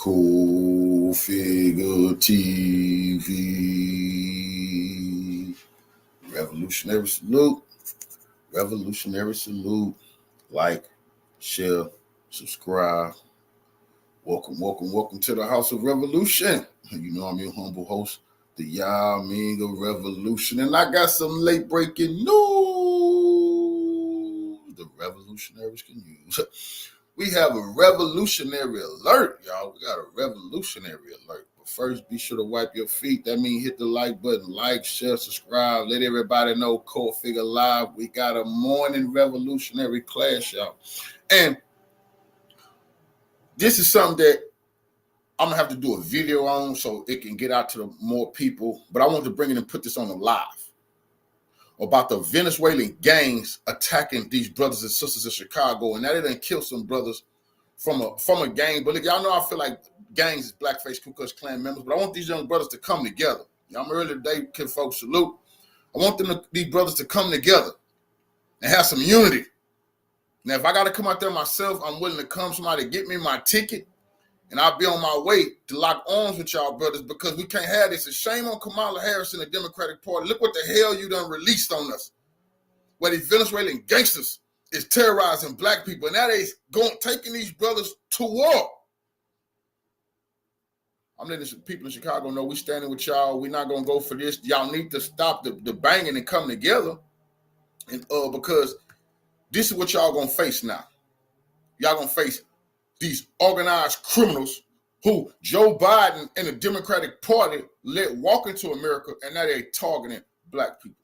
Cool Figure TV. Revolutionary salute. Revolutionary salute. Like, share, subscribe. Welcome to the House of Revolution. You know I'm your humble host, the Yao Ming of Revolution. And I got some late breaking news the revolutionaries can use. We have a revolutionary alert, y'all. We got a revolutionary alert. But first, be sure to wipe your feet. That means hit the like button. Like, share, subscribe. Let everybody know Cold Figure Live. We got a morning revolutionary class, y'all. And this is something that I'm going to have to do a video on so it can get out to more people. But I want to bring it and put this on the live about the Venezuelan gangs attacking these brothers and sisters in Chicago. And now they done killed some brothers from a gang. But look, y'all know I feel like gangs is blackface Ku Klux Klan members. But I want these young brothers to come together. I'm early today, kid folks, salute. I want these brothers to come together and have some unity. Now, if I got to come out there myself, I'm willing to come. Somebody get me my ticket. And I'll be on my way to lock arms with y'all brothers because we can't have this. It's a shame on Kamala Harris and the Democratic Party. Look what the hell you done released on us. Where these Venezuelan gangsters is terrorizing black people. And now they taking these brothers to war. I'm letting people in Chicago know we standing with y'all. We're not going to go for this. Y'all need to stop the banging and come together. And because this is what y'all going to face now. Y'all going to face these organized criminals who Joe Biden and the Democratic Party let walk into America, and now they're targeting black people.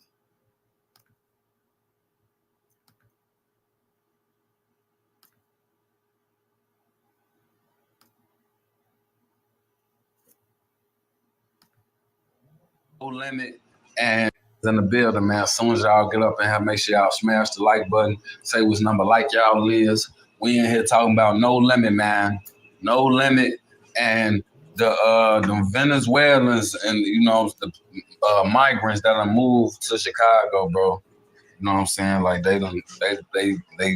No limit and in the building, man. As soon as y'all get up and make sure y'all smash the like button, say which number like y'all is. We in here talking about no limit, man. No limit. And the Venezuelans and, the migrants that have moved to Chicago, bro. You know what I'm saying? Like, they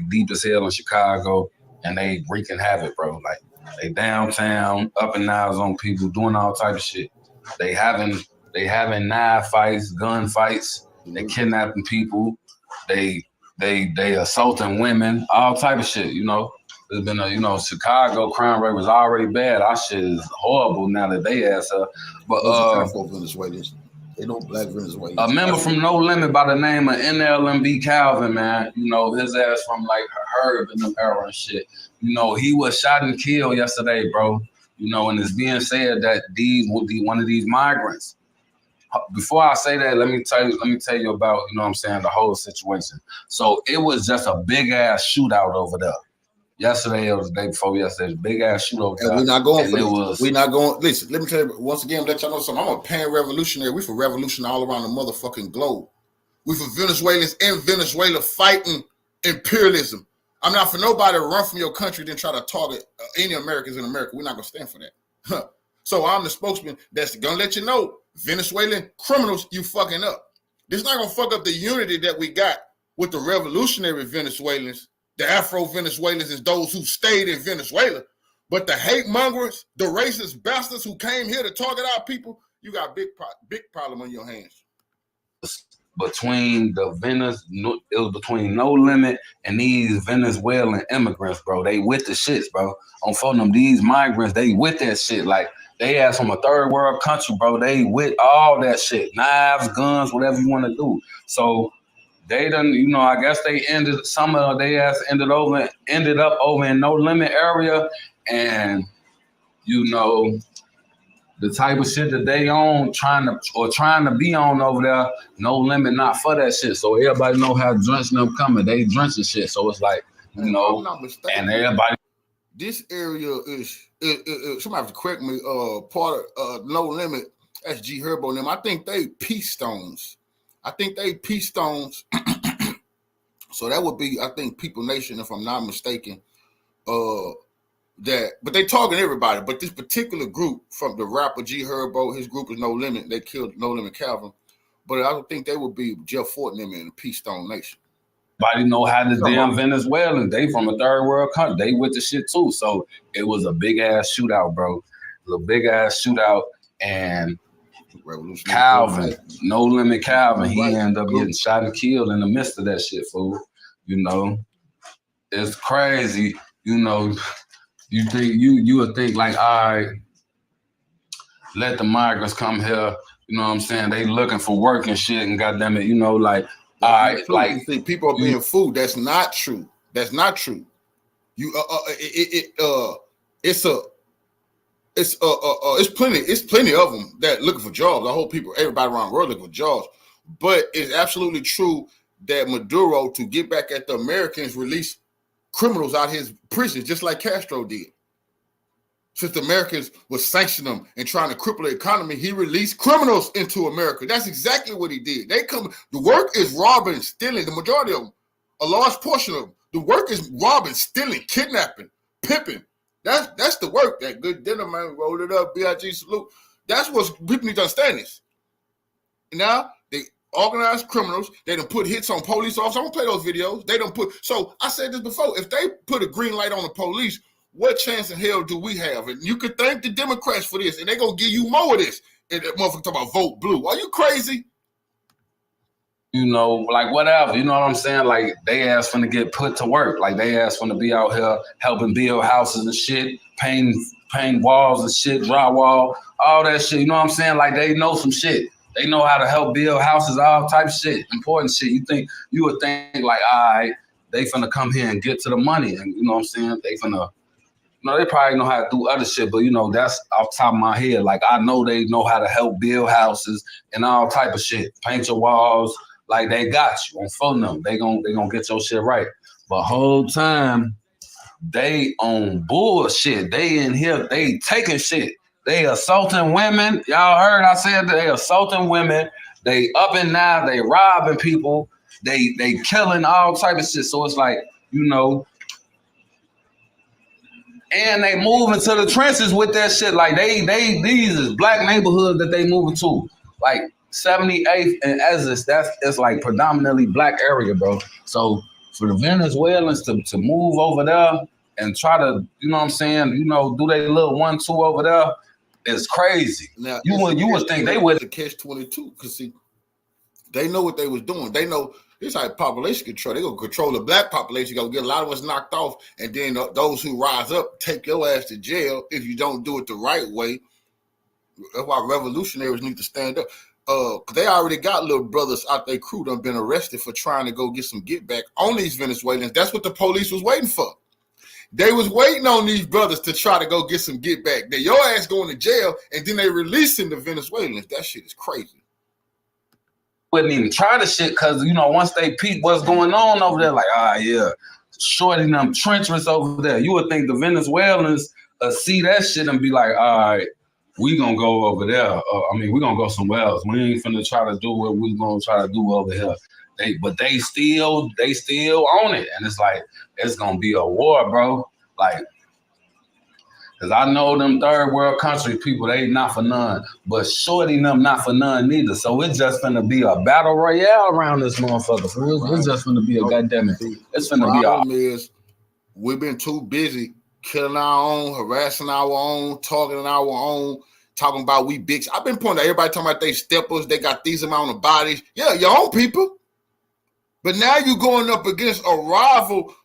deep as hell in Chicago, and they wreaking havoc, bro. Like, they downtown, up and downs on people, doing all type of shit. They having knife fights, gun fights. They kidnapping people. They assaulting women, all type of shit, There's been Chicago crime rate was already bad. Our shit is horrible now that they ass up. But Venezuelans. They don't black Venezuelans. A member from No Limit by the name of NLMB Calvin, man, his ass from like Herb and them era and shit. He was shot and killed yesterday, bro. And it's being said that these would be one of these migrants. Before I say that, let me tell you about, the whole situation. So it was just a big ass shootout over there. Yesterday, it was the day before yesterday, big ass shootout over there. And we're not going for this. We're not going. Listen, let me tell you once again, let y'all know something. I'm a pan-revolutionary. We for revolution all around the motherfucking globe. We for Venezuelans in Venezuela fighting imperialism. I'm not for nobody to run from your country then try to target any Americans in America. We're not going to stand for that. So I'm the spokesman that's going to let you know, Venezuelan criminals, you fucking up. This is not going to fuck up the unity that we got with the revolutionary Venezuelans, the Afro-Venezuelans, and those who stayed in Venezuela. But the hate mongers, the racist bastards who came here to target our people, you got big problem on your hands. Between it was between No Limit and these Venezuelan immigrants, bro. They with the shits, bro. On phone them, these migrants, they with that shit. Like, they ass from a third world country, bro. They with all that shit. Knives, guns, whatever you want to do. So they done, I guess they ended, some of they ass ended up over in No Limit area. And, the type of shit that they on, trying to be on over there, No Limit not for that shit. So everybody know how drenching them coming. They drenching shit. So it's like, and everybody. This area is somebody have to correct me, part of No Limit, that's G Herbo and them. I think they peace stones. So that would be, I think, People Nation, if I'm not mistaken. But they target everybody. But this particular group from the rapper G Herbo, his group is No Limit. They killed No Limit Calvin. But I don't think they would be Jeff Fort and them in the Peace Stone Nation. Everybody know how the damn Venezuelans, they from a third world country. They with the shit too. So it was a big ass shootout, bro. It was a big ass shootout. And Calvin, No Limit Calvin, he ended up getting shot and killed in the midst of that shit, fool. You know, it's crazy. You know, you think you would think like, all right, let the migrants come here. You know what I'm saying? They looking for work and shit, and goddamn it, you know, like, all right, like you think people are being fooled. That's not true. That's not true. You it's plenty of them that looking for jobs. I hope everybody around the world looking for jobs. But it's absolutely true that Maduro, to get back at the Americans, released criminals out of his prisons, just like Castro did. Since the Americans was sanctioning them and trying to cripple the economy, he released criminals into America. That's exactly what he did. The work is robbing, stealing, the majority of them, a large portion of them. The work is robbing, stealing, kidnapping, pimping. That's the work. That good dinner, man. Roll it up, B.I.G. salute. That's what people need to understand this. Now, they organized criminals. They done put hits on police officers. I'm going to play those videos. They done so I said this before. If they put a green light on the police, what chance in hell do we have? And you could thank the Democrats for this, and they're going to give you more of this. And that motherfucker talk about vote blue. Are you crazy? You know, like whatever, you know what I'm saying? Like they asked for to get put to work. Like they asked for to be out here helping build houses and shit, paint walls and shit, drywall, all that shit. You know what I'm saying? Like they know some shit. They know how to help build houses, all type of shit, important shit. You would think like, all right, they finna come here and get to the money. And you know what I'm saying? They finna, they probably know how to do other shit, but you know, that's off the top of my head. Like I know they know how to help build houses and all type of shit, paint your walls. Like they got you on phone them. They gonna get your shit right. But whole time they on bullshit. They in here, they taking shit. They assaulting women. Y'all heard I said that they assaulting women. They up and down, they robbing people, they killing all type of shit. So it's like, you know, and they moving to the trenches with that shit. Like these is black neighborhoods that they moving to. Like 78th and Essex, it's like predominantly black area, bro. So for the Venezuelans to move over there and try to, you know what I'm saying, you know, do they little 1-2 over there, it's crazy. Now, you would think they would catch-22, because see, they know what they was doing. They know this like population control. They gonna control the black population. Gonna get a lot of us knocked off, and then those who rise up take your ass to jail if you don't do it the right way. That's why revolutionaries need to stand up. They already got little brothers out their crew done been arrested for trying to go get some get back on these Venezuelans. That's what the police was waiting for. They was waiting on these brothers to try to go get some get back. Then your ass going to jail, and then they releasing the Venezuelans. That shit is crazy. Wouldn't even try the shit because, you know, once they peep what's going on over there, like, yeah, shorting them treacherous over there. You would think the Venezuelans see that shit and be like, all right, we gonna go over there. We gonna go somewhere else. We ain't finna try to do what we gonna try to do over here. They still own it, and it's like it's gonna be a war, bro. Like, cause I know them third world country people, they not for none, but shorty them not for none neither. So it's just finna be a battle royale around this motherfucker. Right. It's just finna be a goddamn it. It's finna be problem is we've been too busy killing our own, harassing our own, talking our own, talking about we big. I've been pointing out everybody talking about they steppers, they got these amount of bodies. Yeah, your own people. But now you're going up against a rival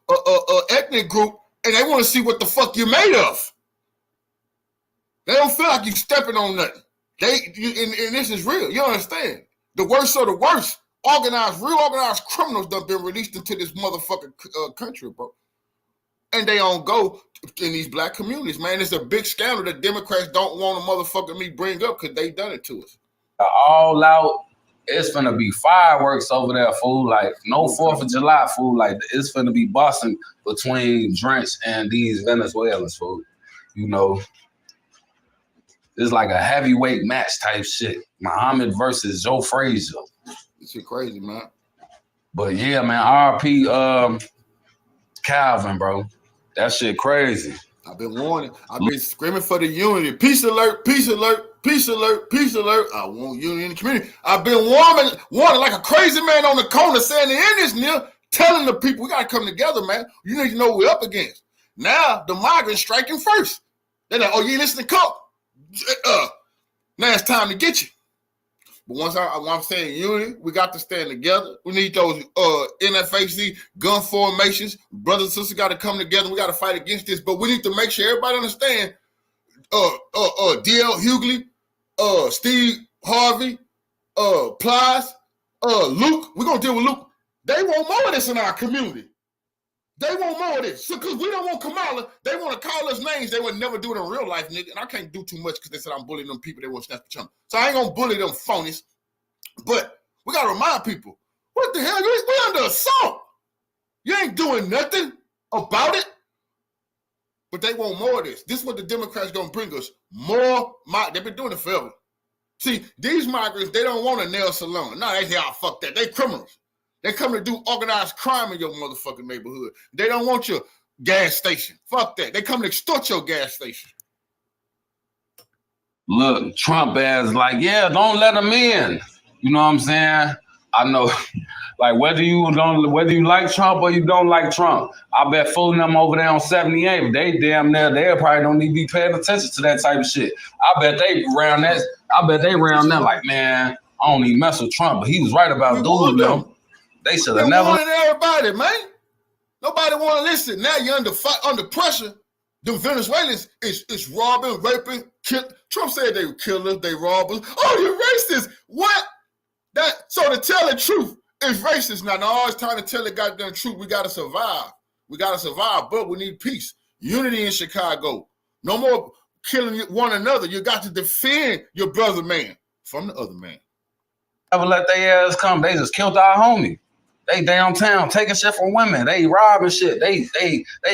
ethnic group, and they want to see what the fuck you're made of. They don't feel like you stepping on nothing. And this is real. You understand? The worst of the worst, real organized criminals done been released into this motherfucking country, bro. And they don't go in these black communities, man. It's a big scandal that Democrats don't want to motherfucking me bring up because they done it to us. All out, it's finna be fireworks over there, fool. Like, no 4th of July, fool. Like, it's finna be busting between Drench and these Venezuelans, fool. You know, it's like a heavyweight match type shit. Muhammad versus Joe Frazier. This shit crazy, man. But yeah, man, RP Calvin, bro. That shit crazy. I've been warning. I've been screaming for the unity. Peace alert, peace alert, peace alert, peace alert. I want unity in the community. I've been warning like a crazy man on the corner saying the end is near. telling the people we got to come together, man. You need to know what we're up against. Now the migrants striking first. They're like, oh, you ain't listening, cop. Now it's time to get you. But once I'm saying unity, we got to stand together. We need those NFAC gun formations. Brothers and sisters got to come together. We got to fight against this. But we need to make sure everybody understand. D.L. Hughley, Steve Harvey, Plies, Luke. We're gonna deal with Luke. They want more of this in our community. They want more of this. So, because we don't want Kamala, they want to call us names they would never do it in real life, nigga. And I can't do too much because they said I'm bullying them people that want to snatch the chump. So I ain't gonna bully them phonies. But we gotta remind people, what the hell? We under assault. You ain't doing nothing about it. But they want more of this. This is what the Democrats gonna bring us. More. They've been doing it forever. See, these migrants, they don't want a nail salon. No, they say, oh, fuck that. They criminals. They come to do organized crime in your motherfucking neighborhood. They don't want your gas station. Fuck that. They come to extort your gas station. Look, Trump ass like, yeah, don't let them in. You know what I'm saying? I know, like whether you like Trump or you don't like Trump, I bet fooling them over there on 78, they damn near they probably don't need to be paying attention to that type of shit. I bet they around that like, man, I don't even mess with Trump, but he was right about doing them. They should have never. Everybody, man. Nobody want to listen. Now you're under pressure. The Venezuelans is robbing, raping, killing. Trump said they were killers, they robbers. Oh, you're racist. What? So to tell the truth is racist. Now, it's time to tell the goddamn truth. We got to survive. But we need peace. Unity in Chicago. No more killing one another. You got to defend your brother man from the other man. Never let their ass come. They just killed our homie. They downtown taking shit from women. They robbing shit. They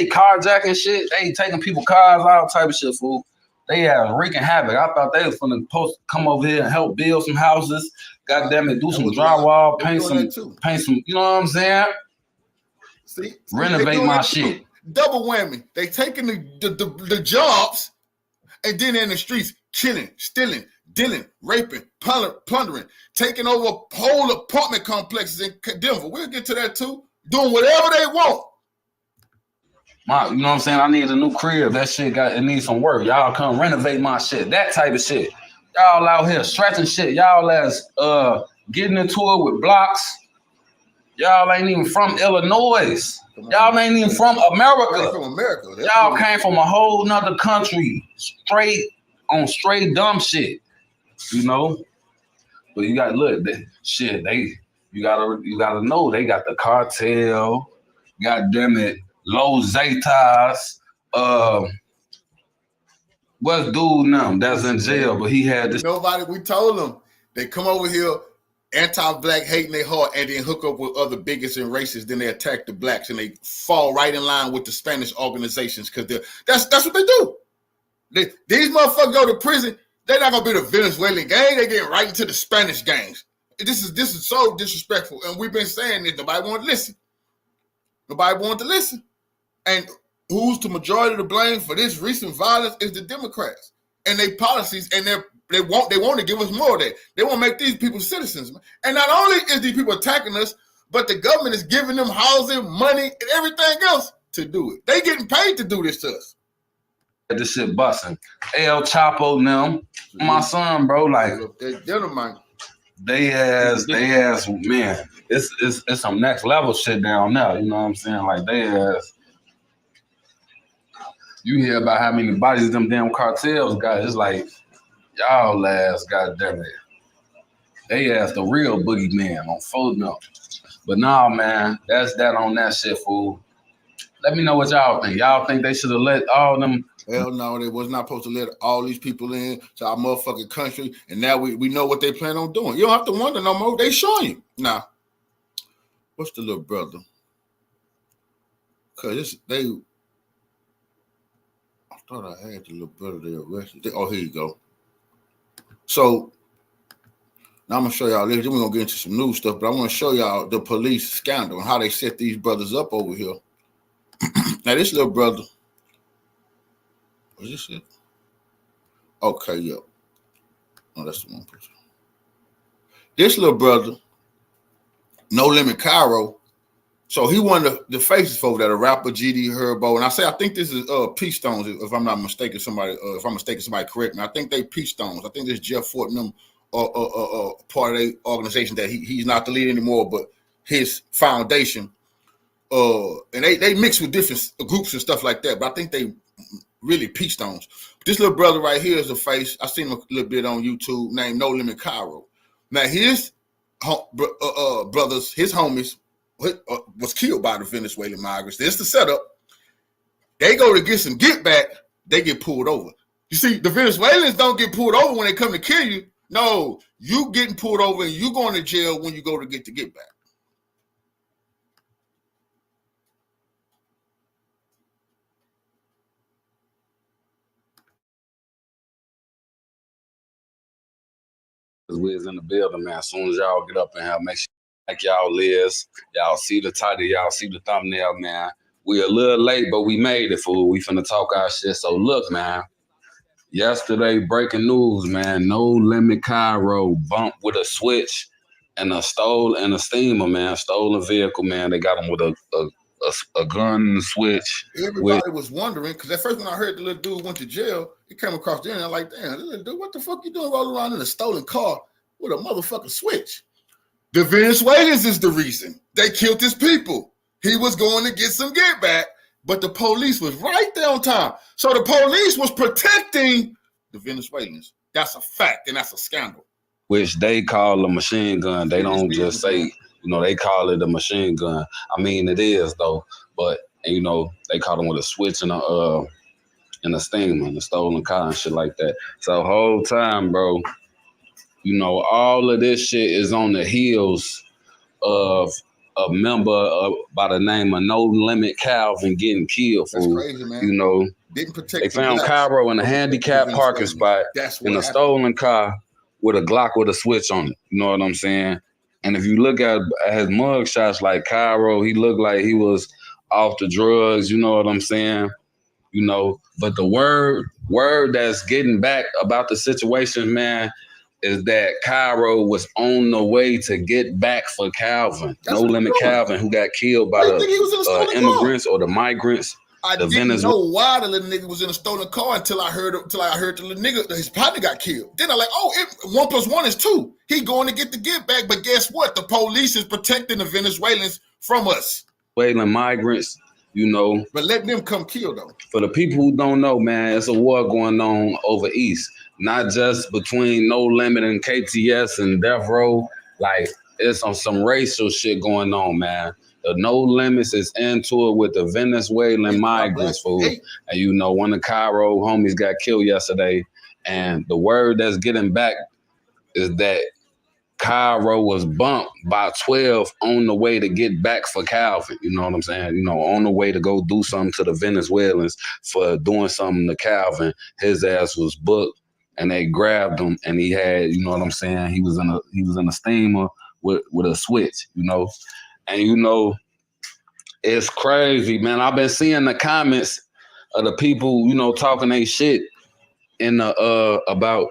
carjacking shit. They taking people's cars, all type of shit, fool. They are wreaking havoc. I thought they was gonna come over here and help build some houses. God damn it, do some drywall, paint some. You know what I'm saying? See, renovate my shit. Double whammy. They taking the jobs, and then in the streets killing, stealing, dealing, raping, plundering, taking over whole apartment complexes in Denver. We'll get to that too. Doing whatever they want. You know what I'm saying? I need a new crib. That shit it needs some work. Y'all come renovate my shit. That type of shit. Y'all out here stretching shit. Y'all as getting into it with blocks. Y'all ain't even from Illinois. Y'all ain't even from America. From America. Y'all came from a whole nother country. Straight dumb shit. You know? But you gotta look, you gotta know they got the cartel, God damn it, Los Zetas, what's dude now that's in jail, but he had this. We told them they come over here, anti-black, hating their heart, and then hook up with other bigots and racists, then they attack the blacks and they fall right in line with the Spanish organizations because that's what they do. These motherfuckers go to prison. They're not gonna be the Venezuelan gang. They get right into the Spanish gangs. This is so disrespectful, and we've been saying this. Nobody wanted to listen. And who's the majority of the blame for this recent violence is the Democrats and their policies, and they want to give us more of that. They want to make these people citizens, man. And not only is these people attacking us, but the government is giving them housing, money, and everything else to do it. They getting paid to do this to us. This shit busting. El Chapo now, my son, bro, like they ass, man, it's some next level shit down there. You know what I'm saying? Like they ass. You hear about how many bodies them damn cartels got? It's like y'all ass, goddamn it. They ass the real boogeyman on phone no. But nah, man, that's that on that shit, fool. Let me know what y'all think. Y'all think they should have let all them? Hell no, they was not supposed to let all these people in to our motherfucking country, and now we know what they plan on doing. You don't have to wonder no more. They showing you. Now, what's the little brother? Cause I thought I had the little brother they arrested. Oh, here you go. So now I'm gonna show y'all this. Then we're gonna get into some new stuff, but I want to show y'all the police scandal and how they set these brothers up over here. Now this little brother. Was this it? Okay, yeah. Oh, that's the one picture. This little brother, No Limit Cairo, So he one of the faces for that, a rapper, GD Herbo. And I think this is Peace Stones, if I'm not mistaken, somebody correct me. I think they Peace Stones. I think this Jeff Fortnum part of the organization that he's not the lead anymore, but his foundation. And they mix with different groups and stuff like that, but I think they really Peace Stones. This little brother right here is a face. I seen him a little bit on YouTube named No Limit Cairo. Now his brothers, his homies, was killed by the Venezuelan migrants. This is the setup. They go to get some get back, they get pulled over. You see, the Venezuelans don't get pulled over when they come to kill you. No, you getting pulled over and you going to jail when you go to get the get back. We is in the building, man. As soon as y'all get up in here, make sure like y'all is. Y'all see the title, y'all see the thumbnail, man. We a little late, but we made it, fool. We finna talk our shit. So look, man. Yesterday, breaking news, man. No Limit Cairo bumped with a switch and a steamer, man. Stolen vehicle, man. They got him with a gun switch. Everybody was wondering, because at first when I heard the little dude went to jail, he came across there and I'm like, damn, this little dude, what the fuck you doing rolling around in a stolen car with a motherfucking switch? The Venezuelans is the reason. They killed his people. He was going to get some get back, but the police was right there on time. So the police was protecting the Venezuelans. That's a fact, and that's a scandal. Which they call a machine gun. They don't just say, they call it a machine gun. I mean, it is, though. But, they call them with a switch and a steamer and a stolen car and shit like that. So the whole time, bro, all of this shit is on the heels of a member by the name of No Limit Calvin getting killed. That's crazy, man. Didn't protect. They found Cairo in a handicapped parking spot in a stolen car with a Glock with a switch on it. You know what I'm saying? And if you look at his mug shots, like Cairo, he looked like he was off the drugs. You know what I'm saying? But the word that's getting back about the situation, man, is that Cairo was on the way to get back for Calvin. No Limit Calvin, who got killed by the immigrants or the migrants. I didn't know why the little nigga was in a stolen car until I heard the little nigga, his partner got killed. Then I'm like, 1 + 1 is 2. He going to get the get back, but guess what? The police is protecting the Venezuelans from us. Venezuelan migrants, But let them come kill them. For the people who don't know, man, it's a war going on over East. Not just between No Limit and KTS and Death Row. Like, it's on some racial shit going on, man. The No Limits is into it with the Venezuelan migrants, fool. And one of Cairo homies got killed yesterday. And the word that's getting back is that Cairo was bumped by 12 on the way to get back for Calvin. You know what I'm saying? On the way to go do something to the Venezuelans for doing something to Calvin. His ass was booked and they grabbed him and he had, you know what I'm saying? He was in a steamer with a switch, And it's crazy, man. I've been seeing the comments of the people, talking they shit in the about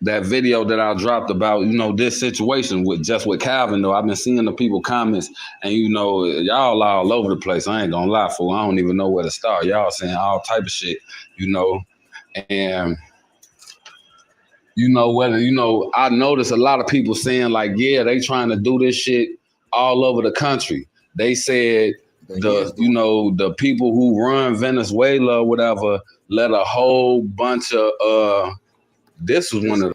that video that I dropped about, this situation with Calvin, though. I've been seeing the people comments and, y'all all over the place. I ain't gonna lie, fool. I don't even know where to start. Y'all saying all type of shit, and I noticed a lot of people saying like, yeah, they trying to do this shit all over the country. They said the people who run Venezuela or whatever let a whole bunch of this was one of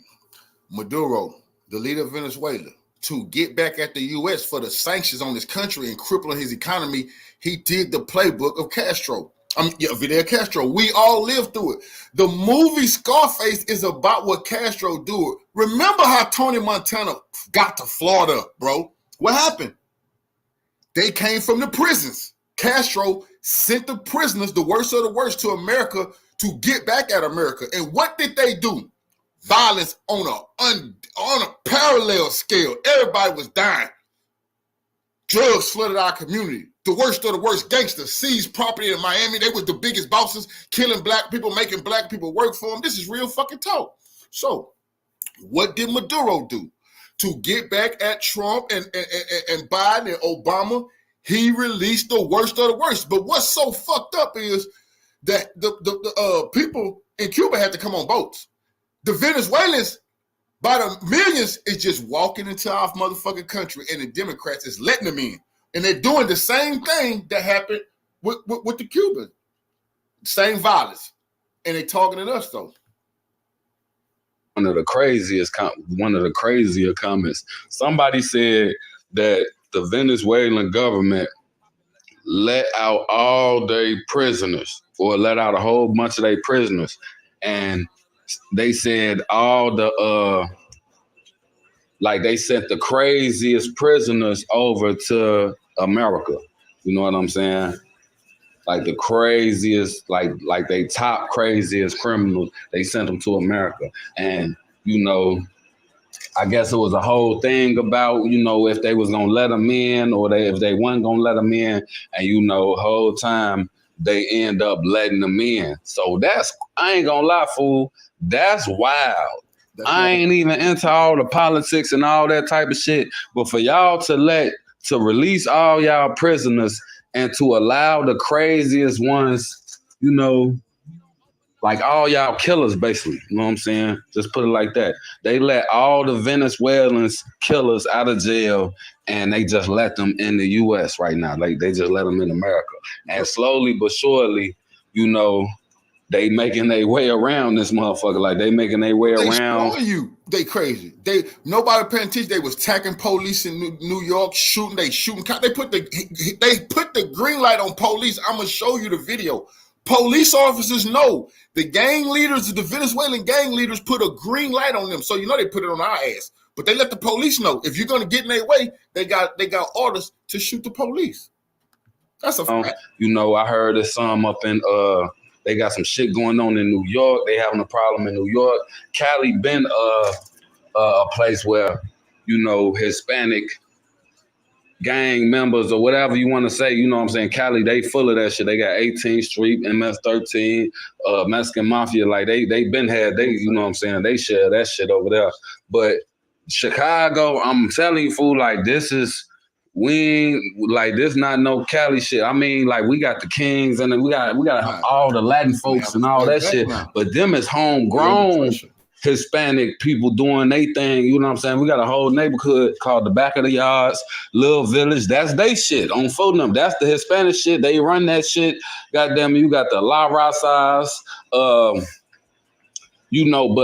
Maduro, the leader of Venezuela, to get back at the U.S. for the sanctions on his country and crippling his economy. He did the playbook of Castro. Fidel Castro. We all lived through it. The movie Scarface is about what Castro do. Remember how Tony Montana got to Florida, bro? What happened? They came from the prisons. Castro sent the prisoners, the worst of the worst, to America to get back at America. And what did they do? Violence on a parallel scale. Everybody was dying. Drugs flooded our community. The worst of the worst gangsters seized property in Miami. They were the biggest bosses, killing black people, making black people work for them. This is real fucking talk. So what did Maduro do? To get back at Trump and Biden and Obama, He released the worst of the worst. But what's so fucked up is that the people in Cuba had to come on boats. The Venezuelans, by the millions, is just walking into our motherfucking country, and the Democrats is letting them in. And they're doing the same thing that happened with the Cubans. Same violence. And they targeting us, though. One of the crazier comments. Somebody said that the Venezuelan government let out all their prisoners, or let out a whole bunch of their prisoners, and they said all the like they sent the craziest prisoners over to America. You know what I'm saying? Like the craziest, like they top craziest criminals, they sent them to America. And, you know, I guess it was a whole thing about, you know, if they was going to let them in, or if they wasn't going to let them in. And, you know, the whole time they end up letting them in. So I ain't going to lie, fool, that's wild. I ain't even into all the politics and all that type of shit. But for y'all to release all y'all prisoners and to allow the craziest ones, you know, like all y'all killers, basically, you know what I'm saying? Just put it like that. They let all the Venezuelans killers out of jail, and they just let them in the U.S. right now. Like, they just let them in America. And slowly but surely, you know, they making their way around this motherfucker. Like, they making their way around. They crazy. Nobody paying attention. They was attacking police in New York, shooting. They put the green light on police. I'm gonna show you the video. Police officers know the gang leaders, the Venezuelan gang leaders, put a green light on them. So you know they put it on our ass. But they let the police know if you're gonna get in their way, they got orders to shoot the police. That's a fact. You know, I heard there's some up in they got some shit going on in New York. They having a problem in New York. Cali been a place where, you know, Hispanic gang members or whatever you want to say, you know what I'm saying? Cali, they full of that shit. They got 18th Street, MS-13, Mexican Mafia. Like they been had, you know what I'm saying? They share that shit over there. But Chicago, I'm telling you, fool, like this not no Cali shit. I mean, like we got the Kings and then we got all the Latin folks and all that shit. But them is homegrown Hispanic people doing their thing. You know what I'm saying? We got a whole neighborhood called the Back of the Yards, Little Village. That's they shit on Fulham. That's the Hispanic shit. They run that shit. Goddamn, you got the La Razas, you know,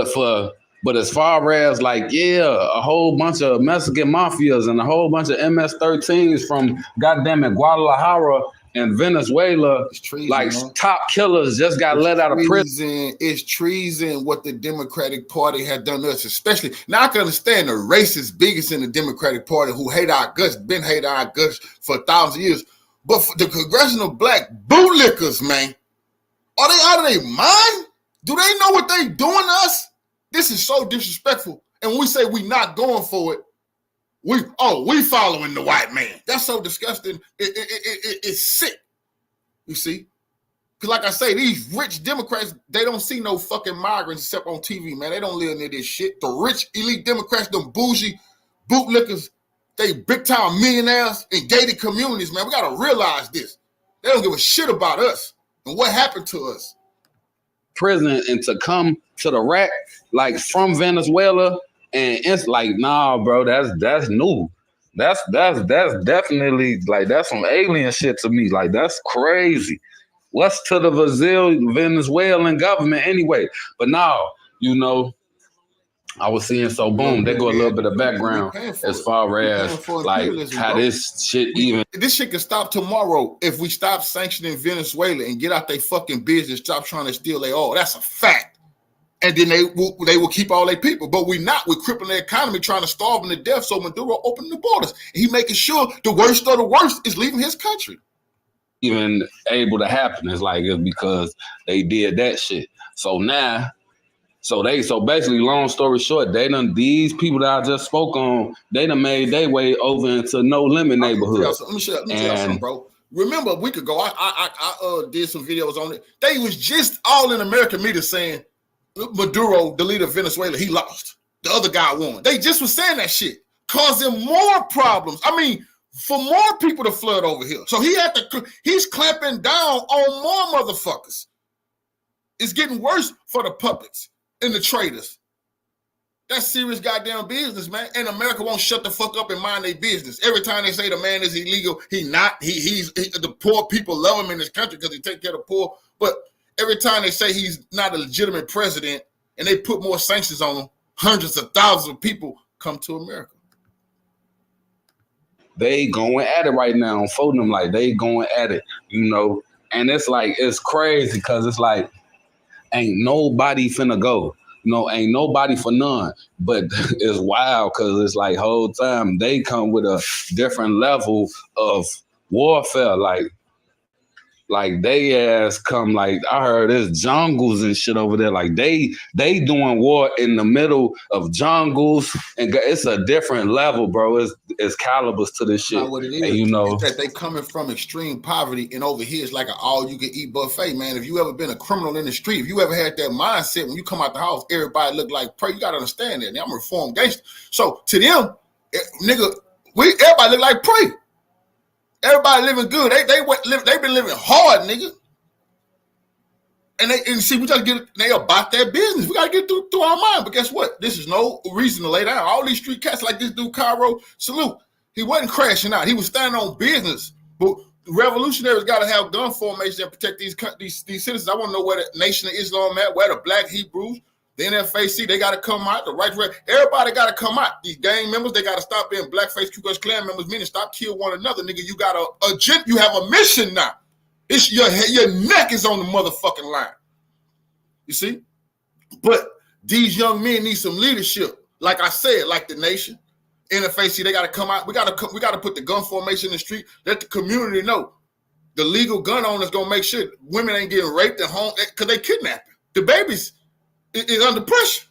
but as far as like, yeah, a whole bunch of Mexican mafias and a whole bunch of MS-13s from goddamn it, Guadalajara and Venezuela, treason, like top killers just got let out of prison. It's treason what the Democratic Party had done to us, especially. Now I can understand the racist bigots in the Democratic Party who hate our guts, been hate our guts for 1,000 years. But for the congressional black bootlickers, man, are they out of their mind? Do they know what they doing to us? This is so disrespectful. And when we say we not going for it, we following the white man. That's so disgusting. It's sick. You see? Because like I say, these rich Democrats, they don't see no fucking migrants except on TV, man. They don't live near this shit. The rich elite Democrats, them bougie bootlickers, they big time millionaires in gated communities, man. We got to realize this. They don't give a shit about us and what happened to us. Prison and to come to the rack, like from Venezuela, and it's like, nah, bro, that's new. That's definitely like that's some alien shit to me. Like that's crazy. What's to the Venezuelan government anyway? But now, you know, I was seeing boom, they go a little bit of background as far as like how this shit even. This shit can stop tomorrow if we stop sanctioning Venezuela and get out their fucking business, stop trying to steal their oil. That's a fact. And then they will keep all their people. But we're crippling the economy, trying to starve them to death. So Maduro opening the borders. He making sure the worst of the worst is leaving his country. Even able to happen is like it's because they did that shit. So now, so basically, long story short, these people that I just spoke on, they done made their way over into No Limit neighborhood. Let me tell you something, bro. Remember a week ago, I did some videos on it. They was just all in American media saying Maduro, the leader of Venezuela, he lost. The other guy won. They just was saying that shit, causing more problems. I mean, for more people to flood over here. So he's clamping down on more motherfuckers. It's getting worse for the puppets and the traitors. That's serious goddamn business, man. And America won't shut the fuck up and mind their business. Every time they say the man is illegal, the poor people love him in this country because he take care of the poor. But every time they say he's not a legitimate president and they put more sanctions on him, hundreds of thousands of people come to America. They going at it right now. I'm folding them like they going at it, you know. And it's like, it's crazy because it's like, ain't nobody finna go. You know, ain't nobody for none. But it's wild because it's like whole time they come with a different level of warfare. Like they ass come, like I heard there's jungles and shit over there. Like they doing war in the middle of jungles, and it's a different level, bro. It's calibers to this shit. What it is, and you know that they coming from extreme poverty, and over here it's like an all-you-can-eat buffet, man. If you ever been a criminal in the street, if you ever had that mindset when you come out the house, everybody look like prey. You gotta understand that. Now, I'm a reformed gangster, so to them, nigga, everybody look like prey. Everybody living good. They been living hard, nigga. And see, we just they about that business. We gotta get through our mind. But guess what? This is no reason to lay down. All these street cats like this dude, Cairo, salute. He wasn't crashing out. He was standing on business. But revolutionaries gotta have gun formation and protect these citizens. I want to know where the Nation of Islam at, where the Black Hebrews, the NFAC, they got to come out. The right, everybody got to come out. These gang members, they got to stop being blackface Ku Klux Klan members, meaning stop kill one another, nigga. You got you have a mission now. It's your neck is on the motherfucking line. You see? But these young men need some leadership. Like I said, like the Nation, NFAC, they got to come out. We got to put the gun formation in the street. Let the community know. The legal gun owners gonna make sure women ain't getting raped at home because they kidnapping. The babies is under pressure.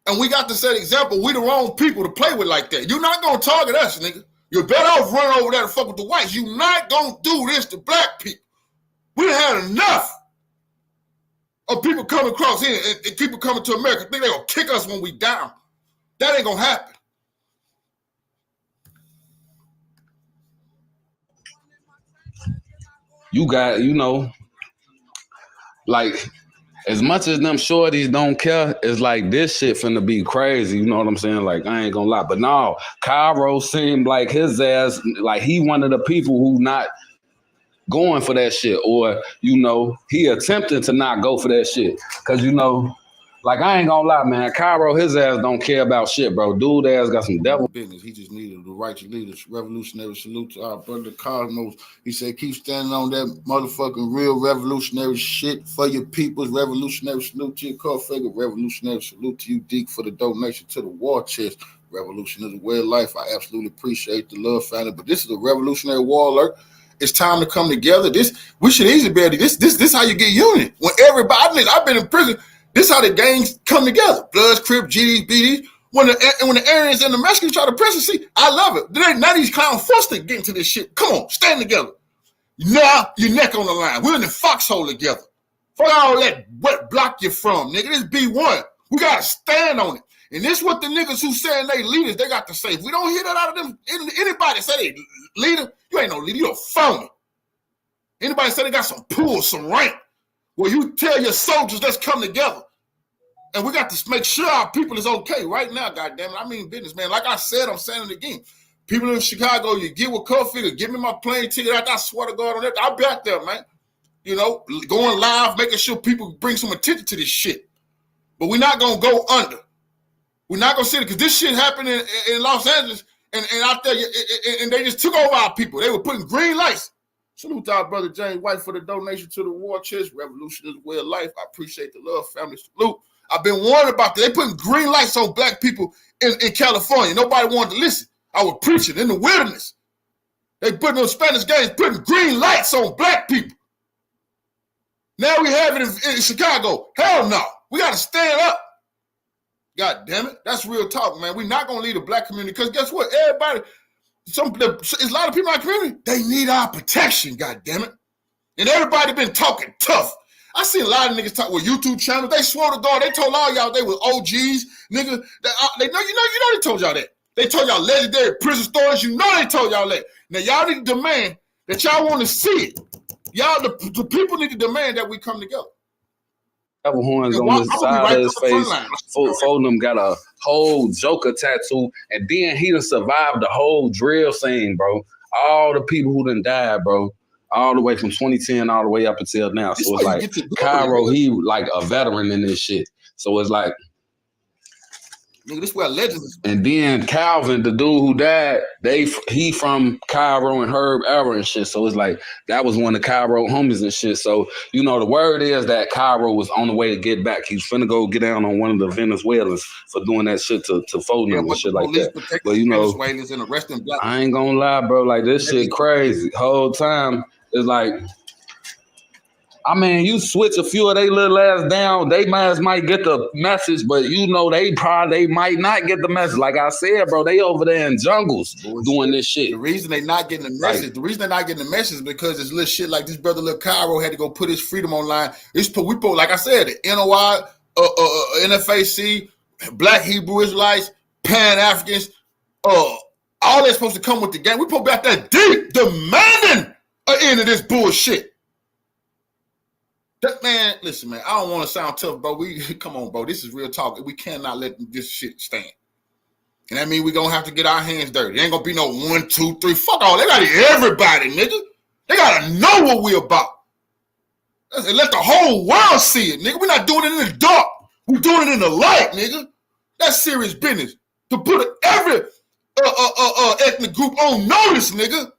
And we got to set example. We the wrong people to play with like that. You're not going to target us, nigga. You're better off running over there to fuck with the whites. You're not going to do this to black people. We done had enough of people coming across here and people coming to America think they're going to kick us when we down. That ain't going to happen. you got, you know, like, as much as them shorties don't care, it's like this shit finna be crazy. You know what I'm saying? Like, I ain't gonna lie. But no, Cairo seemed like his ass, like he one of the people who not going for that shit. Or, you know, he attempting to not go for that shit. Cause, you know, like, I ain't gonna lie, man. Cairo, his ass don't care about shit, bro. Dude ass got some devil business. He just needed the righteous leaders. Revolutionary salute to our brother Cosmos. He said, keep standing on that motherfucking real revolutionary shit for your peoples. Revolutionary salute to your core figure. Revolutionary salute to you, Deke, for the donation to the war chest. Revolution is a way of life. I absolutely appreciate the love, family. But this is a revolutionary war alert. It's time to come together. We should easily be able to. This how you get unity. When everybody, I've been in prison. This is how the gangs come together. Bloods, Crips, GDs, BDs. When the Aryans and the Mexicans try to press it, see, I love it. Now these clowns forced to get into this shit. Come on, stand together. Now your neck on the line. We're in the foxhole together. Fuck all that what block you from, nigga. This B1. We got to stand on it. And this is what the niggas who saying they leaders, they got to say. If we don't hear that out of them, anybody say they leader, you ain't no leader. You a phony. Anybody say they got some pull, some rank, well, you tell your soldiers, let's come together. And we got to make sure our people is okay right now, goddammit. I mean business, man. Like I said, I'm saying it again. People in Chicago, you get with co-figure, give me my plane ticket out. I swear to God on that. I'll be out there, man. You know, going live, making sure people bring some attention to this shit. But we're not going to go under. We're not going to see it because this shit happened in Los Angeles and out there, and they just took over our people. They were putting green lights. Salute to our brother James White for the donation to the war chest. Revolution is a way of life. I appreciate the love, family. Salute. I've been warned about that. They putting green lights on black people in California. Nobody wanted to listen. I was preaching in the wilderness. They putting those Spanish gangs putting green lights on black people. Now we have it in Chicago. Hell no. We got to stand up. God damn it. That's real talk, man. We're not going to leave the black community because guess what? Everybody, there's a lot of people in our community, they need our protection, god damn it. And everybody been talking tough. I seen a lot of niggas talk with YouTube channels. They swore to God. They told all y'all they were OGs, nigga. They know they told y'all that. They told y'all legendary prison stories. You know they told y'all that. Now y'all need to demand that y'all want to see it. Y'all, the people need to demand that we come together. Devil horns on the side of his face. Four of them got a whole Joker tattoo, and then he done survived the whole drill scene, bro. All the people who done died, bro. All the way from 2010 all the way up until now. So it's like Cairo, he like a veteran in this shit. So it's like, nigga, this where legends. And then Calvin, the dude who died, he from Cairo and Herb era and shit. So it's like that was one of Cairo homies and shit. So you know the word is that Cairo was on the way to get back. He's finna go get down on one of the Venezuelans for doing that shit to phone them and shit like that. But you know, Venezuelans and arresting black. I ain't gonna lie, bro. Like this shit crazy. Whole time it's like, I mean, you switch a few of they little ass down, they might get the message, but you know they might not get the message. Like I said, bro, they over there in jungles doing this shit. The reason they not getting the message, is because it's little shit like this brother Lil Cairo had to go put his freedom online. We put, like I said, the NOI, NFAC, Black Hebrew Israelites, Pan-Africans, all that's supposed to come with the game. We put back that deep demanding an end of this bullshit. That man, listen, man, I don't want to sound tough, bro. Come on, bro. This is real talk. We cannot let this shit stand. And that means we're going to have to get our hands dirty. It ain't going to be no 1, 2, 3. Fuck all. They got to everybody, nigga. They got to know what we about. And let the whole world see it, nigga. We're not doing it in the dark. We're doing it in the light, nigga. That's serious business. To put every ethnic group on notice, nigga.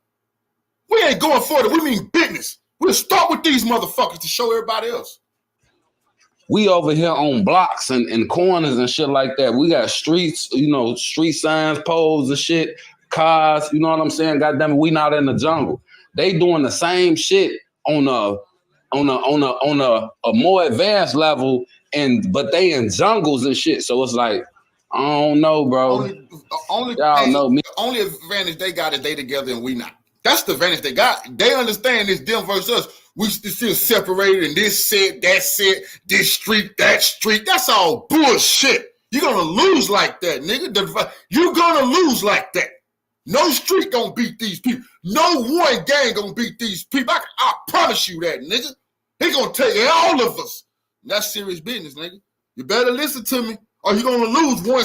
We ain't going for it. We mean business. We'll start with these motherfuckers to show everybody else. We over here on blocks and corners and shit like that. We got streets, you know, street signs, poles and shit, cars, you know what I'm saying? Goddamn it, we not in the jungle. They doing the same shit on a more advanced level, but they in jungles and shit. So it's like, I don't know, bro. The only advantage they got is they together and we not. That's the advantage they got. They understand this them versus us. We still separated in this set, that set, this street, that street. That's all bullshit. You're going to lose like that, nigga. You're going to lose like that. No street going to beat these people. No one gang going to beat these people. I promise you that, nigga. He going to take all of us. That's serious business, nigga. You better listen to me. Or you're going to lose one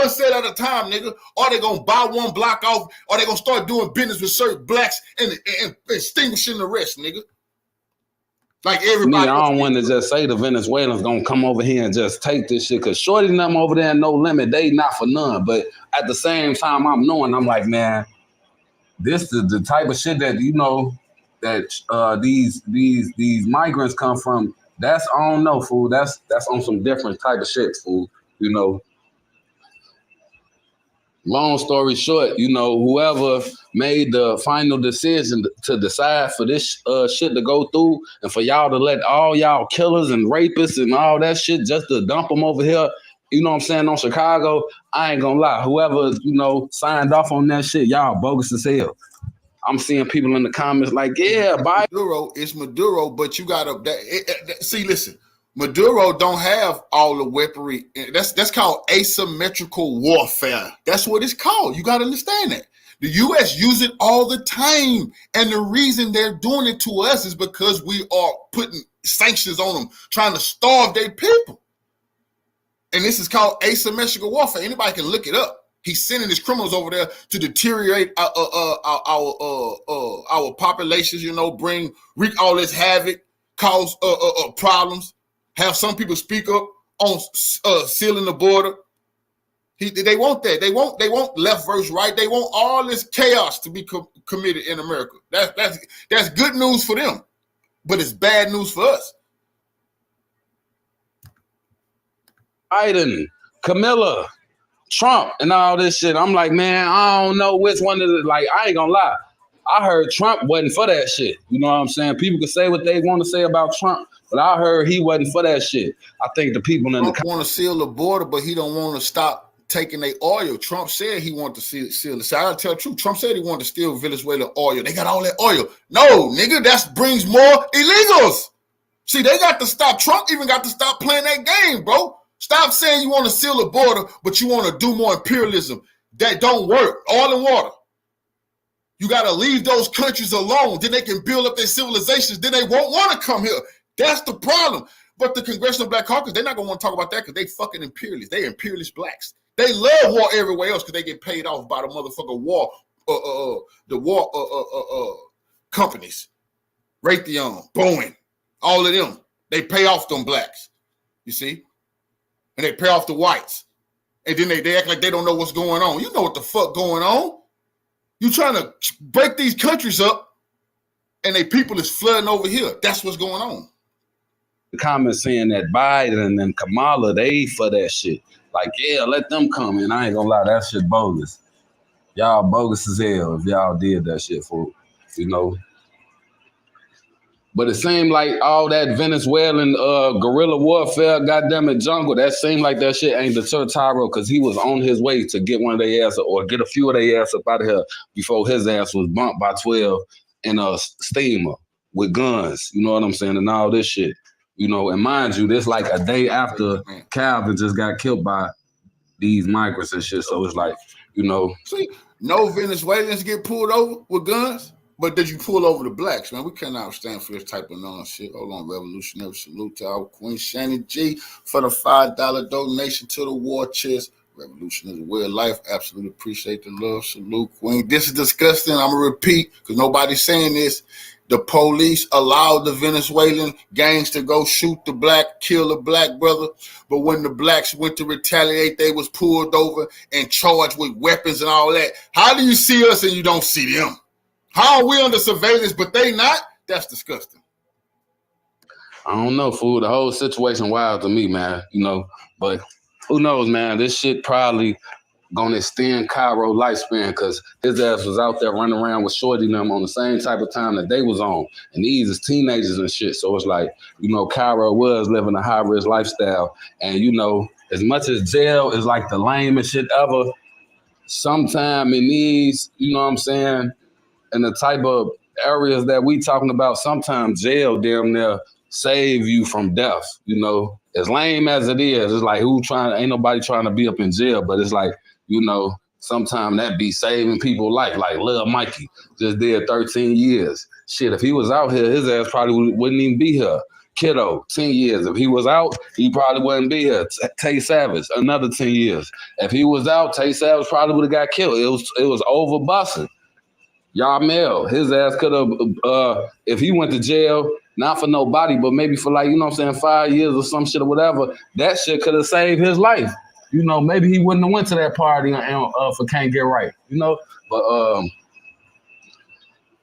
set at a time, nigga. Or they're going to buy one block off. Or they're going to start doing business with certain blacks and extinguishing the rest, nigga. Like everybody. I don't want to just say the Venezuelans going to come over here and just take this shit. Because shorty and them over there in No Limit, they not for none. But at the same time, I'm like, man, this is the type of shit that, you know, that these migrants come from. That's, I don't know, fool. That's on some different type of shit, fool. You know, long story short, you know, whoever made the final decision to decide for this shit to go through and for y'all to let all y'all killers and rapists and all that shit just to dump them over here, you know what I'm saying, on Chicago, I ain't gonna lie. Whoever, you know, signed off on that shit, y'all bogus as hell. I'm seeing people in the comments like, yeah, bye. It's Maduro, but you gotta see. Listen, Maduro don't have all the weaponry. That's called asymmetrical warfare. That's what it's called. You gotta understand that. The U.S. use it all the time, and the reason they're doing it to us is because we are putting sanctions on them, trying to starve their people. And this is called asymmetrical warfare. Anybody can look it up. He's sending his criminals over there to deteriorate our populations, you know, wreak all this havoc, cause problems, have some people speak up on sealing the border. They want that. They want left versus right. They want all this chaos to be committed in America. That's good news for them, but it's bad news for us. Biden, Camilla, Trump and all this shit. I'm like, man, I don't know which one is it. Like, I ain't gonna lie. I heard Trump wasn't for that shit. You know what I'm saying? People can say what they want to say about Trump, but I heard he wasn't for that shit. I think the people in Trump want to seal the border, but he don't want to stop taking their oil. Trump said he wanted to seal it. So I gotta tell the truth. Trump said he wanted to steal Venezuela oil. They got all that oil. No, nigga, that brings more illegals. See, they got to stop. Trump even got to stop playing that game, bro. Stop saying you want to seal the border, but you want to do more imperialism. that don't work. Oil and water. You got to leave those countries alone. Then they can build up their civilizations. Then they won't want to come here. That's the problem. But the Congressional Black Caucus, they're not going to want to talk about that because they fucking imperialists. They imperialist blacks. They love war everywhere else because they get paid off by the motherfucking war, companies. Raytheon, Boeing, all of them. They pay off them blacks, you see? And they pay off the whites. And then they act like they don't know what's going on. You know what the fuck going on. You trying to break these countries up and they people is flooding over here. That's what's going on. The comments saying that Biden and Kamala, they for that shit. Like, yeah, let them come in. I ain't gonna lie, that shit bogus. Y'all bogus as hell if y'all did that shit for, you know. But it seemed like all that Venezuelan guerrilla warfare, goddamn it, jungle, that seemed like that shit ain't deterred Tyro because he was on his way to get one of their ass or get a few of their ass up out of here before his ass was bumped by 12 in a steamer with guns, you know what I'm saying, and all this shit. You know, and mind you, this like a day after Calvin just got killed by these migrants and shit. So it's like, you know. See, no Venezuelans get pulled over with guns. But did you pull over the blacks, man? We cannot stand for this type of nonsense. Hold on, revolutionary salute to our Queen Shannon G for the $5 donation to the war chest. Revolution is a way of life. Absolutely appreciate the love. Salute, Queen. This is disgusting. I'm going to repeat because nobody's saying this. The police allowed the Venezuelan gangs to go shoot the black, kill the black brother. But when the blacks went to retaliate, they was pulled over and charged with weapons and all that. How do you see us and you don't see them? How are we under surveillance, but they not? That's disgusting. I don't know, fool. The whole situation wild to me, man. You know, but who knows, man? This shit probably gonna extend Cairo lifespan because his ass was out there running around with Shorty and them on the same type of time that they was on. And these is teenagers and shit. So it's like, you know, Cairo was living a high-risk lifestyle. And, you know, as much as jail is like the lamest shit ever, sometime in these, you know what I'm saying, and the type of areas that we talking about, sometimes jail damn near save you from death, you know. As lame as it is, it's like ain't nobody trying to be up in jail, but it's like, you know, sometimes that be saving people's life. Like Lil Mikey just did 13 years. Shit, if he was out here, his ass probably wouldn't even be here. Kiddo, 10 years. If he was out, he probably wouldn't be here. Tay Savage, another 10 years. If he was out, Tay Savage probably would have got killed. It was over busing. Yamel, his ass could have, if he went to jail, not for nobody, but maybe for like, you know what I'm saying, 5 years or some shit or whatever, that shit could have saved his life. You know, maybe he wouldn't have went to that party and for Can't Get Right, you know? But,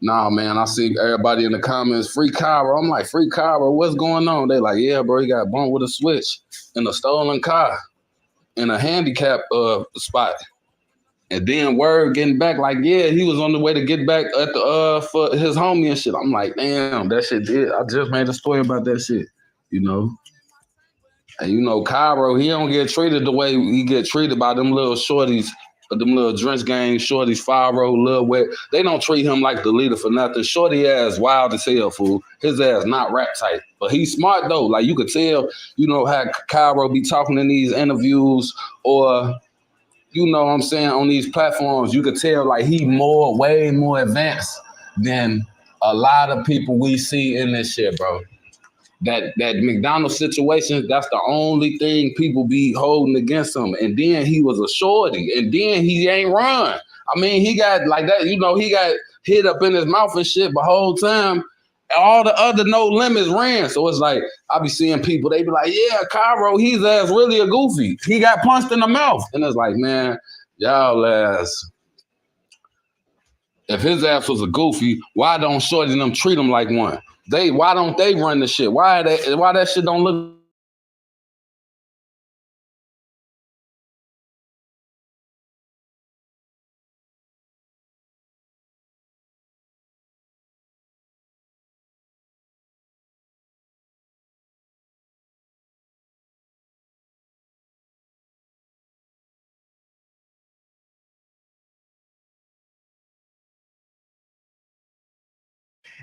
nah, man, I see everybody in the comments, free Cairo. I'm like, free Cairo, what's going on? They like, yeah, bro, he got bumped with a switch in a stolen car in a handicap spot. And then word getting back, like, yeah, he was on the way to get back at the for his homie and shit. I'm like, damn, that shit did. I just made a story about that shit, you know. And you know, Cairo, he don't get treated the way he get treated by them little shorties, them little drench gang shorties, Faro, Lil Wet. They don't treat him like the leader for nothing. Shorty ass wild as hell, fool. His ass not rap type. But he's smart though. Like you could tell, you know, how Cairo be talking in these interviews or you know what I'm saying, on these platforms, you could tell like he way more advanced than a lot of people we see in this shit, bro. That McDonald's situation, that's the only thing people be holding against him. And then he was a shorty, and then he ain't run. I mean, he got like that, you know, he got hit up in his mouth and shit, but whole time, all the other No Limits ran. So it's like, I be seeing people, they be like, yeah, Cairo, he's ass really a goofy. He got punched in the mouth. And it's like, man, y'all ass, if his ass was a goofy, why don't Shorty them treat him like one? Why don't they run the shit? Why that shit don't look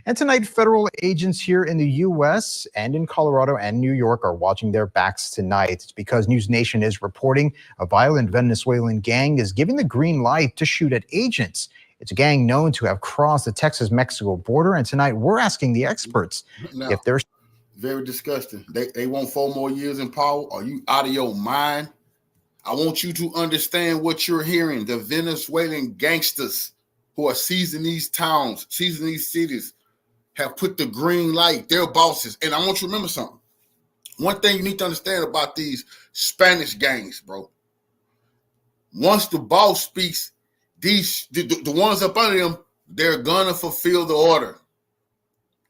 And tonight, federal agents here in the U.S. and in Colorado and New York are watching their backs tonight. It's because News Nation is reporting a violent Venezuelan gang is giving the green light to shoot at agents. It's a gang known to have crossed the Texas-Mexico border. And tonight, we're asking the experts if there's very disgusting. They want 4 more years in power. Are you out of your mind? I want you to understand what you're hearing. The Venezuelan gangsters who are seizing these towns, seizing these cities, have put the green light. They're bosses. And I want you to remember something. One thing you need to understand about these Spanish gangs, bro. Once the boss speaks, the ones up under them, they're gonna fulfill the order.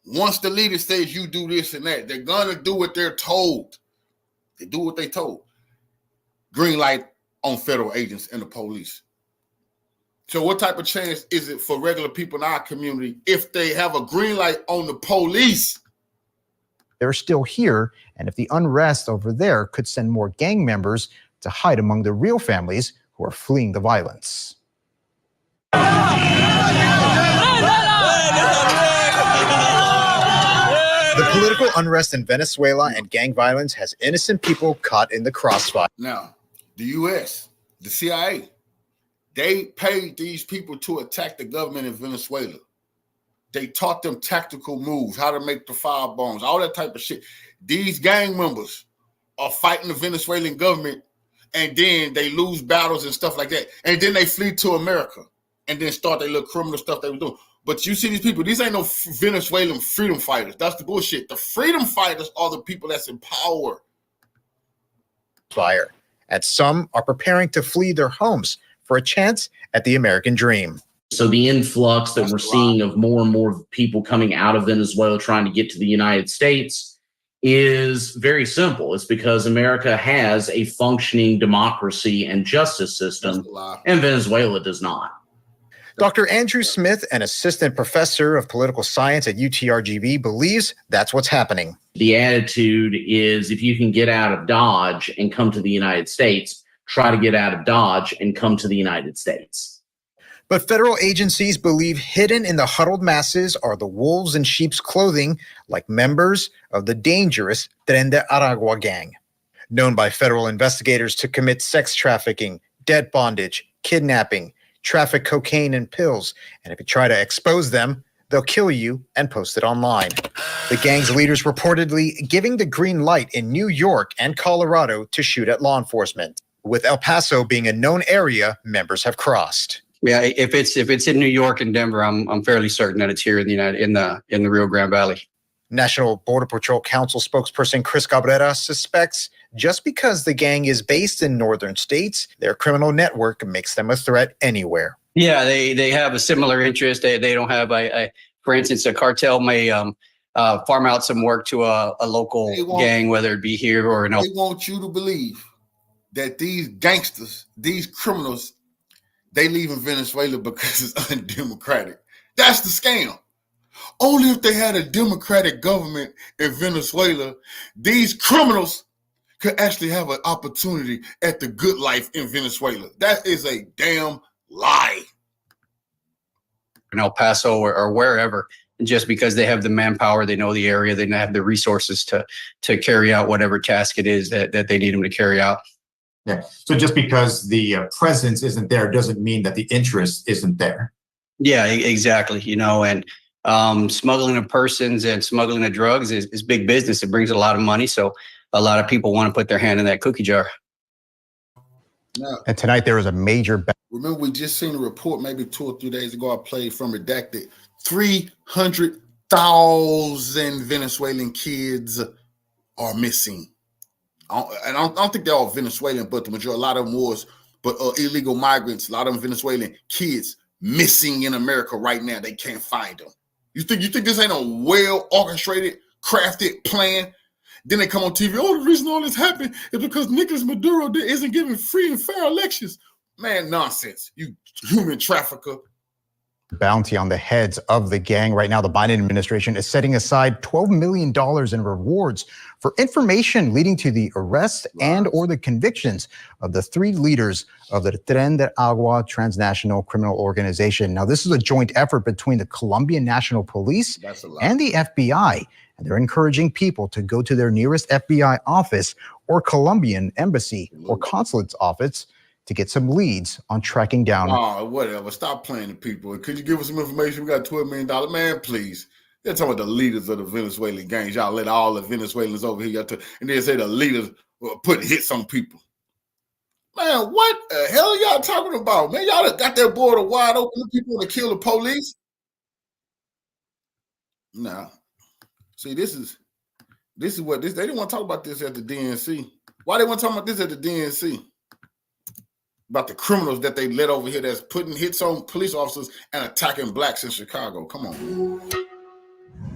Once the leader says you do this and that, they're gonna do what they're told. They do what they told. Green light on federal agents and the police. So what type of chance is it for regular people in our community if they have a green light on the police? They're still here, and if the unrest over there could send more gang members to hide among the real families who are fleeing the violence. The political unrest in Venezuela and gang violence has innocent people caught in the crossfire. Now, the U.S., the CIA, they paid these people to attack the government in Venezuela. They taught them tactical moves, how to make the firebombs, all that type of shit. These gang members are fighting the Venezuelan government, and then they lose battles and stuff like that. And then they flee to America and then start their little criminal stuff they were doing. But you see these people, these ain't no Venezuelan freedom fighters. That's the bullshit. The freedom fighters are the people that's in power. Fire. And some are preparing to flee their homes for a chance at the American dream. So the influx that we're seeing of more and more people coming out of Venezuela trying to get to the United States is very simple. It's because America has a functioning democracy and justice system, and Venezuela does not. Dr. Andrew Smith, an assistant professor of political science at UTRGV, believes that's what's happening. The attitude is if you can get out of Dodge and come to the United States, try to get out of Dodge and come to the United States. But federal agencies believe hidden in the huddled masses are the wolves in sheep's clothing, like members of the dangerous Tren de Aragua gang, known by federal investigators to commit sex trafficking, debt bondage, kidnapping, traffic cocaine and pills, and if you try to expose them, they'll kill you and post it online. The gang's leaders reportedly giving the green light in New York and Colorado to shoot at law enforcement. With El Paso being a known area, members have crossed. Yeah, if it's in New York and Denver, I'm fairly certain that it's here in the Rio Grande Valley. National Border Patrol Council spokesperson Chris Cabrera suspects just because the gang is based in northern states, their criminal network makes them a threat anywhere. Yeah, they have a similar interest. They don't have for instance, a cartel may farm out some work to a local gang, whether it be here or in. They want you to believe that these gangsters, these criminals, they leave in Venezuela because it's undemocratic. That's the scam. Only if they had a democratic government in Venezuela, these criminals could actually have an opportunity at the good life in Venezuela. That is a damn lie. In El Paso or wherever, just because they have the manpower, they know the area, they have the resources to carry out whatever task it is that they need them to carry out. Yeah. So just because the presence isn't there doesn't mean that the interest isn't there. Yeah, exactly. And smuggling of persons and smuggling of drugs is big business. It brings a lot of money. So a lot of people want to put their hand in that cookie jar. Now, and tonight there is a major. Remember, we just seen a report maybe 2 or 3 days ago. I played from Redacted. 300,000 Venezuelan kids are missing. I don't think they're all Venezuelan, but the majority, a lot of them was, but illegal migrants, a lot of them Venezuelan kids missing in America right now. They can't find them. You think this ain't a well orchestrated, crafted plan? Then they come on TV. Oh, the reason all this happened is because Nicolas Maduro isn't giving free and fair elections. Man, nonsense. You human trafficker. Bounty on the heads of the gang. Right now, the Biden administration is setting aside $12 million in rewards for information leading to the arrest and or the convictions of the 3 leaders of the Tren de Agua transnational criminal organization. Now, this is a joint effort between the Colombian National Police and the FBI, and they're encouraging people to go to their nearest FBI office or Colombian embassy or consulate's office to get some leads on tracking down. Oh, whatever. Stop playing the people. Could you give us some information? We got $12 million. Man, please. They're talking about the leaders of the Venezuelan gangs. Y'all let all the Venezuelans over here, and then say the leaders putting hits on people. Man, what the hell are y'all talking about? Man, y'all got that border wide open. People want to kill the police. Nah. See, this is what this. They didn't want to talk about this at the DNC. Why they want to talk about this at the DNC? About the criminals that they let over here that's putting hits on police officers and attacking blacks in Chicago. Come on.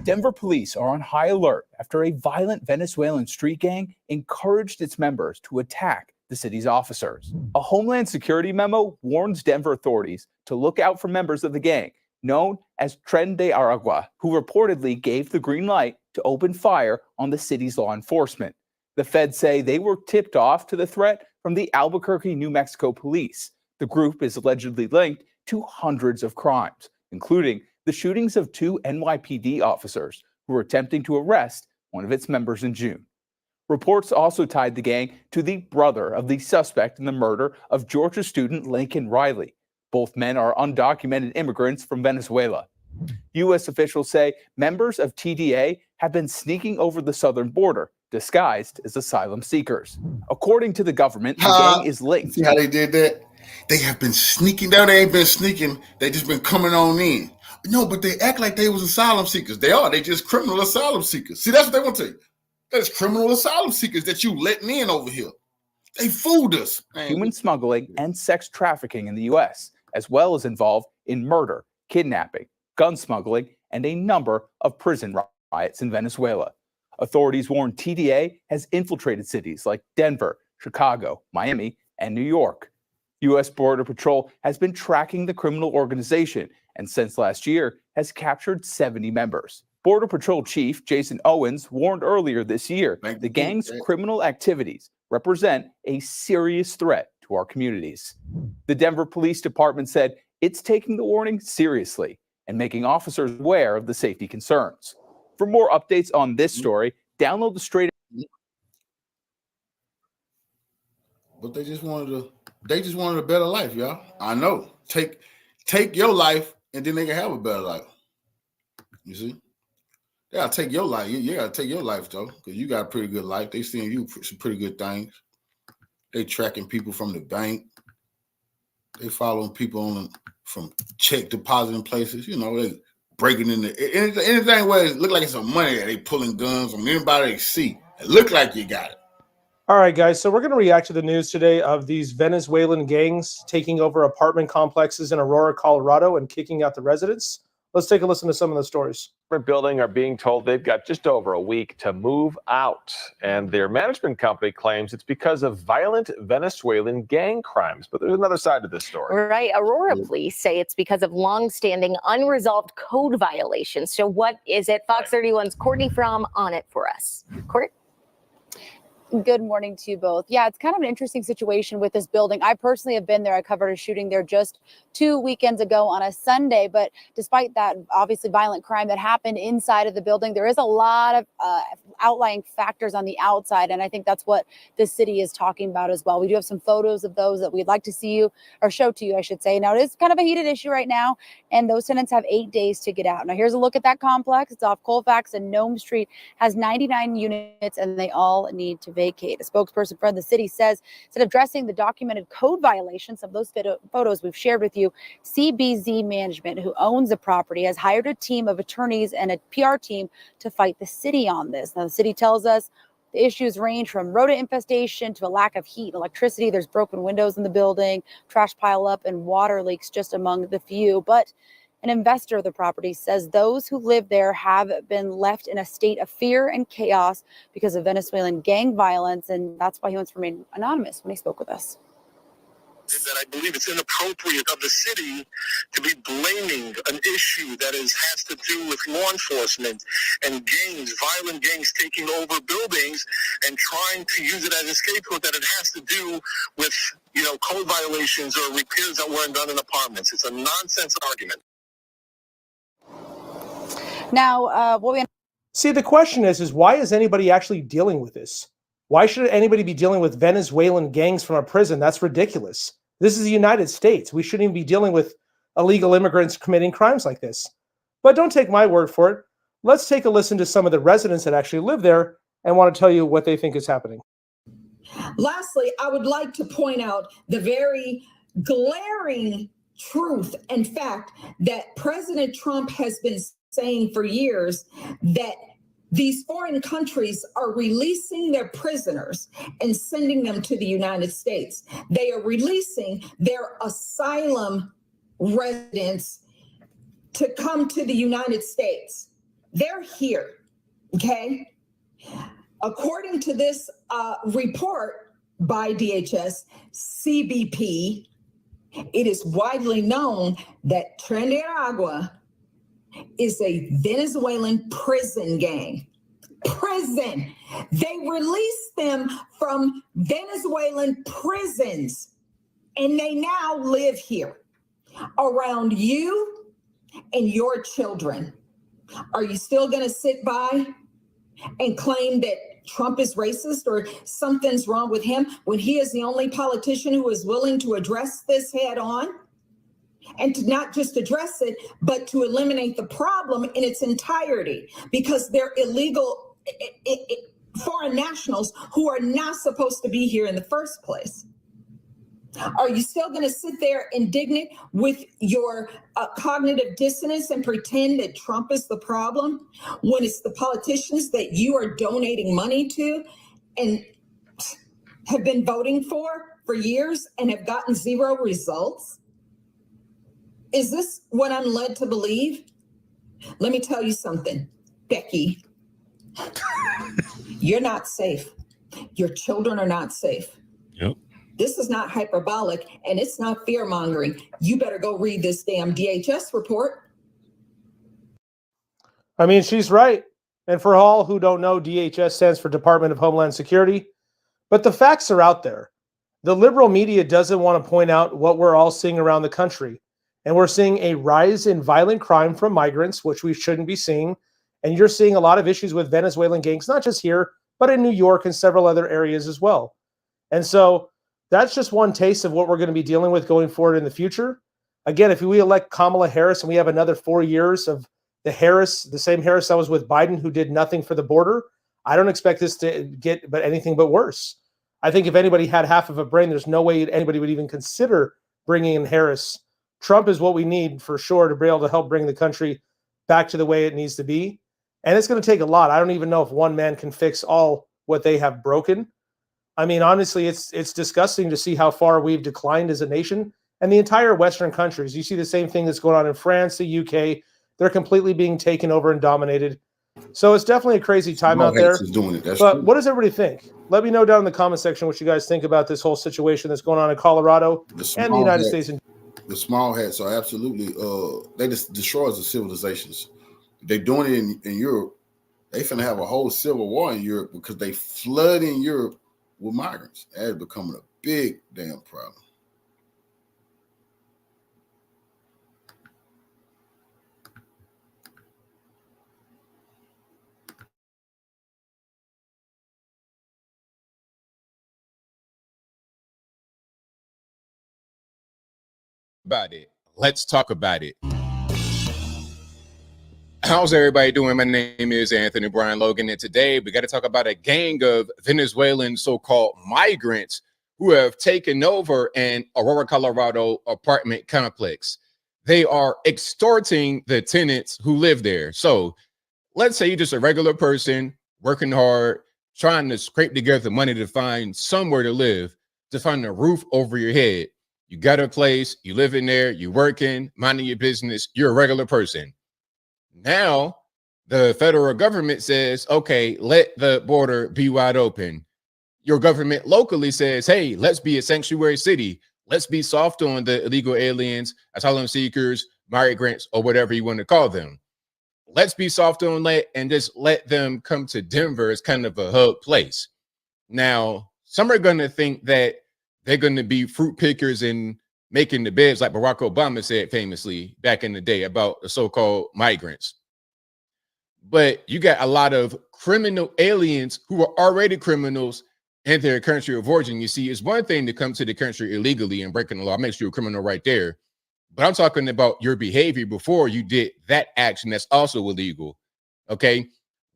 Denver police are on high alert after a violent Venezuelan street gang encouraged its members to attack the city's officers. A Homeland Security memo warns Denver authorities to look out for members of the gang, known as Tren de Aragua, who reportedly gave the green light to open fire on the city's law enforcement. The feds say they were tipped off to the threat from the Albuquerque, New Mexico police. The group is allegedly linked to hundreds of crimes, including the shootings of 2 NYPD officers who were attempting to arrest one of its members in June. Reports also tied the gang to the brother of the suspect in the murder of Georgia student Lincoln Riley. Both men are undocumented immigrants from Venezuela. U.S. officials say members of TDA have been sneaking over the southern border, disguised as asylum seekers. According to the government, the gang is linked. See how they did that? They have been sneaking. Now they ain't been sneaking. They just been coming on in. No, but they act like they was asylum seekers. They are. They just criminal asylum seekers. See, that's what they want to tell you. That's criminal asylum seekers that you letting in over here. They fooled us. Human smuggling and sex trafficking in the U.S., as well as involved in murder, kidnapping, gun smuggling, and a number of prison riots in Venezuela. Authorities warn TDA has infiltrated cities like Denver, Chicago, Miami, and New York. U.S. Border Patrol has been tracking the criminal organization and since last year has captured 70 members. Border Patrol Chief Jason Owens warned earlier this year the gang's criminal activities represent a serious threat to our communities. The Denver Police Department said it's taking the warning seriously and making officers aware of the safety concerns. For more updates on this story, download the Straight. But they just wanted a better life, y'all. I know. Take your life, and then they can have a better life. You see? They gotta take your life. You gotta take your life though, because you got a pretty good life. They seeing you some pretty good things. They tracking people from the bank. They following people from check depositing places. You know, they breaking in anything where it look like it's some money. They pulling guns on anybody they see. It look like you got it. All right, guys. So we're going to react to the news today of these Venezuelan gangs taking over apartment complexes in Aurora, Colorado, and kicking out the residents. Let's take a listen to some of the stories. Building are being told they've got just over a week to move out, and their management company claims it's because of violent Venezuelan gang crimes. But there's another side to this story. Right. Aurora police say it's because of long-standing unresolved code violations. So what is it? Fox 31's Courtney Fromm on it for us. Court? Good morning to you both. Yeah, it's kind of an interesting situation with this building. I personally have been there. I covered a shooting there just 2 weekends ago on a Sunday. But despite that, obviously violent crime that happened inside of the building, there is a lot of outlying factors on the outside. And I think that's what the city is talking about as well. We do have some photos of those that we'd like to see you or show to you, I should say. Now, it is kind of a heated issue right now, and those tenants have 8 days to get out. Now, here's a look at that complex. It's off Colfax and Nome Street, has 99 units, and they all need to vacate. A spokesperson for the city says, instead of addressing the documented code violations of those photos we've shared with you, CBZ Management, who owns the property, has hired a team of attorneys and a PR team to fight the city on this. Now, the city tells us the issues range from rodent infestation to a lack of heat and electricity. There's broken windows in the building, trash pile up, and water leaks, just among the few. But an investor of the property says those who live there have been left in a state of fear and chaos because of Venezuelan gang violence, and that's why he wants to remain anonymous when he spoke with us. that I believe it's inappropriate of the city to be blaming an issue that has to do with law enforcement and gangs, violent gangs taking over buildings and trying to use it as a scapegoat, that it has to do with, code violations or repairs that weren't done in apartments. It's a nonsense argument. Now, See, the question is why is anybody actually dealing with this? Why should anybody be dealing with Venezuelan gangs from a prison? That's ridiculous. This is the United States. We shouldn't even be dealing with illegal immigrants committing crimes like this. But don't take my word for it. Let's take a listen to some of the residents that actually live there and want to tell you what they think is happening. Lastly, I would like to point out the very glaring truth and fact that President Trump has been saying for years, that these foreign countries are releasing their prisoners and sending them to the United States. They are releasing their asylum residents to come to the United States. They're here, okay? According to this report by DHS, CBP, it is widely known that Tren de Aragua is a Venezuelan prison gang. Prison. They released them from Venezuelan prisons, and they now live here around you and your children. Are you still going to sit by and claim that Trump is racist or something's wrong with him when he is the only politician who is willing to address this head on? And to not just address it, but to eliminate the problem in its entirety, because they're illegal foreign nationals who are not supposed to be here in the first place. Are you still going to sit there indignant with your cognitive dissonance and pretend that Trump is the problem when it's the politicians that you are donating money to and have been voting for years and have gotten zero results? Is this what I'm led to believe? Let me tell you something, Becky. You're not safe. Your children are not safe. Yep. This is not hyperbolic, and it's not fear-mongering. You better go read this damn DHS report. I mean, she's right. And for all who don't know, DHS stands for Department of Homeland Security. But the facts are out there. The liberal media doesn't want to point out what we're all seeing around the country. And we're seeing a rise in violent crime from migrants, which we shouldn't be seeing. And you're seeing a lot of issues with Venezuelan gangs, not just here, but in New York and several other areas as well. And so that's just one taste of what we're going to be dealing with going forward in the future. Again, if we elect Kamala Harris and we have another 4 years of the same Harris that was with Biden, who did nothing for the border, I don't expect this to get anything but worse. I think if anybody had half of a brain, there's no way anybody would even consider bringing in Harris. Trump is what we need for sure to be able to help bring the country back to the way it needs to be. And it's going to take a lot. I don't even know if one man can fix all what they have broken. I mean, honestly, it's disgusting to see how far we've declined as a nation and the entire Western countries. You see the same thing that's going on in France, the UK. They're completely being taken over and dominated. So it's definitely a crazy time out there. But what does everybody think? Let me know down in the comment section what you guys think about this whole situation that's going on in Colorado and the United States. The small hats are absolutely, they just destroy the civilizations. They're doing it in Europe. They finna have a whole civil war in Europe because they flood in Europe with migrants. That is becoming a big damn problem. About it. Let's talk about it. How's everybody doing? My name is Anthony Brian Logan, and today we got to talk about a gang of Venezuelan so-called migrants who have taken over an Aurora, Colorado apartment complex. They are extorting the tenants who live there. So let's say you're just a regular person working hard, trying to scrape together money to find somewhere to live, to find a roof over your head. You got a place, you live in there, you're working, minding your business, you're a regular person. Now, the federal government says, okay, let the border be wide open. Your government locally says, hey, let's be a sanctuary city. Let's be soft on the illegal aliens, asylum seekers, migrants, or whatever you want to call them. Let's be soft on that and just let them come to Denver as kind of a hub place. Now, some are going to think that they're going to be fruit pickers and making the beds, like Barack Obama said famously back in the day about the so-called migrants. But you got a lot of criminal aliens who are already criminals in their country of origin. You see, it's one thing to come to the country illegally and breaking the law, makes you a criminal right there. But I'm talking about your behavior before you did that action that's also illegal. Okay.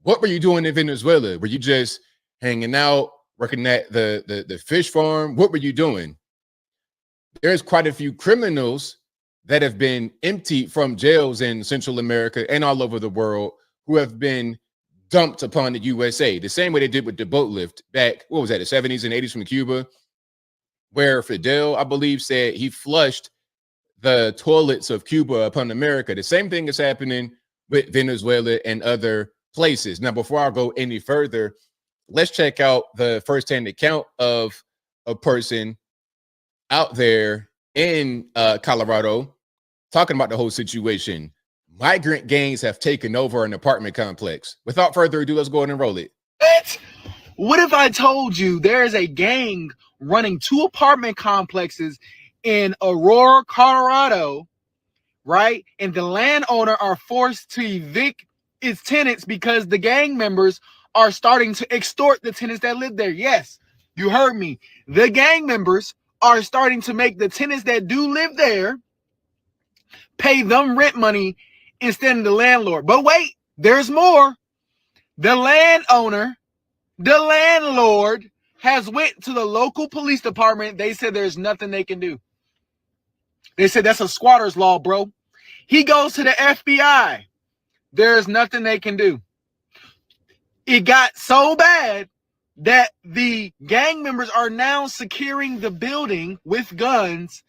What were you doing in Venezuela? Were you just hanging out, working at the fish farm? What were you doing? There's quite a few criminals that have been emptied from jails in Central America and all over the world who have been dumped upon the USA, the same way they did with the boat lift back, what was that, the 70s and 80s from Cuba, where Fidel, I believe, said he flushed the toilets of Cuba upon America. The same thing is happening with Venezuela and other places. Now, before I go any further, let's check out the firsthand account of a person out there in Colorado talking about the whole situation. Migrant gangs have taken over an apartment complex. Without further ado, let's go ahead and roll it. What if I told you there is a gang running 2 apartment complexes in Aurora, Colorado, right? And the landowner are forced to evict its tenants because the gang members are starting to extort the tenants that live there. Yes, you heard me. The gang members are starting to make the tenants that do live there pay them rent money instead of the landlord. But wait, there's more. The landowner, the landlord has went to the local police department. They said there's nothing they can do. They said that's a squatter's law, bro. He goes to the FBI. There's nothing they can do. It got so bad that the gang members are now securing the building with guns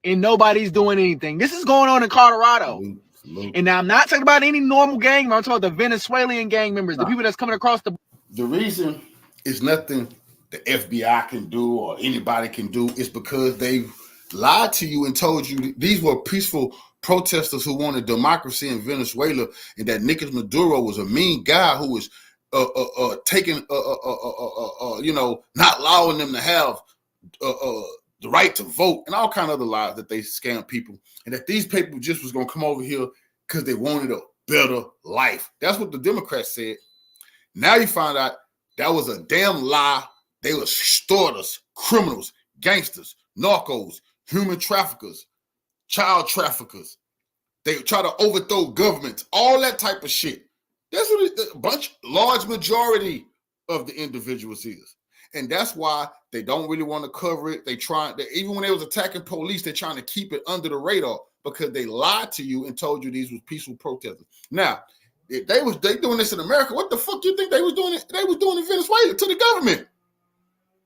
and nobody's doing anything. This is going on in Colorado. And now I'm not talking about any normal gang member. I'm talking about the Venezuelan gang members, the people that's coming across the... The reason it's nothing the FBI can do or anybody can do is because they lied to you and told you these were peaceful protesters who wanted democracy in Venezuela, and that Nicolas Maduro was a mean guy who was taking, not allowing them to have the right to vote and all kind of other lies that they scam people, and that these people just was going to come over here because they wanted a better life. That's what the Democrats said. Now you find out that was a damn lie. They were extorters, criminals, gangsters, narcos, human traffickers, child traffickers. They try to overthrow governments, all that type of shit. That's what large majority of the individuals is. And that's why they don't really want to cover it. Even when they was attacking police, they're trying to keep it under the radar because they lied to you and told you these was peaceful protesters. Now, if they doing this in America, what the fuck do you think they was doing it? They was doing in Venezuela to the government.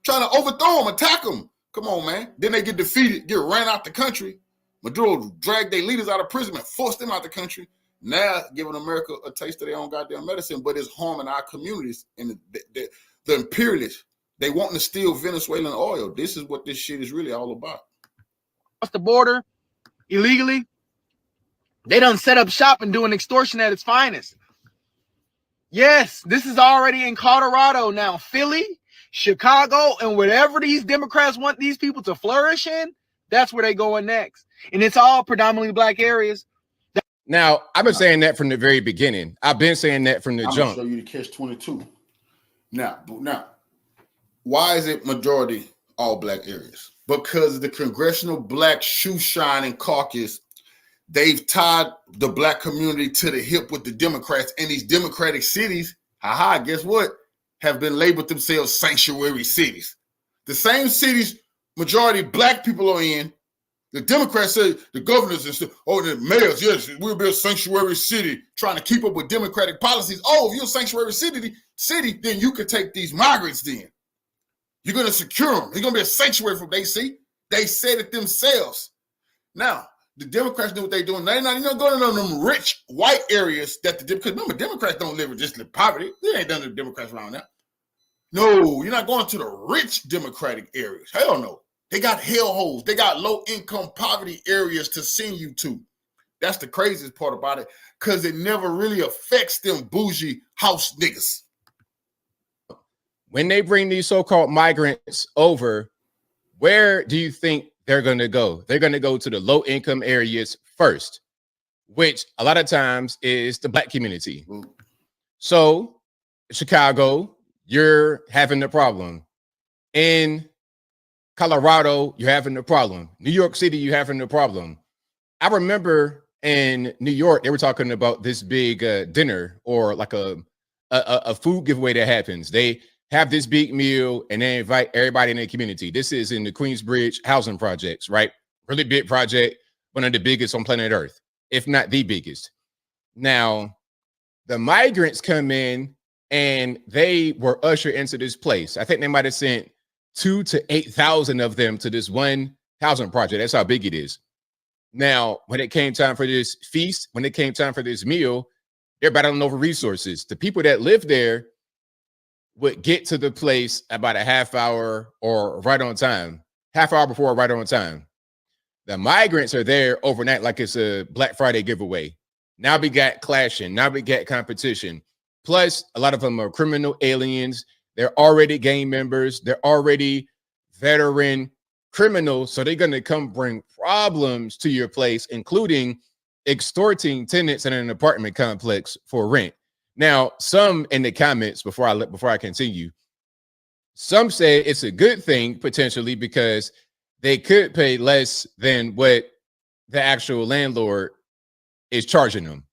Trying to overthrow them, attack them. Come on, man. Then they get defeated, get ran out the country. Maduro dragged their leaders out of prison and forced them out the country. Now giving America a taste of their own goddamn medicine, but it's harming our communities. And the imperialists, they want to steal Venezuelan oil. This is what this shit is really all about. Across the border illegally, they done set up shop and doing extortion at its finest. Yes, this is already in Colorado now. Philly, Chicago, and whatever these Democrats want these people to flourish in, that's where they going next. And it's all predominantly black areas. Now, I've been saying that from the very beginning. I've been saying that from the jump. I'm going to show you the catch-22. Now, why is it majority all black areas? Because the Congressional Black Shoe Shining Caucus, they've tied the black community to the hip with the Democrats, and these Democratic cities, guess what? Have been labeled themselves sanctuary cities. The same cities majority black people are in. The Democrats say the governors and stuff, the mayors, yes, we'll be a sanctuary city, trying to keep up with Democratic policies. Oh, if you're a sanctuary city, then you could take these migrants then. You're going to secure them. It's going to be a sanctuary for them. They said it themselves. Now, the Democrats know what they're doing. They're not going to them rich white areas because remember, Democrats don't live in just poverty. They ain't done the Democrats around there. No, you're not going to the rich Democratic areas. Hell no. They got hellholes. They got low-income poverty areas to send you to. That's the craziest part about it, because it never really affects them bougie house niggas. When they bring these so-called migrants over, where do you think they're going to go? They're going to go to the low-income areas first, which a lot of times is the Black community. So, Chicago, you're having the problem. In Colorado, you're having the problem. New York City, you're having the problem. I remember in New York, they were talking about this big dinner, or like a food giveaway that happens. They have this big meal and they invite everybody in the community. This is in the Queensbridge housing projects, right? Really big project, one of the biggest on planet Earth, if not the biggest. Now, the migrants come in and they were ushered into this place. I think they might have sent 2,000 to 8,000 of them to this one housing project. That's how big it is. Now, when it came time for this feast, when it came time for this meal, they're battling over resources. The people that live there would get to the place about a half hour or right on time, half hour before, right on time. The migrants are there overnight like it's a Black Friday giveaway. Now we got clashing. Now we got competition. Plus, a lot of them are criminal aliens. They're already gang members. They're already veteran criminals. So they're going to come bring problems to your place, including extorting tenants in an apartment complex for rent. Now, some in the comments, before I continue, some say it's a good thing potentially because they could pay less than what the actual landlord is charging them,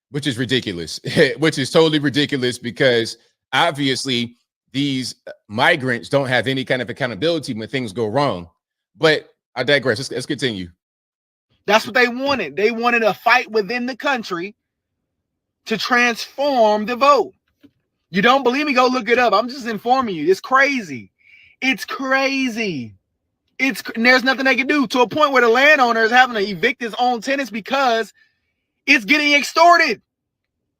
which is ridiculous, which is totally ridiculous, because obviously these migrants don't have any kind of accountability when things go wrong. But I digress. Let's continue. That's what they wanted. They wanted a fight within the country to transform the vote. You don't believe me? Go look it up. I'm just informing you. It's crazy. It's crazy. There's nothing they can do, to a point where the landowner is having to evict his own tenants because it's getting extorted.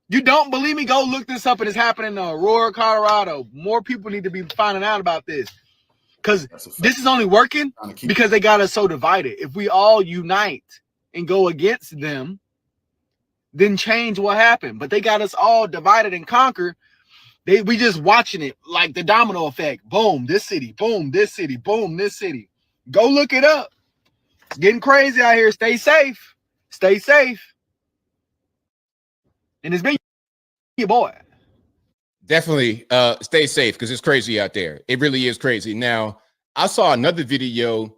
You don't believe me? Go look this up. It is happening in Aurora, Colorado. More people need to be finding out about this, because this is only working because they got us so divided. If we all unite and go against them, then change what happened. But they got us all divided and conquered. We just watching it like the domino effect. Boom, this city. Boom, this city. Boom, this city. Go look it up. It's getting crazy out here. Stay safe. Stay safe. And it's been your boy. Definitely stay safe, because it's crazy out there. It really is crazy. Now, I saw another video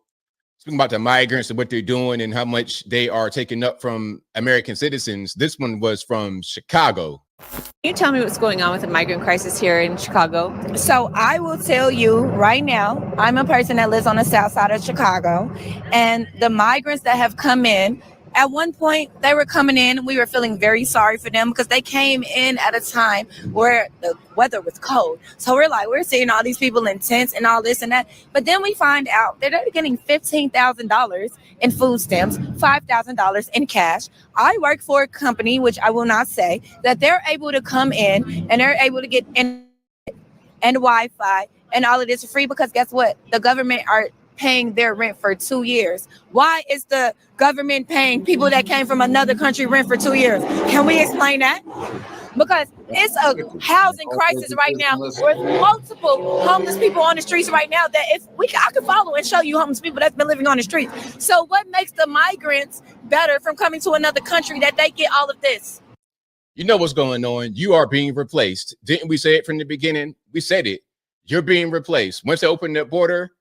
speaking about the migrants and what they're doing and how much they are taking up from American citizens. This one was from Chicago. Can you tell me what's going on with the migrant crisis here in Chicago? So I will tell you right now, I'm a person that lives on the south side of Chicago, and the migrants that have come in, at one point they were coming in, we were feeling very sorry for them because they came in at a time where the weather was cold. So we're seeing all these people in tents and all this and that. But then we find out that they're getting $15,000 in food stamps, $5,000 in cash. I work for a company, which I will not say, that they're able to come in and they're able to get in and Wi-Fi and all of this for free, because guess what? The government are paying their rent for 2 years. Why is the government paying people that came from another country rent for 2 years? Can we explain that? Because it's a housing crisis right now with multiple homeless people on the streets right now that I could follow and show you homeless people that's been living on the streets. So what makes the migrants better from coming to another country that they get all of this? You know what's going on. You are being replaced. Didn't we say it from the beginning? We said it. You're being replaced. Once they open the border,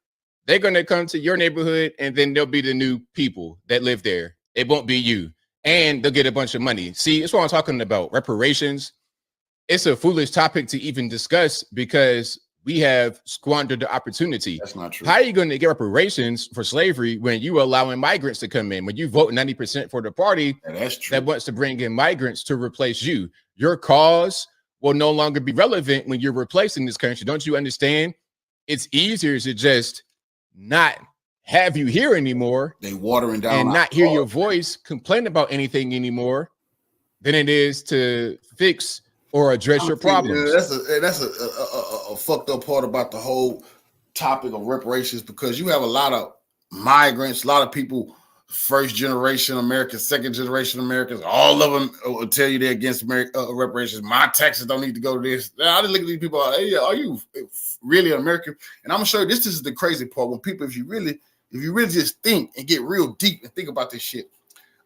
they're going to come to your neighborhood, and then they'll be the new people that live there. It won't be you. And they'll get a bunch of money. See, that's what I'm talking about. Reparations. It's a foolish topic to even discuss because we have squandered the opportunity. That's not true. How are you going to get reparations for slavery when you are allowing migrants to come in? When you vote 90% for the party that wants to bring in migrants to replace you? Your cause will no longer be relevant when you're replacing this country. Don't you understand? It's easier to just not have you here anymore. They watering down and not hear your voice complain about anything anymore than it is to fix or address your problems. That's a fucked up part about the whole topic of reparations, because you have a lot of migrants, a lot of people, first generation Americans, second generation Americans, all of them will tell you they're against reparations. My taxes don't need to go to this. I just look at these people, hey, are you really an American? And I'm gonna show you, this is the crazy part. When people, if you really just think and get real deep and think about this shit,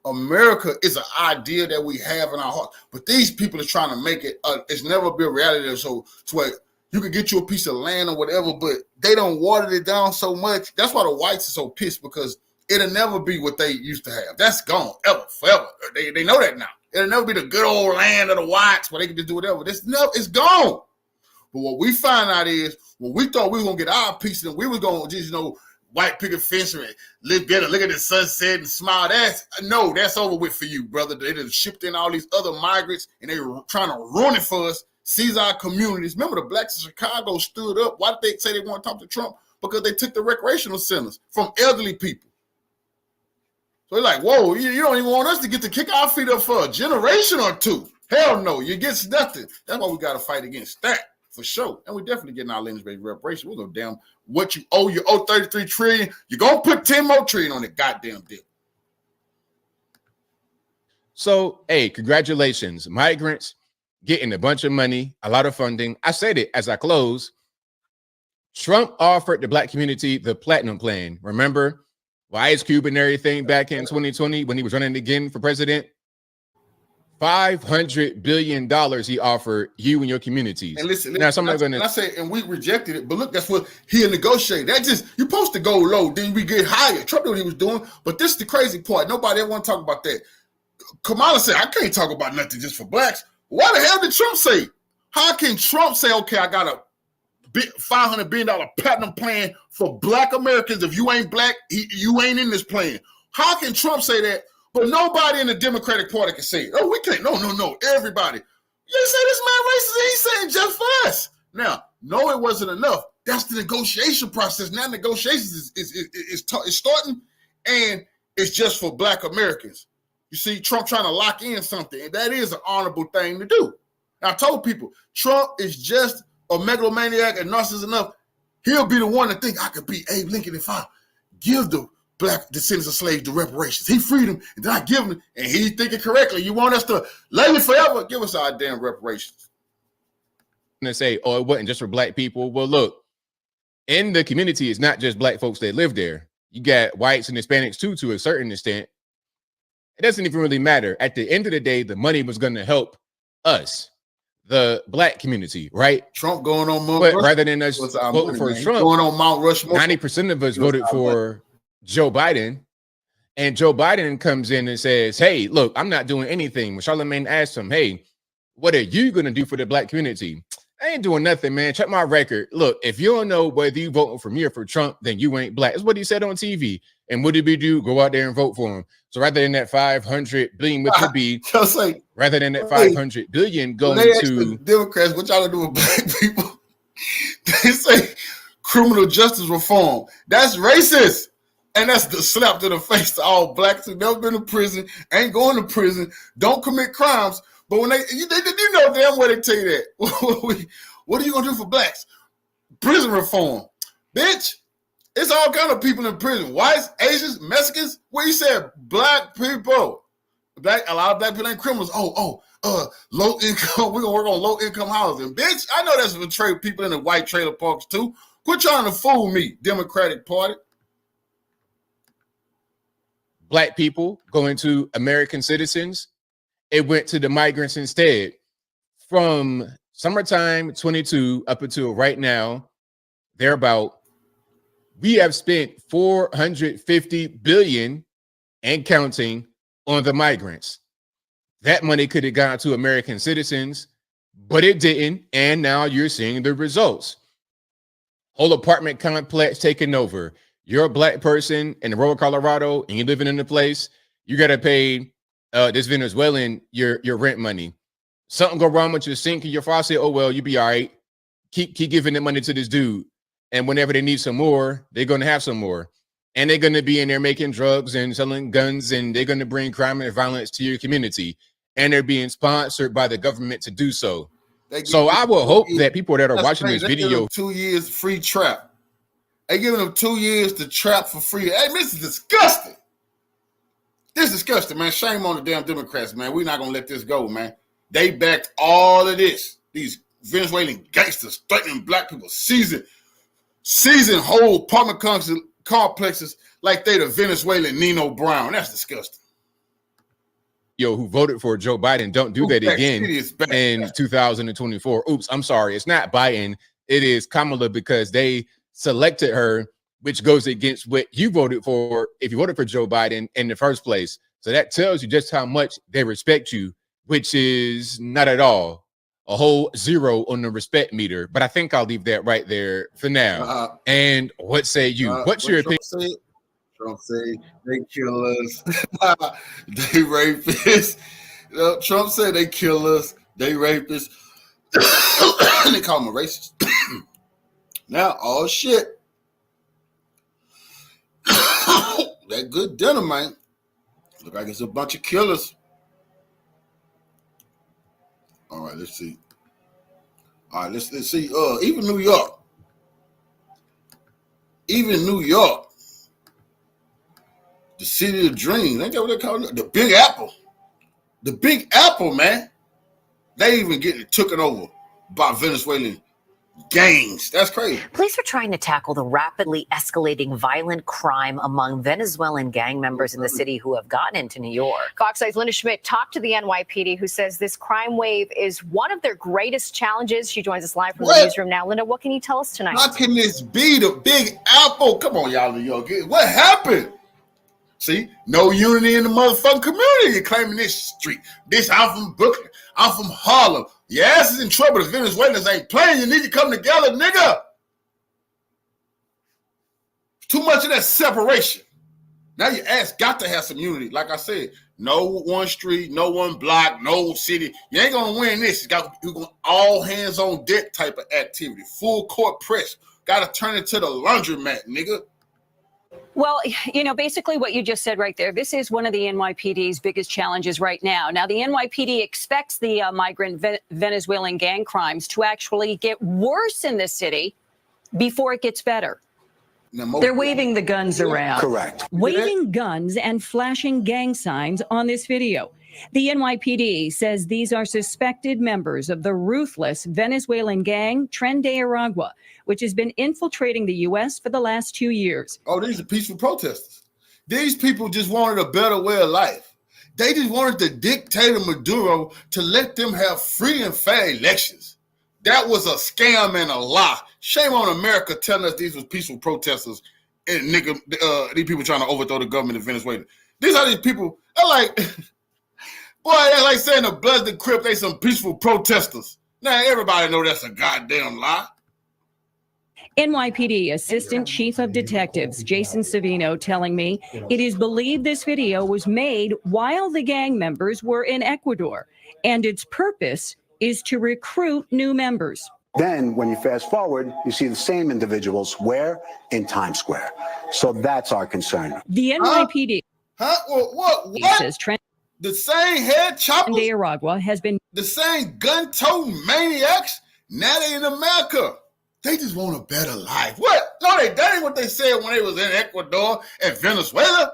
America is an idea that we have in our heart, but these people are trying to make it. It's never been reality. So it's where you can get you a piece of land or whatever, but they don't water it down so much. That's why the whites are so pissed, because it'll never be what they used to have. That's gone forever. They know that now. It'll never be the good old land of the whites where they can just do whatever. It's gone. But what we find out is, when we thought we were gonna get our piece, and we were gonna just white picket fence and live better, look at the sunset and smile. That's over with for you, brother. They done shipped in all these other migrants and they were trying to ruin it for us, seize our communities. Remember, the blacks in Chicago stood up. Why did they say they want to talk to Trump? Because they took the recreational centers from elderly people. So they're like, whoa, you don't even want us to get to kick our feet up for a generation or two. Hell no, you get nothing. That's why we got to fight against that. For sure. And we're definitely getting our lineage-based reparations. We'll go down what you owe. You owe $33 trillion. You're going to put 10 more trillion on the goddamn deal. So, hey, congratulations. Migrants getting a bunch of money, a lot of funding. I said it as I close. Trump offered the black community the platinum plan. Remember Ice Cube and everything back in 2020 when he was running again for president? $500 billion he offered you and your communities. And listen, now somebody's gonna say, and we rejected it, but look, that's what he negotiated. That just, you're supposed to go low, then we get higher. Trump knew what he was doing, but this is the crazy part. Nobody ever want to talk about that. Kamala said, I can't talk about nothing just for blacks. Why the hell did Trump say? How can Trump say, okay, I got a $500 billion platinum plan for black Americans? If you ain't black, you ain't in this plan. How can Trump say that? But nobody in the Democratic Party can say it. Oh, we can't. No. Everybody. You say this man racist. He's saying just for us. Now, no, it wasn't enough. That's the negotiation process. Now negotiations is starting, and it's just for black Americans. You see, Trump trying to lock in something, and that is an honorable thing to do. Now, I told people, Trump is just a megalomaniac and narcissist enough. He'll be the one to think, I could be Abe Lincoln if I give the black descendants of slaves the reparations. He freed them, and then I give them, and he thinking correctly. You want us to live forever? Give us our damn reparations. And say, oh, it wasn't just for black people. Well, look, in the community, it's not just black folks that live there. You got whites and Hispanics too, to a certain extent. It doesn't even really matter. At the end of the day, the money was going to help us, the black community, right? Trump going on Mount Rushmore. Rather than us voting for Trump, going on Mount Rushmore. 90% of us voted for Joe Biden, and Joe Biden comes in and says, hey, look, I'm not doing anything. When Charlamagne asked him, hey, what are you going to do for the black community? I ain't doing nothing, man. Check my record. Look, if you don't know whether you voting for me or for Trump, then you ain't black. That's what he said on TV. And what did we do? Go out there and vote for him. So rather than that 500 billion, which would be, rather than that 500 billion going to Democrats, what y'all gonna do with black people? They say criminal justice reform. That's racist. And that's the slap to the face to all blacks who've never been to prison, ain't going to prison, don't commit crimes. But when you know damn well they tell you that. What are you gonna do for blacks? Prison reform, bitch. It's all kind of people in prison. Whites, Asians, Mexicans. What you said? Black people. A lot of black people ain't criminals. Low income. We're gonna work on low income housing, bitch. I know that's for people in the white trailer parks too. Quit trying to fool me, Democratic Party. Black people going to American citizens. It went to the migrants instead. From summertime 22 up until right now, we have spent $450 billion and counting on the migrants. That money could have gone to American citizens, but it didn't. And now you're seeing the results. Whole apartment complex taking over. You're a black person in rural Colorado and you're living in the place, you got to pay this Venezuelan your rent money. Something go wrong with your sink and your faucet, oh, well, you be all right. Keep giving the money to this dude. And whenever they need some more, they're going to have some more. And they're going to be in there making drugs and selling guns, and they're going to bring crime and violence to your community. And they're being sponsored by the government to do so. So I will hope that people that are watching this video, 2 years free trap. They giving them 2 years to trap for free. Hey, this is disgusting. This is disgusting, man. Shame on the damn Democrats, man. We're not going to let this go, man. They backed all of this. These Venezuelan gangsters threatening black people, seizing whole apartment complexes like they the Venezuelan Nino Brown. That's disgusting. Yo, who voted for Joe Biden, don't do that again in 2024. Oops, I'm sorry. It's not Biden. It is Kamala, because they selected her, which goes against what you voted for if you voted for Joe Biden in the first place. So that tells you just how much they respect you, which is not at all. A whole 0 on the respect meter. But I think I'll leave that right there for now. And what say you? What's your opinion? Trump say they kill us. They rapists. Trump said they kill us. They rapists. They call them a racist. Now, oh shit. That good dinner, man. Look like it's a bunch of killers. All right, let's see. All right, let's see. Even New York. The city of dreams. Ain't that what they call it? The Big Apple. The Big Apple, man. They even getting taken over by Venezuelan gangs. That's crazy. Police are trying to tackle the rapidly escalating violent crime among Venezuelan gang members in the city who have gotten into New York. Fox 8's Linda Schmidt talked to the NYPD, who says this crime wave is one of their greatest challenges. She joins us live from the newsroom now. Linda, what can you tell us tonight? How can this be the Big Apple? Come on, y'all, New York. What happened? See, no unity in the motherfucking community. You're claiming this street. This, I'm from Brooklyn. I'm from Harlem. Your ass is in trouble. The Venezuelans ain't playing. You need to come together, nigga. Too much of that separation. Now your ass got to have some unity. Like I said, no one street, no one block, no city. You ain't gonna win this. You're going all hands on deck type of activity. Full court press. Got to turn it to the laundromat, nigga. Well, you know, basically what you just said right there, this is one of the NYPD's biggest challenges right now. Now, the NYPD expects the migrant Venezuelan gang crimes to actually get worse in this city before it gets better. They're waving the guns around. Correct. Waving guns and flashing gang signs on this video. The NYPD says these are suspected members of the ruthless Venezuelan gang Tren de Aragua, which has been infiltrating the U.S. for the last 2 years. Oh, these are peaceful protesters. These people just wanted a better way of life. They just wanted the dictator Maduro to let them have free and fair elections. That was a scam and a lie. Shame on America telling us these was peaceful protesters and these people trying to overthrow the government of Venezuela. These are these people. They're like, boy, they're like saying the Bloods and Crips, they some peaceful protesters. Now everybody know that's a goddamn lie. NYPD Assistant Chief of Detectives Jason Savino telling me it is believed this video was made while the gang members were in Ecuador, and its purpose is to recruit new members. Then when you fast forward, you see the same individuals where? In Times Square. So that's our concern. The NYPD What? says Tren the same head choppers de Aragua has been the same gun-toting maniacs. Now they in America. They just want a better life. What? No, that ain't what they said when they was in Ecuador and Venezuela.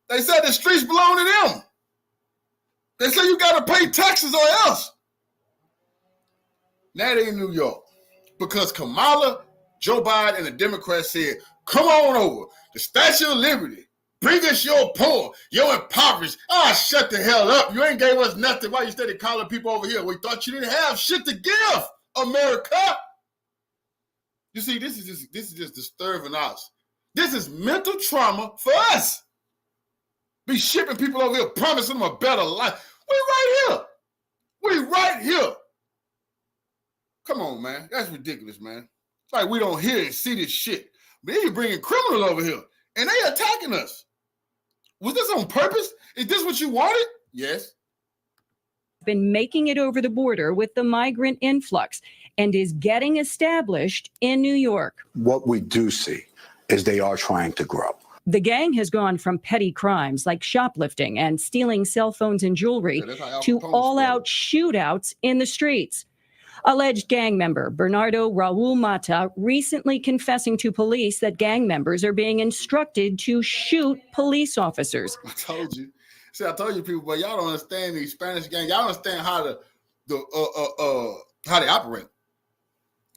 They said the streets belong to them. They said you got to pay taxes or else. Now they in New York because Kamala, Joe Biden, and the Democrats said, come on over. The Statue of Liberty. Bring us your poor, your impoverished. Shut the hell up. You ain't gave us nothing. Why you started calling people over here? We thought you didn't have shit to give, America. You see, this is just disturbing us. This is mental trauma for us. Be shipping people over here, promising them a better life. We right here. Come on, man. That's ridiculous, man. It's like we don't hear and see this shit. But then you're bringing criminals over here, and they attacking us. Was this on purpose? Is this what you wanted? Yes. Been making it over the border with the migrant influx and is getting established in New York. What we do see is they are trying to grow. The gang has gone from petty crimes like shoplifting and stealing cell phones and jewelry to all-out shootouts in the streets. Alleged gang member Bernardo Raul Mata recently confessing to police that gang members are being instructed to shoot police officers. I told you. See, I told you people, but y'all don't understand these Spanish gangs. Y'all understand how how they operate.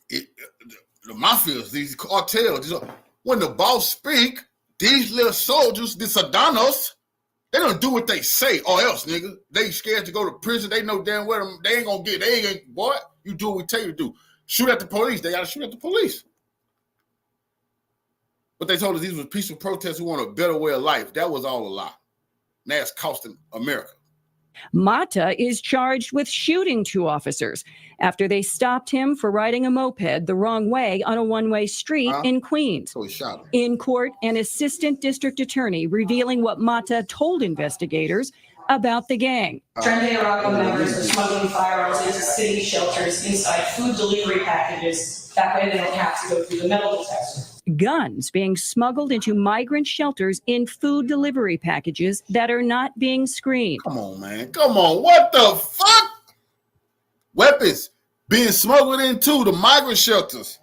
The mafias, these cartels. When the boss speak, these little soldiers, the Sadanos, they don't do what they say, or else, nigga. They scared to go to prison. They know damn well they ain't gonna get. They ain't what you do what we tell you to do. Shoot at the police. They gotta shoot at the police. But they told us these were peaceful protests who want a better way of life. That was all a lie. Now it's costing America. Mata is charged with shooting 2 officers after they stopped him for riding a moped the wrong way on a one-way street in Queens. So he shot him. In court, an assistant district attorney revealing what Mata told investigators about the gang. Tren de Aragua members are smuggling firearms into city shelters inside food delivery packages. That way they don't have to go through the metal detector. Guns being smuggled into migrant shelters in food delivery packages that are not being screened. Come on, man. Come on. What the fuck? Weapons being smuggled into the migrant shelters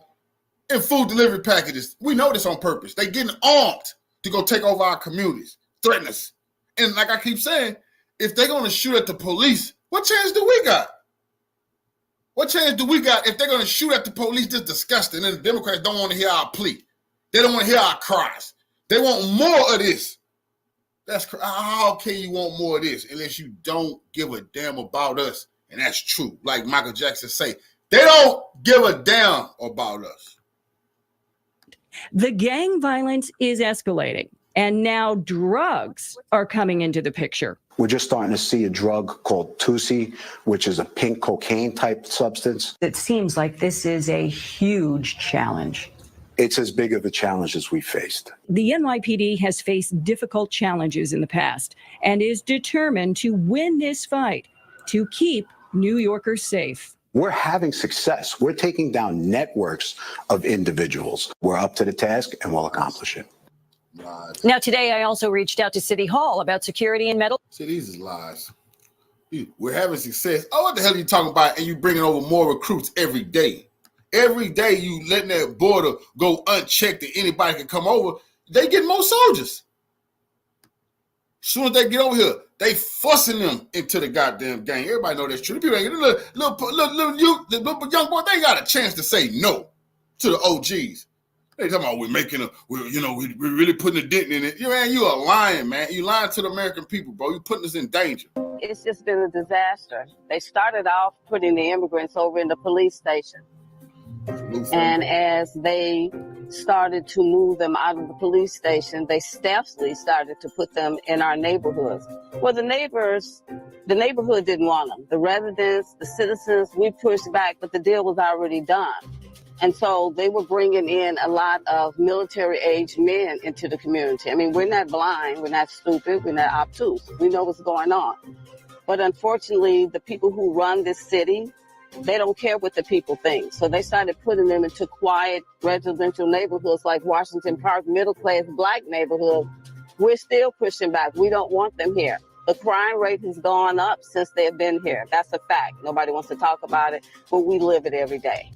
in food delivery packages. We know this on purpose. They getting armed to go take over our communities, threaten us. And like I keep saying, if they're going to shoot at the police, what chance do we got? What chance do we got if they're going to shoot at the police? That's disgusting. And the Democrats don't want to hear our plea. They don't want to hear our cries. They want more of this. How can you want more of this unless you don't give a damn about us? And that's true. Like Michael Jackson say, they don't give a damn about us. The gang violence is escalating, and now drugs are coming into the picture. We're just starting to see a drug called Tusi, which is a pink cocaine type substance. It seems like this is a huge challenge. It's as big of a challenge as we faced. The NYPD has faced difficult challenges in the past and is determined to win this fight to keep New Yorkers safe. We're having success. We're taking down networks of individuals. We're up to the task and we'll accomplish it. Now, today, I also reached out to City Hall about security and metal. See, these is lies. We're having success. Oh, what the hell are you talking about? And you bringing over more recruits every day. Every day you letting that border go unchecked and anybody can come over. They get more soldiers. As soon as they get over here, they fussing them into the goddamn gang. Everybody know that's true. The people ain't little young boy, they got a chance to say no to the OGs. They talking about we're really putting a dent in it. You are lying, man. You lying to the American people, bro. You putting us in danger. It's just been a disaster. They started off putting the immigrants over in the police station. And as they started to move them out of the police station, they stealthily started to put them in our neighborhoods. Well, the neighborhood didn't want them. The residents, the citizens, we pushed back, but the deal was already done. And so they were bringing in a lot of military-aged men into the community. I mean, we're not blind, we're not stupid, we're not obtuse. We know what's going on. But unfortunately, the people who run this city, they don't care what the people think. So they started putting them into quiet residential neighborhoods like Washington Park, middle-class black neighborhoods. We're still pushing back. We don't want them here. The crime rate has gone up since they've been here. That's a fact. Nobody wants to talk about it, but we live it every day.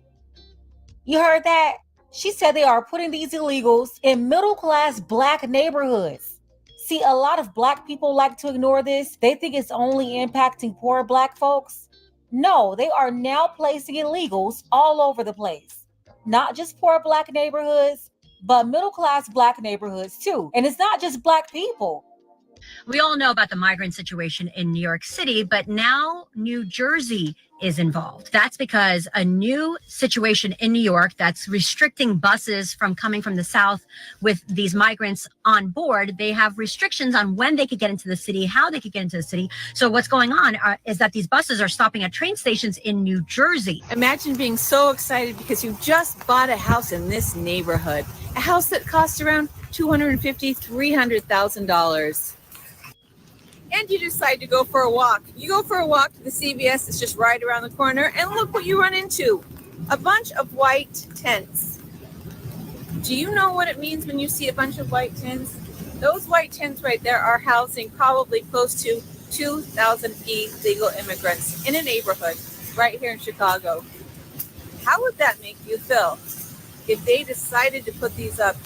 You heard that? She said they are putting these illegals in middle-class black neighborhoods. See, a lot of black people like to ignore this. They think it's only impacting poor black folks. No, they are now placing illegals all over the place. Not just poor black neighborhoods, but middle-class black neighborhoods too. And it's not just black people. We all know about the migrant situation in New York City, but now New Jersey is involved. That's because a new situation in New York that's restricting buses from coming from the south with these migrants on board. They have restrictions on when they could get into the city, how they could get into the city. So what's going on is that these buses are stopping at train stations in New Jersey. Imagine being so excited because you just bought a house in this neighborhood, a house that costs around $250,000, $300,000. And you decide to go for a walk. You go for a walk to the CVS that's just right around the corner, and look what you run into. A bunch of white tents. Do you know what it means when you see a bunch of white tents? Those white tents right there are housing probably close to 2,000 illegal immigrants in a neighborhood right here in Chicago. How would that make you feel if they decided to put these up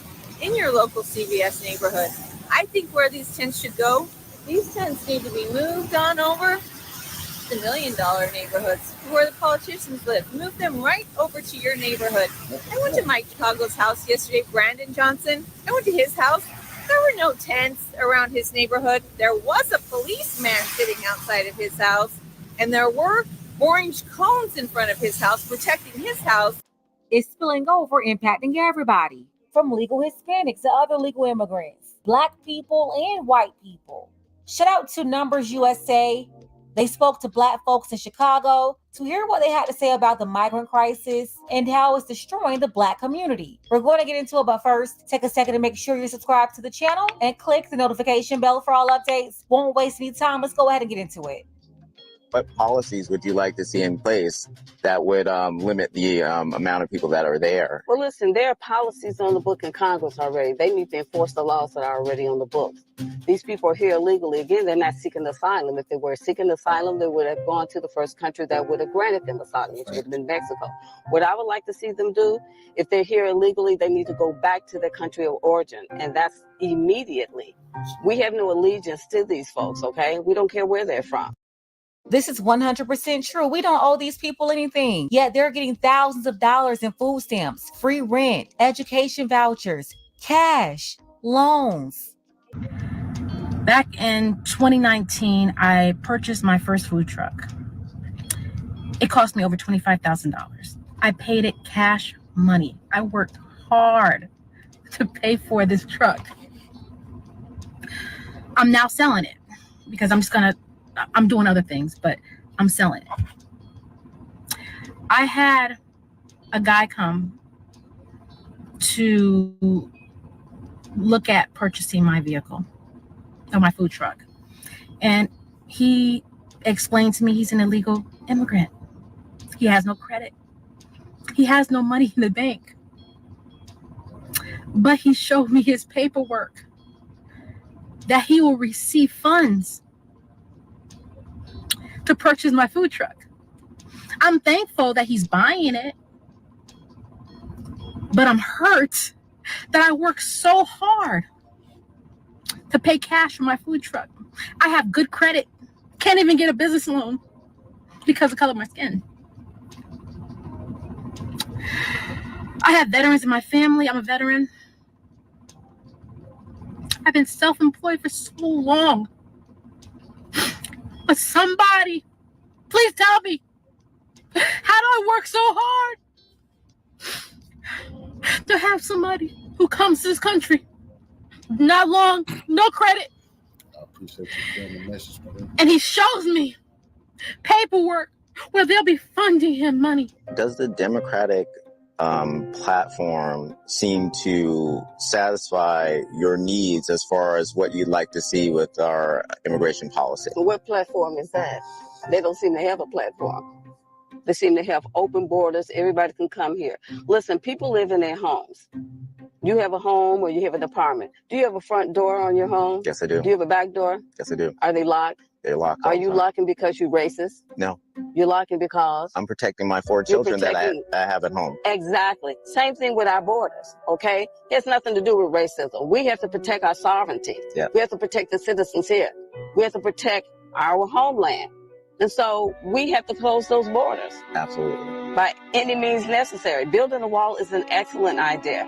in your local CVS neighborhood? I think where these tents should go, these tents need to be moved on over to $1 million neighborhoods where the politicians live. Move them right over to your neighborhood. I went to Mike Chicago's house yesterday, Brandon Johnson. I went to his house. There were no tents around his neighborhood. There was a policeman sitting outside of his house, and there were orange cones in front of his house protecting his house. It's spilling over, impacting everybody, from legal Hispanics to other legal immigrants, Black people and white people. Shout out to Numbers USA. They spoke to Black folks in Chicago to hear what they had to say about the migrant crisis and how it's destroying the Black community. We're going to get into it, but first, take a second to make sure you're subscribed to the channel and click the notification bell for all updates. Won't waste any time. Let's go ahead and get into it. What policies would you like to see in place that would limit the amount of people that are there? Well, listen, there are policies on the book in Congress already. They need to enforce the laws that are already on the books. These people are here illegally. Again, they're not seeking asylum. If they were seeking asylum, they would have gone to the first country that would have granted them asylum, which would have been Mexico. What I would like to see them do, if they're here illegally, they need to go back to their country of origin, and that's immediately. We have no allegiance to these folks, okay? We don't care where they're from. This is 100% true. We don't owe these people anything. Yet they're getting thousands of dollars in food stamps, free rent, education vouchers, cash, loans. Back in 2019, I purchased my first food truck. It cost me over $25,000. I paid it cash money. I worked hard to pay for this truck. I'm now selling it because I'm doing other things, but I'm selling it. I had a guy come to look at purchasing my vehicle, or my food truck. And he explained to me he's an illegal immigrant. He has no credit. He has no money in the bank. But he showed me his paperwork that he will receive funds to purchase my food truck. I'm thankful that he's buying it, but I'm hurt that I worked so hard to pay cash for my food truck. I have good credit, can't even get a business loan because of the color of my skin. I have veterans in my family. I'm a veteran. I've been self-employed for so long. But somebody, please tell me, how do I work so hard to have somebody who comes to this country, not long, no credit, I appreciate you sharing the message, brother. and he shows me paperwork where they'll be funding him money. Does the Democratic platform seem to satisfy your needs as far as what you'd like to see with our immigration policy? What platform is that? They don't seem to have a platform. They seem to have open borders. Everybody can come here. Listen, people live in their homes. You have a home or you have an apartment. Do you have a front door on your home? Yes, I do. Do you have a back door? Yes, I do. Are they locked? They're locked. Are you locking because you're racist? No, You're locking because? I'm protecting my 4 You're children that I protecting- have at home. Exactly. Same thing with our borders, okay? It has nothing to do with racism. We have to protect our sovereignty. Yeah. We have to protect the citizens here. We have to protect our homeland. And so we have to close those borders Absolutely. by any means necessary. Building a wall is an excellent idea.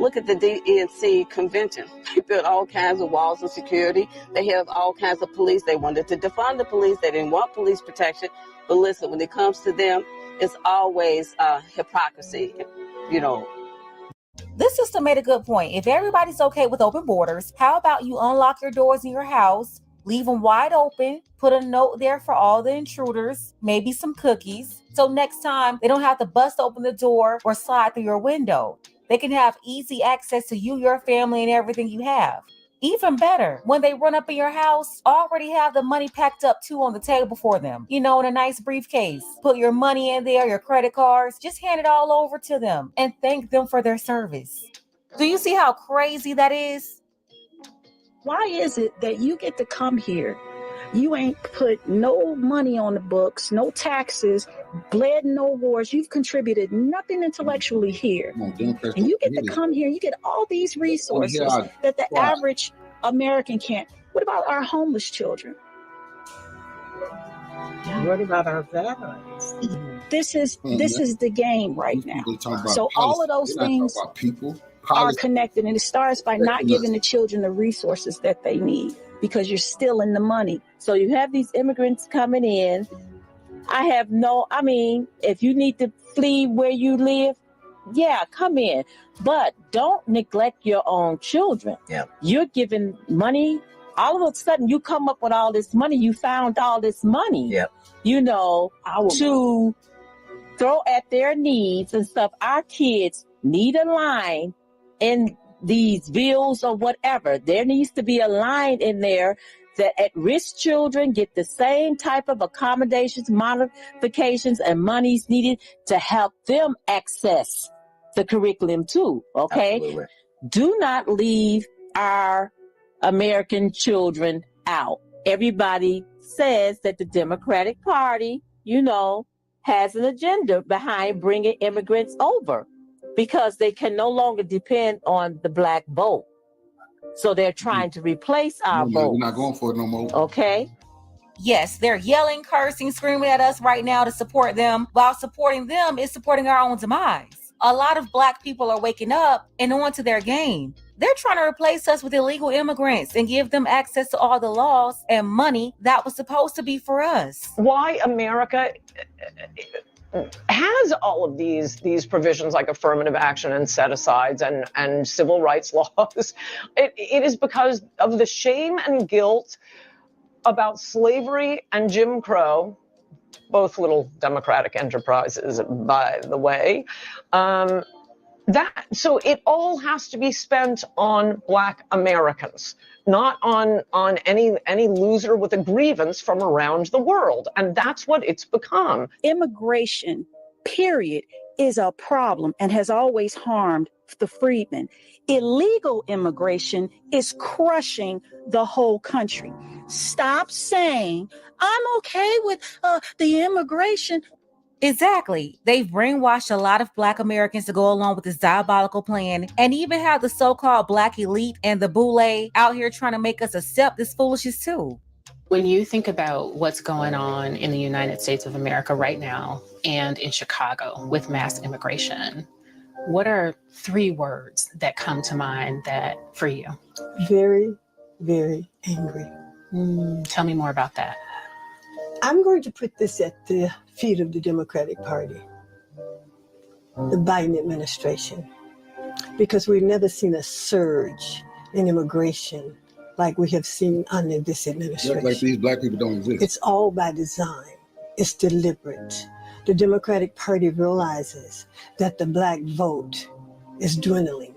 Look at the DNC convention. They built all kinds of walls of security. They have all kinds of police. They wanted to defund the police. They didn't want police protection. But listen, when it comes to them, it's always hypocrisy, you know. This sister made a good point. If everybody's okay with open borders, how about you unlock your doors in your house, leave them wide open, put a note there for all the intruders, maybe some cookies, so next time they don't have to bust open the door or slide through your window. They can have easy access to you, your family, and everything you have. Even better, when they run up in your house, already have the money packed up too on the table for them. You know, in a nice briefcase. Put your money in there, your credit cards, just hand it all over to them and thank them for their service. Do you see how crazy that is? Why is it that you get to come here You ain't put no money on the books, no taxes, bled no wars. You've contributed nothing intellectually here. And you get to come here, you get all these resources that the average American can't. What about our homeless children? What about our veterans? This is the game right now. So all of those things are connected, and it starts by not giving the children the resources that they need, because you're still in the money. So you have these immigrants coming in. I mean, if you need to flee where you live, yeah, come in. But don't neglect your own children. Yeah. You're giving money. All of a sudden, you come up with all this money. You found all this money, to throw at their needs and stuff. Our kids need a line in these bills or whatever. There needs to be a line in there that at-risk children get the same type of accommodations, modifications, and monies needed to help them access the curriculum too, okay? Absolutely. Do not leave our American children out. Everybody says that the Democratic Party, has an agenda behind bringing immigrants over because they can no longer depend on the black vote. So they're trying to replace our vote. We're not going for it no more. Okay. Yes, they're yelling, cursing, screaming at us right now to support them, while supporting them is supporting our own demise. A lot of black people are waking up and on to their game. They're trying to replace us with illegal immigrants and give them access to all the laws and money that was supposed to be for us. Why America has all of these provisions like affirmative action and set-asides and civil rights laws, it is because of the shame and guilt about slavery and Jim Crow, both little democratic enterprises, by the way. So it all has to be spent on Black Americans, not on any loser with a grievance from around the world. And that's what it's become. Immigration, period, is a problem and has always harmed the freedmen. Illegal immigration is crushing the whole country. Stop saying, I'm okay with the immigration. Exactly. They've brainwashed a lot of Black Americans to go along with this diabolical plan, and even have the so-called Black elite and the boule out here trying to make us accept this foolishness too. When you think about what's going on in the United States of America right now and in Chicago with mass immigration, what are 3 words that come to mind that for you? Very, very angry. Tell me more about that. I'm going to put this at the feet of the Democratic Party, the Biden administration, because we've never seen a surge in immigration like we have seen under this administration. Like these black people don't exist. It's all by design. It's deliberate. The Democratic Party realizes that the black vote is dwindling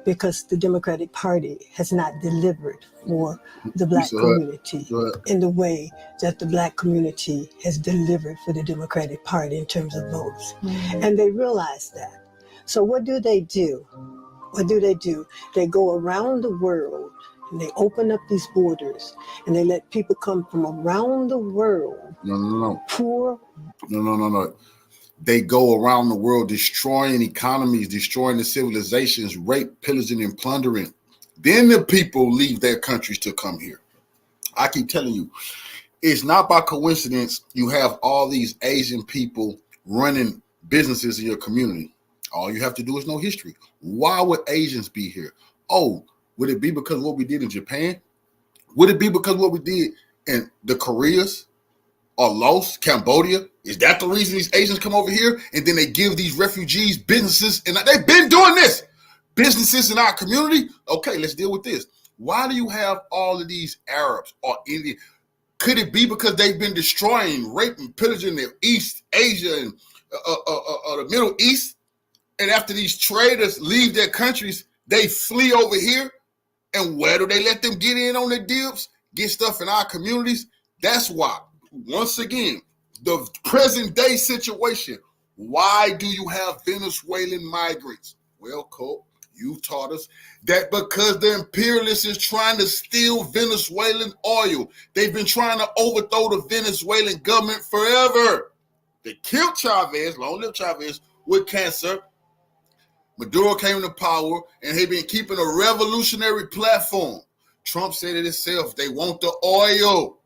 because the Democratic Party has not delivered for the black community in the way that the black community has delivered for the Democratic Party in terms of votes. And they realize that. So what do? They go around the world and they open up these borders and they let people come from around the world. No. Poor. No. They go around the world destroying economies, destroying the civilizations, rape, pillaging, and plundering. Then the people leave their countries to come here. I keep telling you, it's not by coincidence you have all these Asian people running businesses in your community. All you have to do is know history. Why would Asians be here? Oh, would it be because of what we did in Japan? Would it be because of what we did in the Koreas? Or Laos, Cambodia? Is that the reason these Asians come over here? And then they give these refugees businesses, and they've been doing this. Businesses in our community? Okay, let's deal with this. Why do you have all of these Arabs or Indian? Could it be because they've been destroying, raping, pillaging the East Asia and the Middle East? And after these traders leave their countries, they flee over here? And where do they let them get in on their deals? Get stuff in our communities? That's why. Once again, the present day situation, why do you have Venezuelan migrants? Well, Cole, You taught us that because the imperialists is trying to steal Venezuelan oil. They've been trying to overthrow the Venezuelan government forever. They killed Chavez, long live Chavez, with cancer. Maduro came to power, and they've been keeping a revolutionary platform. Trump said it himself. They want the oil.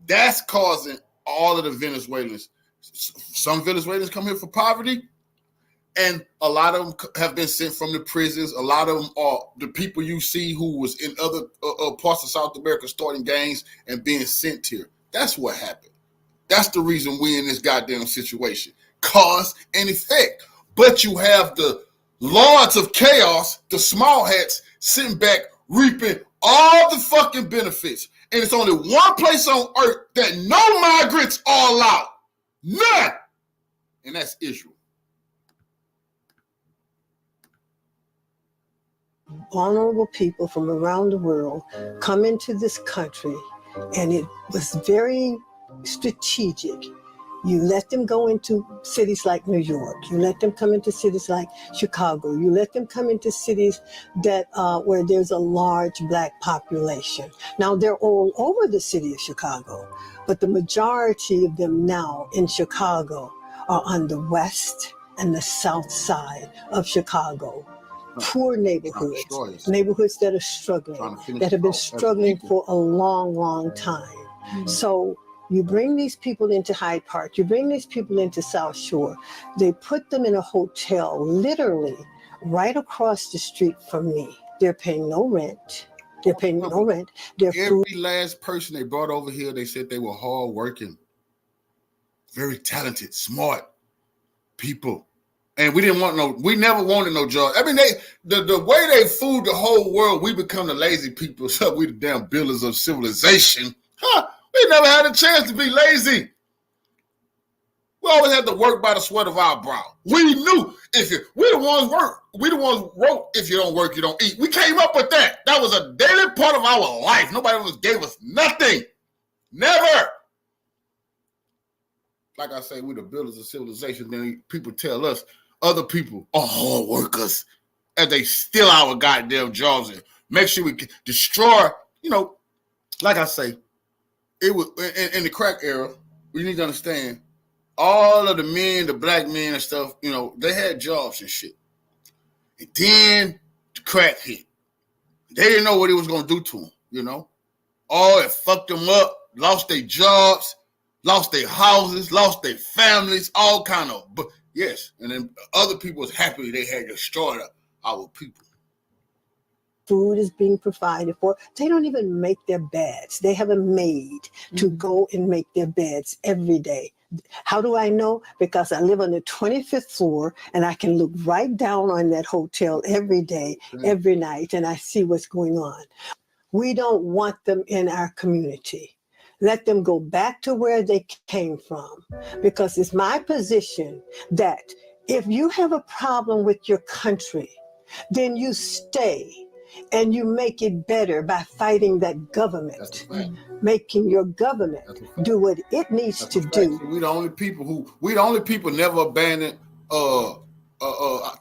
That's causing all of the Venezuelans. Some Venezuelans come here for poverty, and a lot of them have been sent from the prisons. A lot of them are the people you see who was in other parts of South America starting gangs and being sent here. That's what happened. That's the reason we're in this goddamn situation. Cause and effect. But you have the lords of chaos, the small hats, sitting back, reaping all the fucking benefits. And it's only one place on earth that no migrants are allowed. None. And that's Israel. Vulnerable people from around the world come into this country, and it was very strategic. You let them go into cities like New York. You let them come into cities like Chicago. You let them come into cities that where there's a large Black population. Now, they're all over the city of Chicago, but the majority of them now in Chicago are on the west and the south side of Chicago. Poor neighborhoods, neighborhoods that are struggling, that have been struggling for a long, long time. Mm-hmm. So you bring these people into Hyde Park, you bring these people into South Shore, they put them in a hotel literally right across the street from me. They're paying no rent. They're paying no rent. Every last person they brought over here, they said they were hardworking, very talented, smart people. And we never wanted no jobs. I mean, the way they fooled the whole world, we become the lazy people. So we the damn builders of civilization. We never had a chance to be lazy. We always had to work by the sweat of our brow. We knew we the ones wrote, if you don't work, you don't eat. We came up with that. That was a daily part of our life. Nobody else gave us nothing. Never. Like I say, we're the builders of civilization. Then people tell us other people are hard workers, and they steal our goddamn jobs and make sure we can destroy. Like I say, it was in the crack era. We need to understand all of the men, the Black men and stuff. They had jobs and shit. And then the crack hit. They didn't know what it was gonna do to them. It fucked them up. Lost their jobs. Lost their houses, lost their families, all kind of. But yes, and then other people was happy they had destroyed our people. Food is being provided for. They don't even make their beds. They have a maid to go and make their beds every day. How do I know? Because I live on the 25th floor and I can look right down on that hotel every day, every night, and I see what's going on. We don't want them in our community. Let them go back to where they came from, because it's my position that if you have a problem with your country, then you stay and you make it better by fighting that government, making your government do what it needs to do. We the only people never abandoned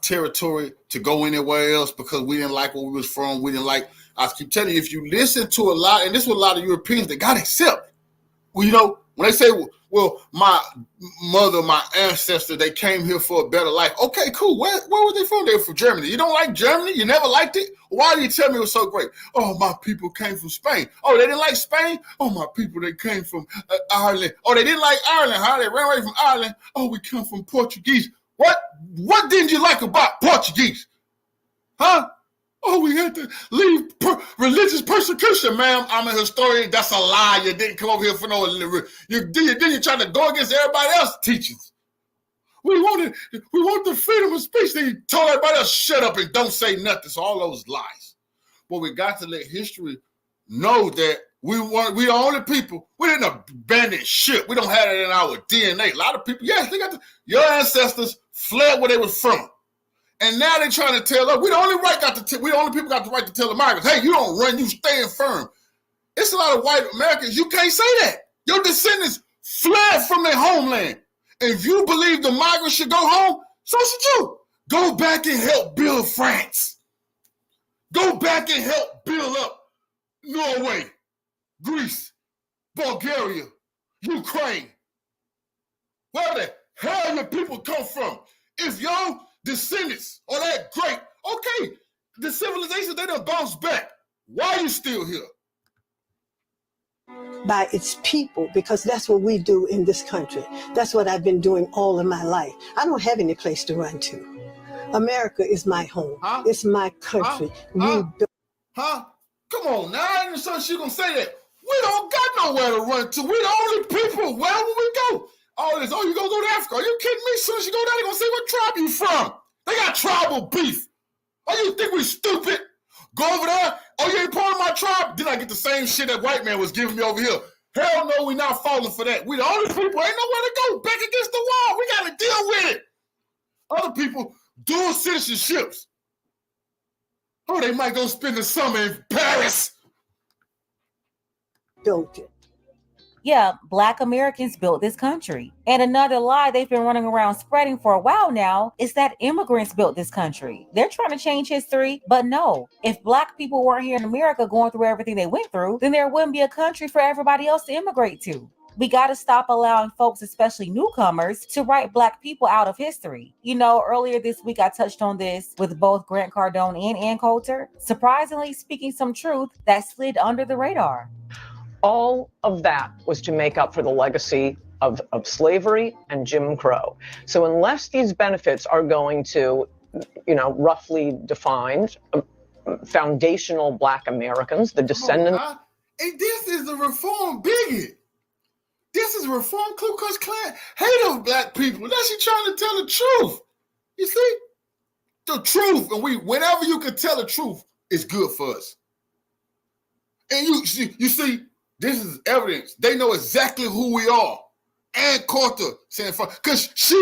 territory to go anywhere else because we didn't like where we was from. We didn't like. I keep telling you, if you listen to a lot, and this was a lot of Europeans that got accept. When they say, well, my mother, my ancestor, they came here for a better life. Okay, cool. Where were they from? They were from Germany. You don't like Germany? You never liked it? Why do you tell me it was so great? Oh, my people came from Spain. Oh, they didn't like Spain? Oh, my people, they came from Ireland. Oh, they didn't like Ireland. How they ran away from Ireland? Oh, we come from Portuguese. What didn't you like about Portuguese? Huh? Oh, we had to leave religious persecution, ma'am. I'm a historian. That's a lie. You didn't come over here for no. You trying to go against everybody else's teachings. We want the freedom of speech. Then you told everybody else shut up and don't say nothing. So all those lies. But we got to let history know that we the only people. We didn't abandon shit. We don't have it in our DNA. A lot of people, yes, they got your ancestors fled where they was from. And now they're trying to tell us we the only people got the right to tell the migrants, hey, you don't run, you stand firm. It's a lot of white Americans, you can't say that. Your descendants fled from their homeland. And if you believe the migrants should go home, so should you. Go back and help build France. Go back and help build up Norway, Greece, Bulgaria, Ukraine. Where the hell your people come from? If your descendants are that great, okay, the civilization, they done bounced back. Why are you still here? By its people, because that's what we do in this country. That's what I've been doing all of my life. I don't have any place to run to. America is my home. It's my country. Come on now, I ain't so she gonna say that. We don't got nowhere to run to. We the only people. Where will we go? All this, you gonna go to Africa? Are you kidding me? As soon as you go down, they gonna say what tribe you from. They got tribal beef. Oh, you think we stupid? Go over there. Oh, you ain't part of my tribe? Then I get the same shit that white man was giving me over here. Hell no, we not falling for that. We the only people. Ain't nowhere to go. Back against the wall. We gotta deal with it. Other people, dual citizenships. Oh, they might go spend the summer in Paris. Built it. Yeah, Black Americans built this country. And another lie they've been running around spreading for a while now is that immigrants built this country. They're trying to change history, but no. If Black people weren't here in America going through everything they went through, then there wouldn't be a country for everybody else to immigrate to. We got to stop allowing folks, especially newcomers, to write Black people out of history. You know, earlier this week, I touched on this with both Grant Cardone and Ann Coulter, surprisingly speaking some truth that slid under the radar. All of that was to make up for the legacy of slavery and Jim Crow. So unless these benefits are going to, roughly defined, foundational Black Americans, the descendants. And this is the reform bigot. This is reform Ku Klux Klan. Hate those Black people. That's you trying to tell the truth. You see? The truth. And whenever you can tell the truth, it's good for us. And you see, this is evidence. They know exactly who we are. And Carter saying, because she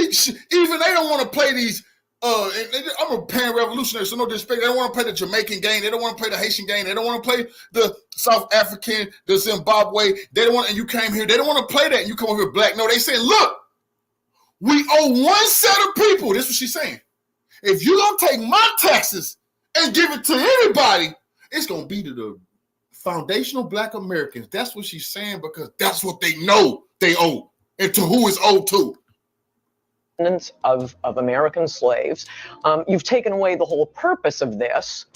even they don't want to play these. I'm a pan-revolutionary, so no disrespect. They don't want to play the Jamaican game. They don't want to play the Haitian game. They don't want to play the South African, the Zimbabwe. They don't want, and you came here. They don't want to play that. And you come over here Black. No, they saying, look, we owe one set of people. This is what she's saying. If you're gonna take my taxes and give it to anybody, it's gonna be to the foundational Black Americans. That's what she's saying, because that's what they know they owe, and to who it's owed to. Of American slaves. You've taken away the whole purpose of this,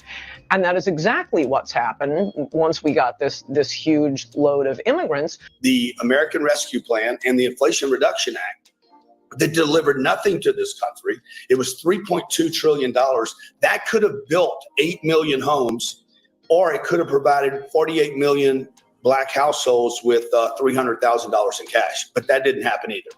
and that is exactly what's happened once we got this huge load of immigrants. The American Rescue Plan and the Inflation Reduction Act that delivered nothing to this country. It was $3.2 trillion. That could have built 8 million homes, or it could have provided 48 million Black households with $300,000 in cash. But that didn't happen either.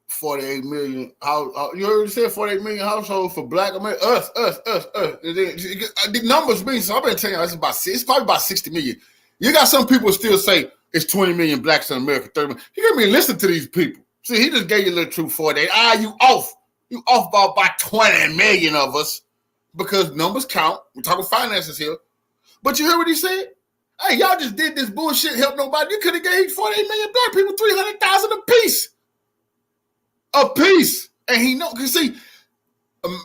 48 million. You already said 48 million households for Black America. Us. The numbers mean so. I've been telling you it's probably about 60 million. You got some people still say it's 20 million Blacks in America. 30 million. You got me listen to these people. See, he just gave you a little truth 48. You off. You off by about 20 million of us, because numbers count. We're talking finances here. But you heard what he said? Hey, y'all just did this bullshit, help nobody. You could have gave 48 million Black people 300,000 apiece. And he know, because see,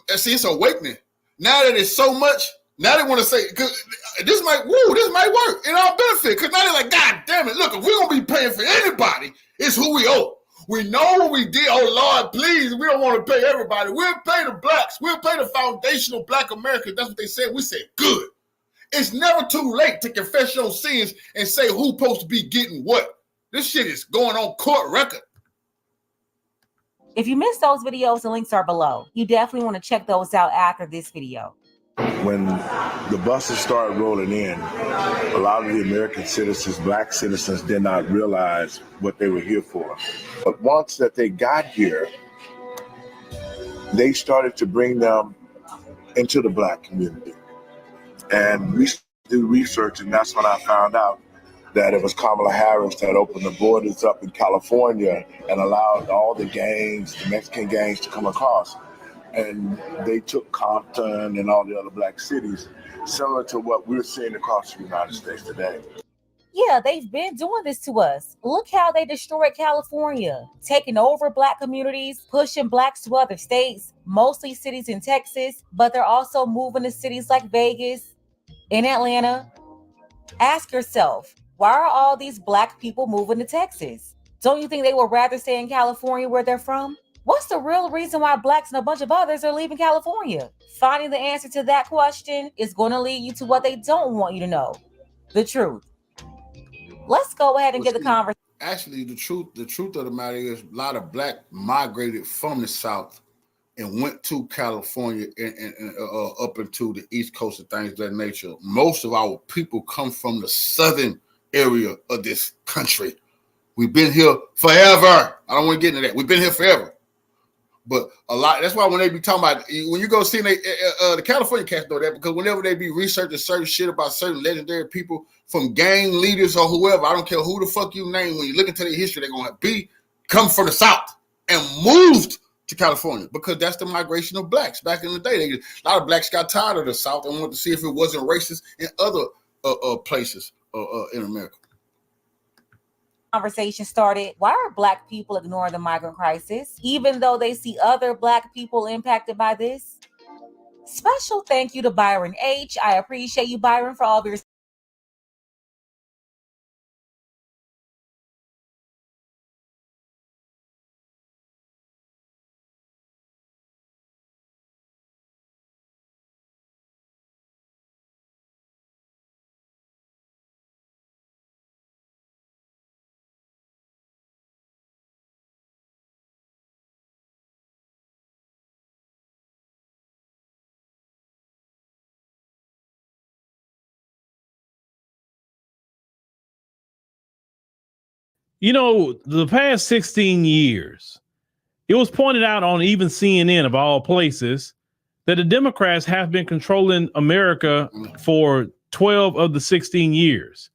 it's awakening. Now that it's so much, now they want to say, because this might work in our benefit. Because now they're like, God damn it, look, if we're going to be paying for anybody, it's who we owe. We know what we did. Oh, Lord, please, we don't want to pay everybody. We'll pay the Blacks. We'll pay the foundational Black Americans. That's what they said. We said, good. It's never too late to confess your sins and say who's supposed to be getting what. This shit is going on court record. If you missed those videos, the links are below. You definitely want to check those out after this video. When the buses started rolling in, a lot of the American citizens, Black citizens, did not realize what they were here for. But once that they got here, they started to bring them into the Black community. And we do research, and that's when I found out that it was Kamala Harris that opened the borders up in California and allowed all the gangs, the Mexican gangs, to come across. And they took Compton and all the other Black cities, similar to what we're seeing across the United States today. Yeah, they've been doing this to us. Look how they destroyed California, taking over Black communities, pushing Blacks to other states, mostly cities in Texas, but they're also moving to cities like Vegas, in Atlanta. Ask yourself, why are all these Black people moving to Texas? Don't you think they would rather stay in California where they're from? What's the real reason why Blacks and a bunch of others are leaving California? Finding the answer to that question is going to lead you to what they don't want you to know, the truth. Let's go ahead and get the conversation. Actually, the truth of the matter is, a lot of Black migrated from the South and went to California and up into the East Coast and things of that nature. Most of our people come from the southern area of this country. We've been here forever. I don't want to get into that. We've been here forever. But a lot, that's why when they be talking about, when you go see the California cats know that, because whenever they be researching certain shit about certain legendary people from gang leaders or whoever, I don't care who the fuck you name, when you look into their history, they're going to come from the South and moved to California, because that's the migration of Blacks. Back in the day, a lot of Blacks got tired of the South and wanted to see if it wasn't racist in other places in America. Conversation started. Why are Black people ignoring the migrant crisis, even though they see other Black people impacted by this? Special thank you to Byron H. I appreciate you, Byron, for all of your You know, the past 16 years, it was pointed out on even CNN of all places that the Democrats have been controlling America for 12 of the 16 years.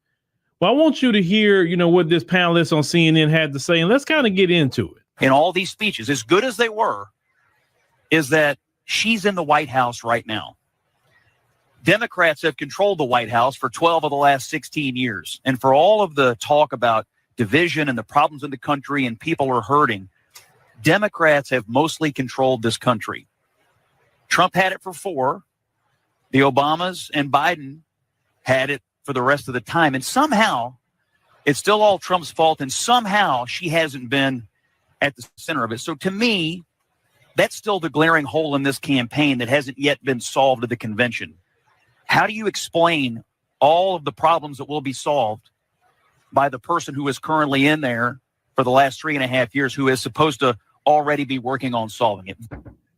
Well, I want you to hear, what this panelist on CNN had to say, and let's kind of get into it. In all these speeches, as good as they were, is that she's in the White House right now. Democrats have controlled the White House for 12 of the last 16 years. And for all of the talk about division and the problems in the country and people are hurting, Democrats have mostly controlled this country. Trump had it for 4. The Obamas and Biden had it for the rest of the time. And somehow it's still all Trump's fault. And somehow she hasn't been at the center of it. So to me, that's still the glaring hole in this campaign that hasn't yet been solved at the convention. How do you explain all of the problems that will be solved by the person who is currently in there for the last 3.5 years, who is supposed to already be working on solving it?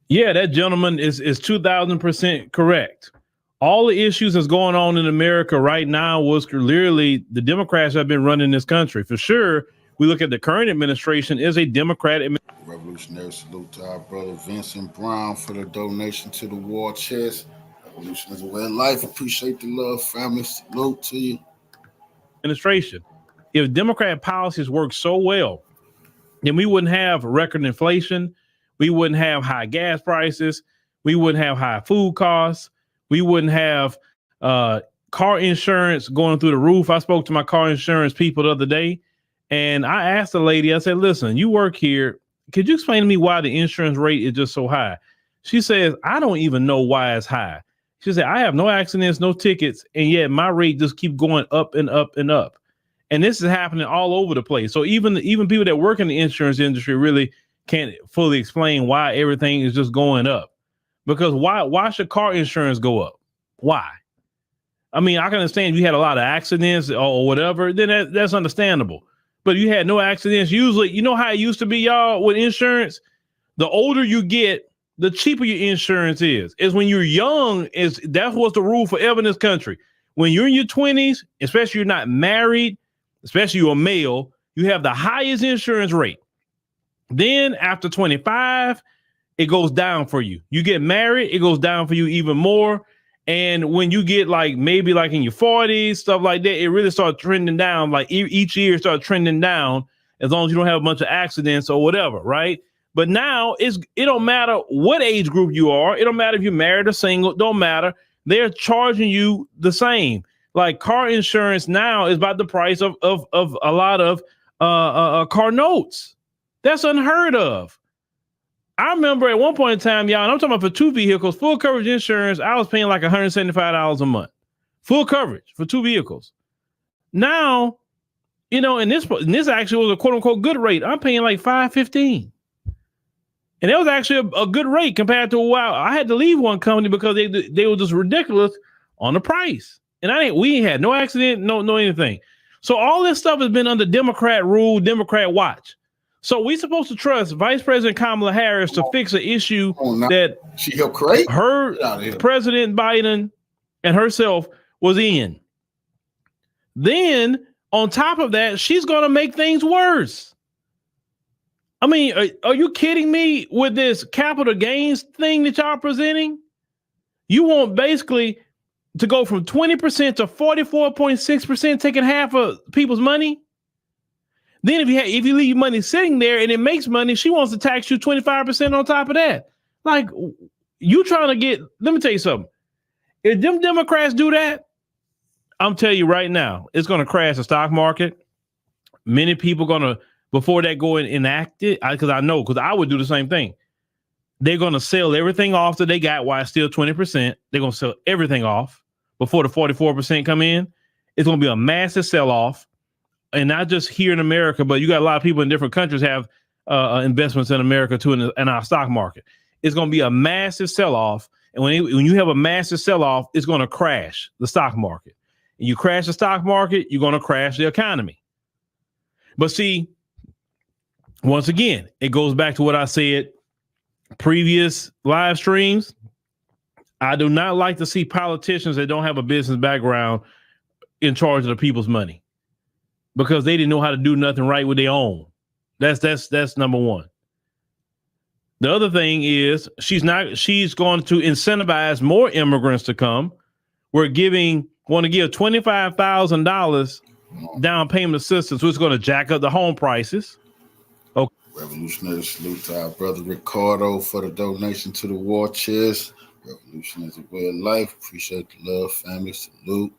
Yeah, that gentleman is 2,000% correct. All the issues that's going on in America right now was clearly the Democrats have been running this country. For sure, we look at the current administration is a Democrat administration. Revolutionary salute to our brother Vincent Brown for the donation to the war chest. Revolution is a way of life. Appreciate the love, family. Salute to you. Administration. If Democrat policies work so well, then we wouldn't have record inflation. We wouldn't have high gas prices. We wouldn't have high food costs. We wouldn't have car insurance going through the roof. I spoke to my car insurance people the other day, and I asked the lady, I said, listen, you work here. Could you explain to me why the insurance rate is just so high? She says, I don't even know why it's high. She said, I have no accidents, no tickets, and yet my rate just keep going up and up and up. And this is happening all over the place. So even people that work in the insurance industry really can't fully explain why everything is just going up. Because why should car insurance go up? Why? I mean, I can understand if you had a lot of accidents or whatever, then that's understandable. But if you had no accidents, usually, you know how it used to be, y'all, with insurance? The older you get, the cheaper your insurance is. It's when you're young, that was the rule forever in this country. When you're in your 20s, especially you're not married, especially you're a male, you have the highest insurance rate. Then after 25, it goes down for you. You get married, it goes down for you even more. And when you get maybe in your 40s, stuff like that, it really starts trending down. Like each year starts trending down as long as you don't have a bunch of accidents or whatever, right? But now it don't matter what age group you are. It don't matter if you're married or single, don't matter. They're charging you the same. Like car insurance now is about the price of a lot of car notes. That's unheard of. I remember at one point in time, y'all, and I'm talking about for 2 vehicles, full coverage insurance, I was paying like $175 a month. Full coverage for 2 vehicles. Now, you know, and this actually was a quote unquote good rate. I'm paying like $515. And that was actually a good rate compared to a while. I had to leave one company because they were just ridiculous on the price. And we ain't had no accident, no anything. So all this stuff has been under Democrat rule, Democrat watch. So we supposed to trust Vice President Kamala Harris to fix an issue that she helped create. Her President Biden and herself was in. Then on top of that, she's going to make things worse. I mean, are you kidding me with this capital gains thing that y'all presenting? You want basically to go from 20% to 44.6%, taking half of people's money. Then if you leave money sitting there and it makes money, she wants to tax you 25% on top of that. Like, you trying to get, let me tell you something. If them Democrats do that, I'm telling you right now, it's going to crash the stock market. Many people going to, before that go and enact it, because I would do the same thing. They're going to sell everything off that they got while it's still 20%. They're going to sell everything off before the 44% come in. It's going to be a massive sell-off. And not just here in America, but you got a lot of people in different countries have investments in America too, in our stock market. It's going to be a massive sell-off. And when you have a massive sell-off, it's going to crash the stock market. And you crash the stock market, you're going to crash the economy. But see, once again, it goes back to what I said previous live streams. I do not like to see politicians that don't have a business background in charge of the people's money, because they didn't know how to do nothing right with their own. That's number one. The other thing is she's going to incentivize more immigrants to come. We're want to give $25,000 down payment assistance, which is going to jack up the home prices. Okay. Revolutionary salute to our brother Ricardo for the donation to the war chest. Revolution is a way of life. Appreciate the love, family. Salute.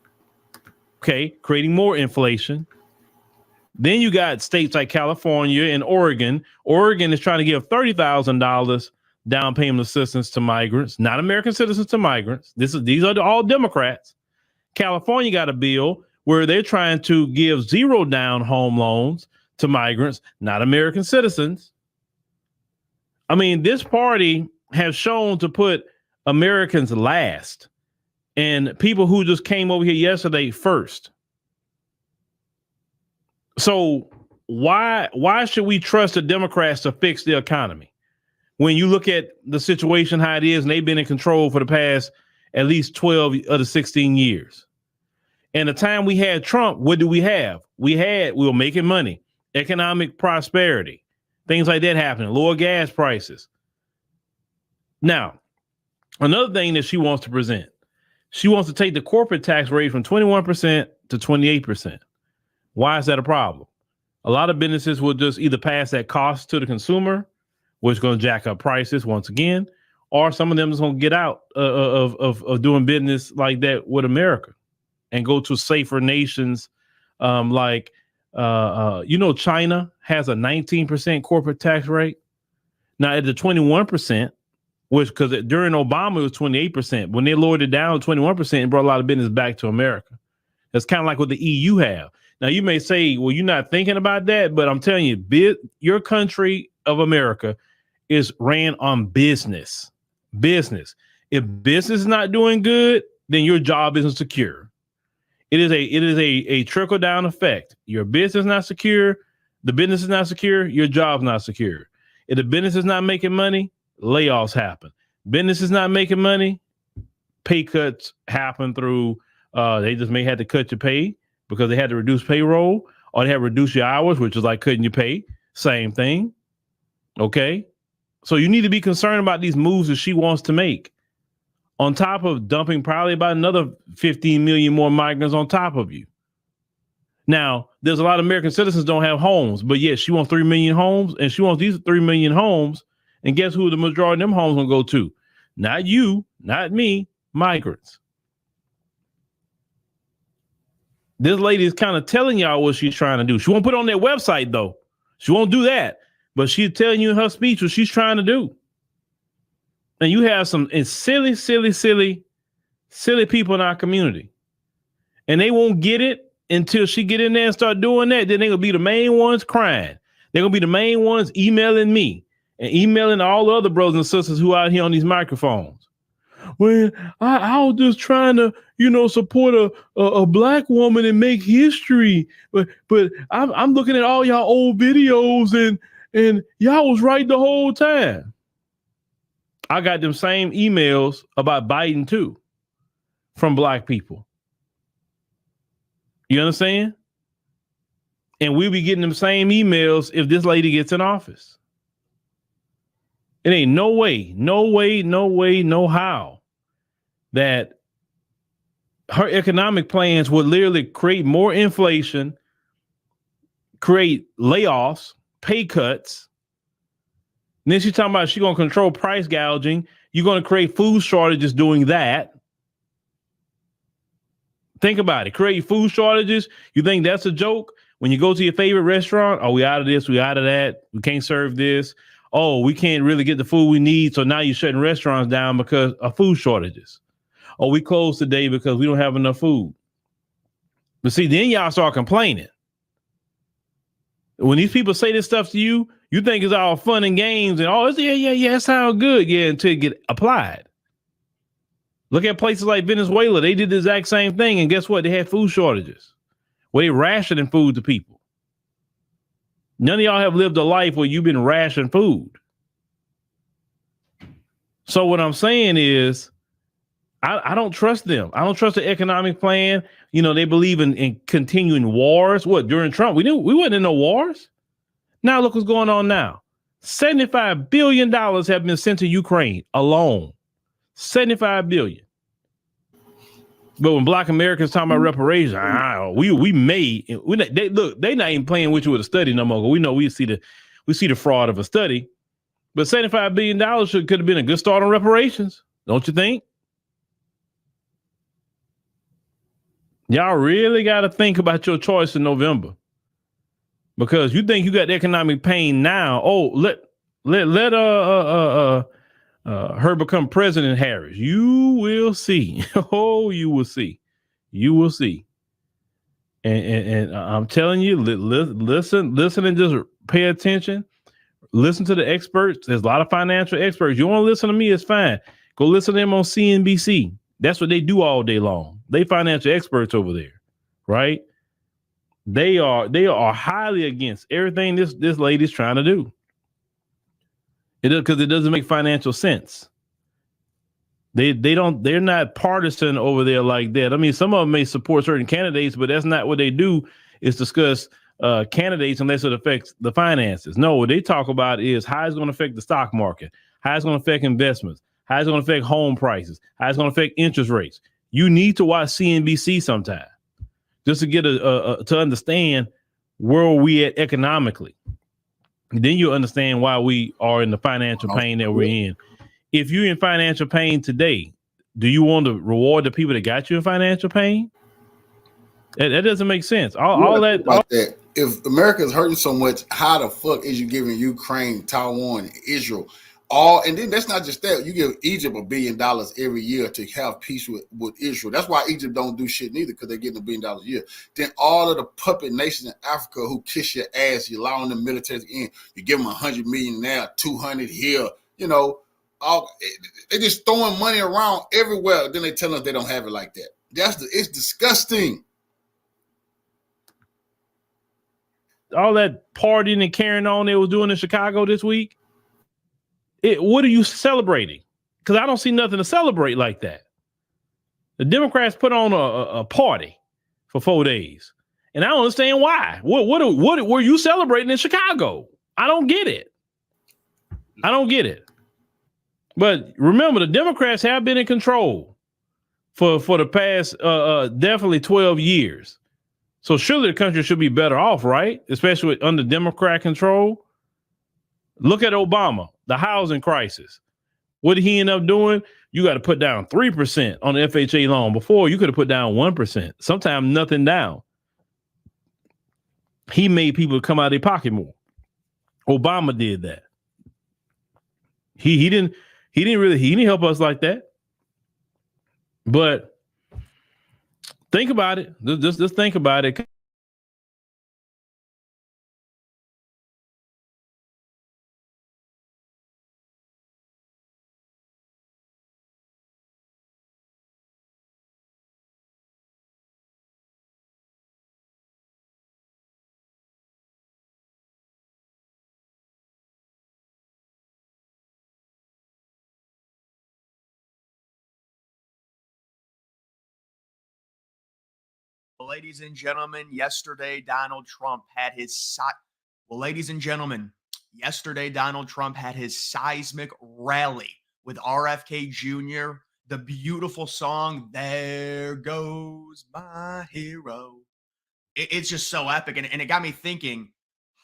Okay, creating more inflation. Then you got states like California and Oregon. Oregon is trying to give $30,000 down payment assistance to migrants, not American citizens, to migrants. These are all Democrats. California got a bill where they're trying to give 0 down home loans to migrants, not American citizens. I mean, this party has shown to put Americans last and people who just came over here yesterday first. So why should we trust the Democrats to fix the economy? When you look at the situation, how it is, and they've been in control for the past at least 12 of the 16 years. And the time we had Trump, what do we have? We were making money, economic prosperity, things like that happening, lower gas prices. Now, another thing that she wants to present, she wants to take the corporate tax rate from 21% to 28%. Why is that a problem? A lot of businesses will just either pass that cost to the consumer, which is going to jack up prices once again, or some of them is going to get out of doing business like that with America and go to safer nations like China has a 19% corporate tax rate. Now at the 21%, which because during Obama it was 28%. When they lowered it down to 21%, it brought a lot of business back to America. It's kind of like what the EU have. Now, you may say, well, you're not thinking about that, but I'm telling you, your country of America is ran on business. Business. If business is not doing good, then your job isn't secure. It is a trickle down effect. Your business is not secure. The business is not secure. Your job's not secure. If the business is not making money, layoffs happen. Business is not making money, pay cuts happen through, they just may have to cut your pay because they had to reduce payroll, or they have to reduce your hours, which is like cutting your pay. Same thing. Okay. So you need to be concerned about these moves that she wants to make, on top of dumping probably about another 15 million more migrants on top of you. Now, there's a lot of American citizens don't have homes, but yes, she wants 3 million homes, and she wants these 3 million homes. And guess who the majority of them homes will go to? Not you, not me, migrants. This lady is kind of telling y'all what she's trying to do. She won't put it on their website, though. She won't do that. But she's telling you in her speech what she's trying to do. And you have some silly people in our community. And they won't get it until she get in there and start doing that. Then they're going to be the main ones crying. They're going to be the main ones emailing me and emailing all the other brothers and sisters who are out here on these microphones. Well, I was just trying to, support a black woman and make history. But I'm looking at all y'all old videos and y'all was right the whole time. I got them same emails about Biden too from black people. You understand? And we'll be getting them same emails if this lady gets in office. It ain't no way, no how that her economic plans would literally create more inflation, create layoffs, pay cuts. And then she's talking about she's going to control price gouging. You're going to create food shortages doing that. Think about it. Create food shortages. You think that's a joke? When you go to your favorite restaurant, oh, we out of this, we out of that. We can't serve this. Oh, we can't really get the food we need. So now you're shutting restaurants down because of food shortages. Oh, we closed today because we don't have enough food. But see, then y'all start complaining. When these people say this stuff to you, you think it's all fun and games and yeah, it sounds good. Yeah, until it get applied. Look at places like Venezuela. They did the exact same thing. And guess what? They had food shortages. Well, they rationing food to people. None of y'all have lived a life where you've been rationing food. So what I'm saying is, I don't trust them. I don't trust the economic plan. They believe in continuing wars. What, during Trump? We wasn't in no wars. Now look what's going on now. $75 billion have been sent to Ukraine alone. $75 billion. But when Black Americans talking about reparations, we made. They not even playing with you with a study no more. We know we see the fraud of a study. But $75 billion could have been a good start on reparations, don't you think? Y'all really got to think about your choice in November, because you think you got economic pain now. Oh, let her become President Harris. You will see. Oh, you will see. You will see. And I'm telling you, listen and just pay attention. Listen to the experts. There's a lot of financial experts. You want to listen to me, it's fine. Go listen to them on CNBC. That's what they do all day long. They financial experts over there, right? They are highly against everything this lady's trying to do. Because it doesn't make financial sense. They're not partisan over there like that. I mean, some of them may support certain candidates, but that's not what they do, is discuss candidates unless it affects the finances. No, what they talk about is how it's going to affect the stock market, how it's going to affect investments, how it's going to affect home prices, how it's going to affect interest rates. You need to watch CNBC sometime just to get to understand where we at economically. Then you'll understand why we are in the financial pain that we're in. If you're in financial pain today, do you want to reward the people that got you in financial pain? That doesn't make sense. All that. If America is hurting so much, how the fuck is you giving Ukraine, Taiwan, Israel and then that's not just that. You give Egypt $1 billion every year to have peace with Israel. That's why Egypt don't do shit neither, because they're getting $1 billion a year. Then all of the puppet nations in Africa who kiss your ass, you allowing the military in, you give them 100 million now, 200 here, they just throwing money around everywhere. Then they tell us they don't have it like that. It's disgusting. All that partying and carrying on they was doing in Chicago this week. What are you celebrating? Because I don't see nothing to celebrate like that. The Democrats put on a party for 4 days, and I don't understand why. What were you celebrating in Chicago? I don't get it. But remember, the Democrats have been in control for the past definitely 12 years. So surely the country should be better off, right? Especially under Democrat control. Look at Obama, the housing crisis. What did he end up doing? You got to put down 3% on the FHA loan. Before, you could have put down 1%, sometimes nothing down. he made people come out of their pocket more. Obama did that. He didn't help us like that. But think about it. Just think about it. Ladies and gentlemen, yesterday Donald Trump had his seismic rally with RFK Jr. The beautiful song, "There Goes My Hero." It's just so epic. And it got me thinking,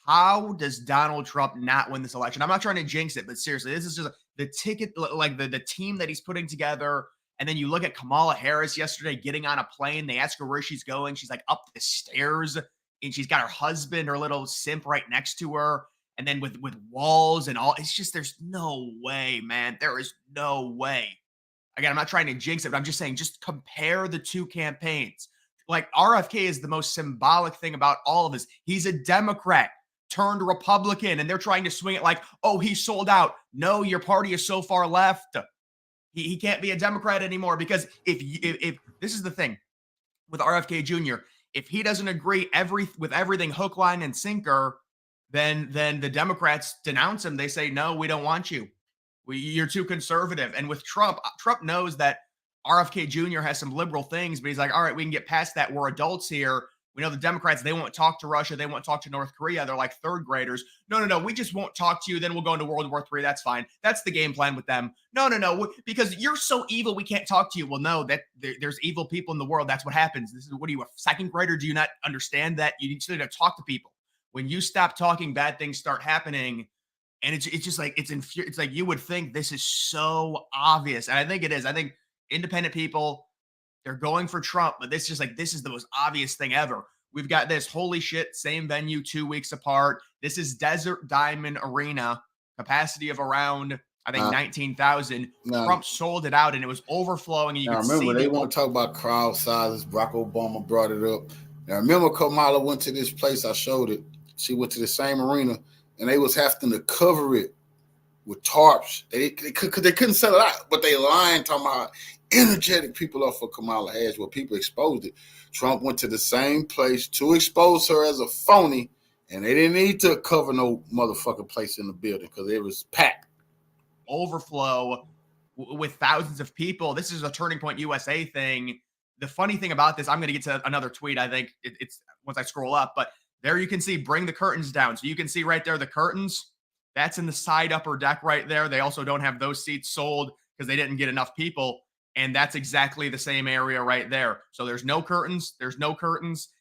how does Donald Trump not win this election? I'm not trying to jinx it, but seriously, this is just the ticket, like the team that he's putting together. And then you look at Kamala Harris yesterday getting on a plane. They ask her where she's going. She's like up the stairs, and she's got her husband, her little simp, right next to her. And then with walls and all, it's just, there's no way, man. There is no way. Again, I'm not trying to jinx it, but I'm just saying, just compare the two campaigns. Like, RFK is the most symbolic thing about all of this. He's a Democrat turned Republican, and they're trying to swing it like, oh, he sold out. No, your party is so far left. He can't be a Democrat anymore, because if this is the thing with RFK Jr., if he doesn't agree with everything hook, line, and sinker, then the Democrats denounce him. They say, no, we don't want you. You're too conservative. And with Trump knows that RFK Jr. has some liberal things, but he's like, all right, we can get past that. We're adults here. We know the Democrats, they won't talk to Russia. They won't talk to North Korea. They're like third graders. No. We just won't talk to you. Then we'll go into World War III. That's fine. That's the game plan with them. No. Because you're so evil, we can't talk to you. Well, no, there's evil people in the world. That's what happens. What are you, a second grader? Do you not understand that? You need to talk to people. When you stop talking, bad things start happening. And it's just like, it's like you would think this is so obvious. And I think it is. I think independent people, they're going for Trump, but this is the most obvious thing ever. We've got this, holy shit, same venue 2 weeks apart. This is Desert Diamond Arena, capacity of around, I think, 19,000. Trump sold it out, and it was overflowing. And you can remember, see they want to talk about crowd sizes. Barack Obama brought it up. Now, remember, Kamala went to this place. I showed it. She went to the same arena, and they was having to cover it with tarps. They couldn't sell it out, but they lying, talking about energetic people are for Kamala Harris. Well, people exposed it. Trump went to the same place to expose her as a phony, and they didn't need to cover no motherfucking place in the building because it was packed. Overflow with thousands of people. This is a Turning Point USA thing. The funny thing about this, I'm going to get to another tweet. I think it's once I scroll up, but there you can see, bring the curtains down. So you can see right there, the curtains, that's in the side upper deck right there. They also don't have those seats sold because they didn't get enough people. And that's exactly the same area right there. So there's no curtains.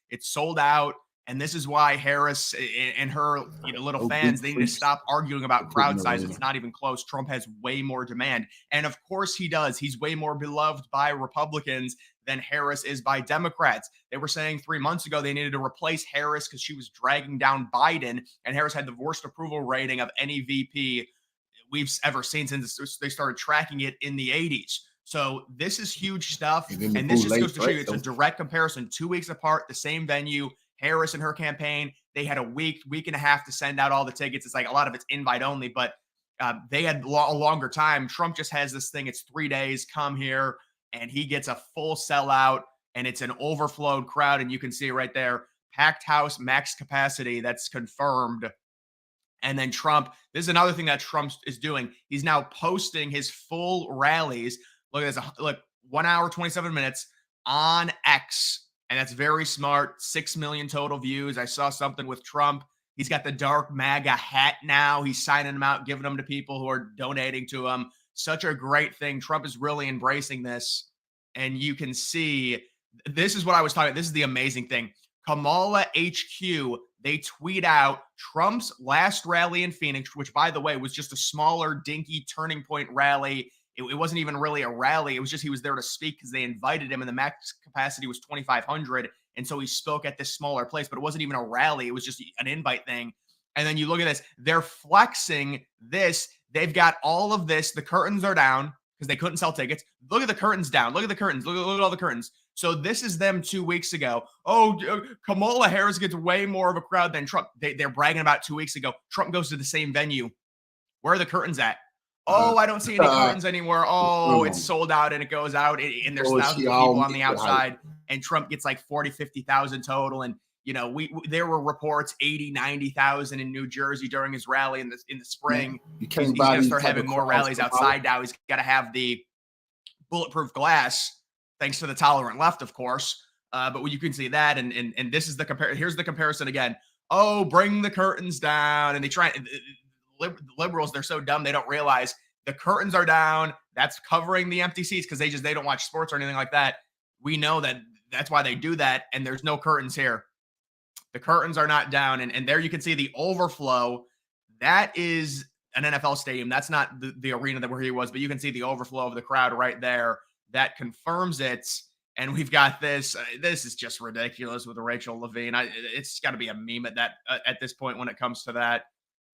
It's sold out. And this is why Harris and her little fans, they need to stop arguing about crowd size. It's not even close. Trump has way more demand. And of course he does. He's way more beloved by Republicans than Harris is by Democrats. They were saying 3 months ago they needed to replace Harris because she was dragging down Biden. And Harris had the worst approval rating of any VP we've ever seen since they started tracking it in the 80s. So this is huge stuff. And this just goes to show you it's a direct comparison, 2 weeks apart, the same venue. Harris and her campaign, they had a week and a half to send out all the tickets. It's like a lot of it's invite only, but they had a longer time. Trump just has this thing. It's 3 days, come here, and he gets a full sellout, and it's an overflowed crowd. And you can see right there, packed house, max capacity. That's confirmed. And then Trump, this is another thing that Trump is doing. He's now posting his full rallies. Look at this. Look, 1 hour, 27 minutes on X. And that's very smart. 6 million total views. I saw something with Trump. He's got the dark MAGA hat now. He's signing them out, giving them to people who are donating to him. Such a great thing. Trump is really embracing this. And you can see, this is what I was talking about. This is the amazing thing. Kamala HQ, they tweet out Trump's last rally in Phoenix, which, by the way, was just a smaller, dinky Turning Point rally It wasn't even really a rally. It was just he was there to speak because they invited him, and the max capacity was 2,500. And so he spoke at this smaller place, but it wasn't even a rally. It was just an invite thing. And then you look at this, they're flexing this. They've got all of this. The curtains are down because they couldn't sell tickets. Look at the curtains down. Look at the curtains. Look at all the curtains. So this is them 2 weeks ago. Oh, Kamala Harris gets way more of a crowd than Trump. They're bragging about 2 weeks ago. Trump goes to the same venue. Where are the curtains at? Oh, I don't see any curtains anymore. Oh, it's sold out and it goes out and there's thousands of people on the outside and Trump gets like 40, 50,000 total. And, you know, there were reports 80, 90,000 in New Jersey during his rally in the spring. He's going to start having more rallies outside now. He's got to have the bulletproof glass, thanks to the tolerant left, of course. But you can see that. And this is the comparison. Here's the comparison again. Oh, bring the curtains down. And they try liberals, they're so dumb they don't realize the curtains are down. That's covering the empty seats because they don't watch sports or anything like that. We know that that's why they do that, and there's no curtains here. The curtains are not down, and there you can see the overflow. That is an NFL stadium. That's not the arena that where he was, but you can see the overflow of the crowd right there. That confirms it. And we've got this. This is just ridiculous with Rachel Levine. It's got to be a meme at this point when it comes to that.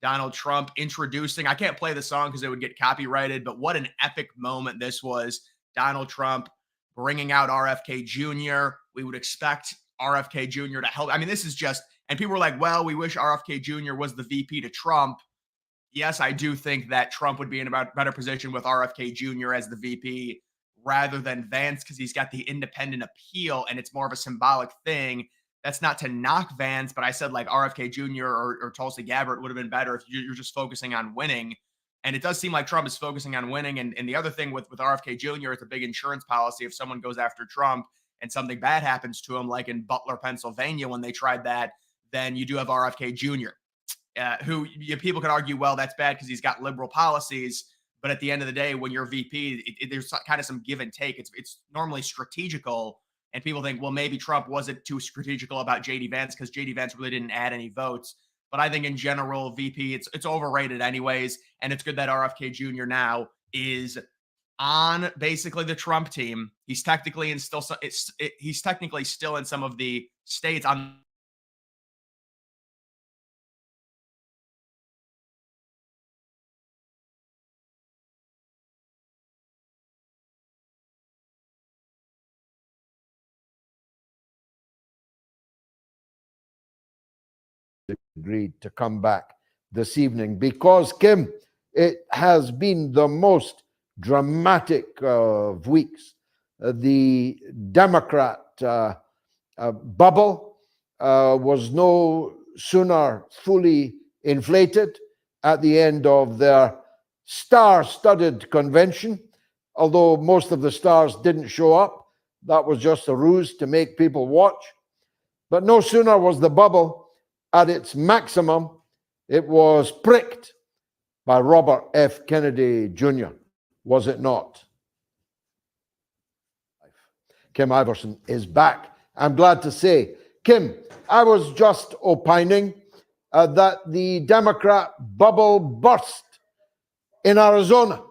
Donald Trump introducing, I can't play the song because it would get copyrighted, but what an epic moment this was. Donald Trump bringing out RFK Jr. We would expect RFK Jr. to help. I mean, this is just, and people were like, well, we wish RFK Jr. was the VP to Trump. Yes, I do think that Trump would be in a better position with RFK Jr. as the VP rather than Vance because he's got the independent appeal and it's more of a symbolic thing. That's not to knock Vance, but I said like RFK Jr. or Tulsi Gabbard would have been better if you're just focusing on winning. And it does seem like Trump is focusing on winning. And the other thing with RFK Jr. is a big insurance policy. If someone goes after Trump and something bad happens to him, like in Butler, Pennsylvania, when they tried that, then you do have RFK Jr., who people could argue, well, that's bad because he's got liberal policies. But at the end of the day, when you're VP, there's kind of some give and take. It's normally strategical. And people think, well, maybe Trump wasn't too strategical about J.D. Vance because J.D. Vance really didn't add any votes. But I think in general, VP, it's overrated anyways. And it's good that RFK Jr. now is on basically the Trump team. He's technically he's technically still in some of the states on. Agreed to come back this evening because, Kim, it has been the most dramatic of weeks. The Democrat bubble was no sooner fully inflated at the end of their star-studded convention, although most of the stars didn't show up. That was just a ruse to make people watch. But no sooner was the bubble at its maximum, it was pricked by Robert F. Kennedy Jr., was it not? Kim Iverson is back. I'm glad to say. Kim, I was just opining that the Democrat bubble burst in Arizona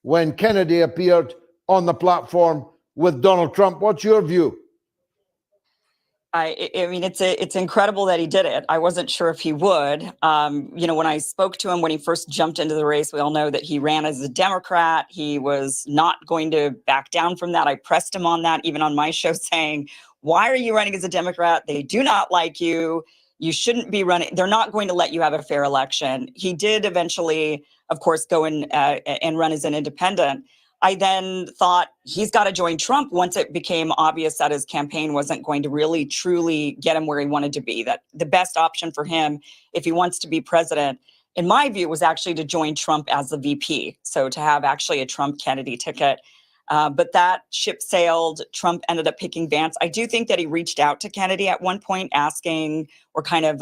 when Kennedy appeared on the platform with Donald Trump. What's your view? I mean, it's incredible that he did it. I wasn't sure if he would. When I spoke to him when he first jumped into the race, we all know that he ran as a Democrat. He was not going to back down from that. I pressed him on that, even on my show, saying, why are you running as a Democrat? They do not like you. You shouldn't be running. They're not going to let you have a fair election. He did eventually, of course, go and run as an independent. I then thought he's got to join Trump once it became obvious that his campaign wasn't going to really, truly get him where he wanted to be, that the best option for him, if he wants to be president, in my view, was actually to join Trump as the VP. So to have actually a Trump Kennedy ticket. But that ship sailed. Trump ended up picking Vance. I do think that he reached out to Kennedy at one point asking or kind of,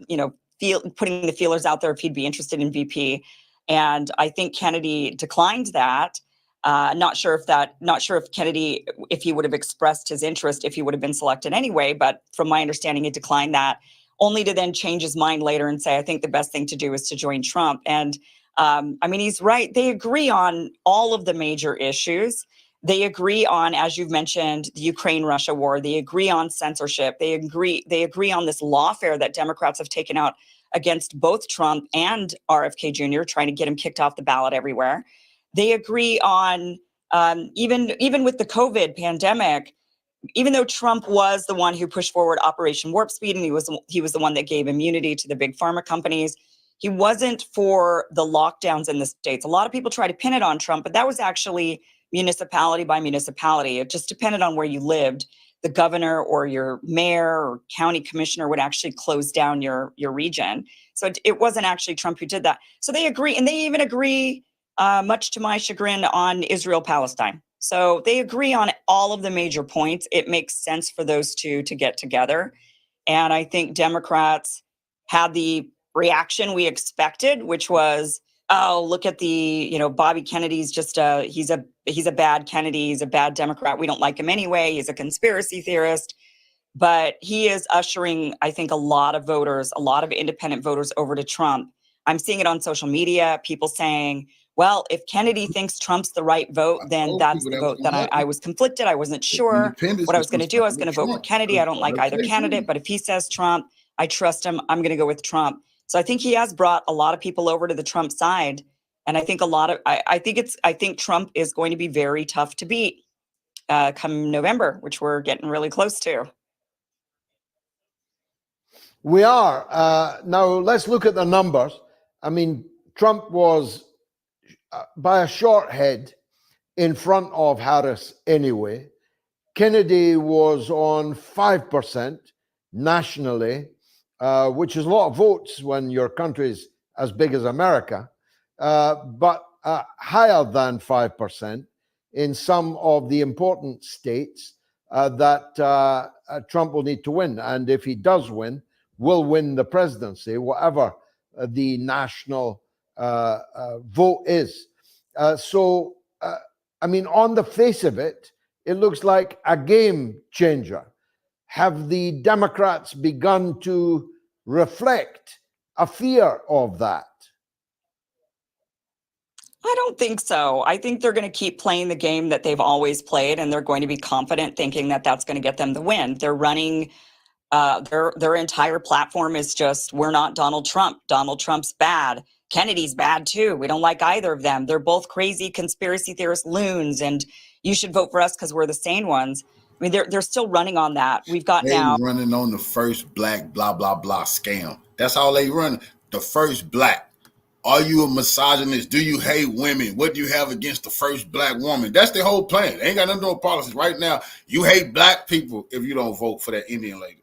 putting the feelers out there if he'd be interested in VP. And I think Kennedy declined that. Not sure if Kennedy, if he would have expressed his interest, if he would have been selected anyway. But from my understanding, he declined that, only to then change his mind later and say, I think the best thing to do is to join Trump. And I mean, he's right. They agree on all of the major issues. They agree on, as you've mentioned, the Ukraine-Russia war. They agree on censorship. They agree on this lawfare that Democrats have taken out against both Trump and RFK Jr., trying to get him kicked off the ballot everywhere. They agree on even with the COVID pandemic, even though Trump was the one who pushed forward Operation Warp Speed, and he was the one that gave immunity to the big pharma companies, he wasn't for the lockdowns in the states. A lot of people try to pin it on Trump, but that was actually municipality by municipality. It just depended on where you lived. The governor or your mayor or county commissioner would actually close down your region. So it wasn't actually Trump who did that. So they agree, and they even agree, much to my chagrin, on Israel-Palestine. So they agree on all of the major points. It makes sense for those two to get together. And I think Democrats had the reaction we expected, which was, oh, look at Bobby Kennedy's just he's a bad Kennedy. He's a bad Democrat. We don't like him anyway. He's a conspiracy theorist. But he is ushering, I think, a lot of voters, a lot of independent voters over to Trump. I'm seeing it on social media, people saying, well, if Kennedy thinks Trump's the right vote, then that's the vote that I was conflicted. I wasn't sure what I was going to do. I was going to vote for Kennedy. I don't like either candidate, but if he says Trump, I trust him. I'm going to go with Trump. So I think he has brought a lot of people over to the Trump side. And I think I think Trump is going to be very tough to beat come November, which we're getting really close to. We are. Now let's look at the numbers. I mean, Trump was by a short head in front of Harris anyway. Kennedy was on 5% nationally, which is a lot of votes when your country's as big as America, but higher than 5% in some of the important states that Trump will need to win. And if he does win, will win the presidency, whatever the national vote is. I mean, on the face of it, it looks like a game changer. Have the Democrats begun to reflect a fear of that? I don't think so. I think they're going to keep playing the game that they've always played, and they're going to be confident thinking that that's going to get them the win. They're running their entire platform is just, we're not Donald Trump. Donald Trump's bad. Kennedy's bad too. We don't like either of them. They're both crazy conspiracy theorist loons, and you should vote for us because we're the sane ones. I mean, they're still running on that. We've got now running on the first black blah blah blah scam. That's all they run. The first black. Are you a misogynist? Do you hate women? What do you have against the first black woman? That's the whole plan. They ain't got nothing to do with politics right now. You hate black people if you don't vote for that Indian lady.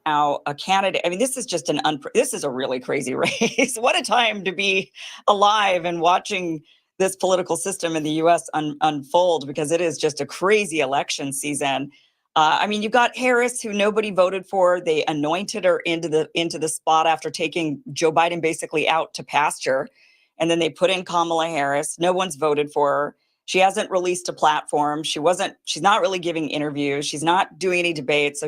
Now a candidate. I mean, this is just this is a really crazy race. What a time to be alive and watching this political system in the U.S. unfold, because it is just a crazy election season. I mean, you got Harris, who nobody voted for. They anointed her into the spot after taking Joe Biden basically out to pasture, and then they put in Kamala Harris. No one's voted for her. She hasn't released a platform. She's not really giving interviews. She's not doing any debates. So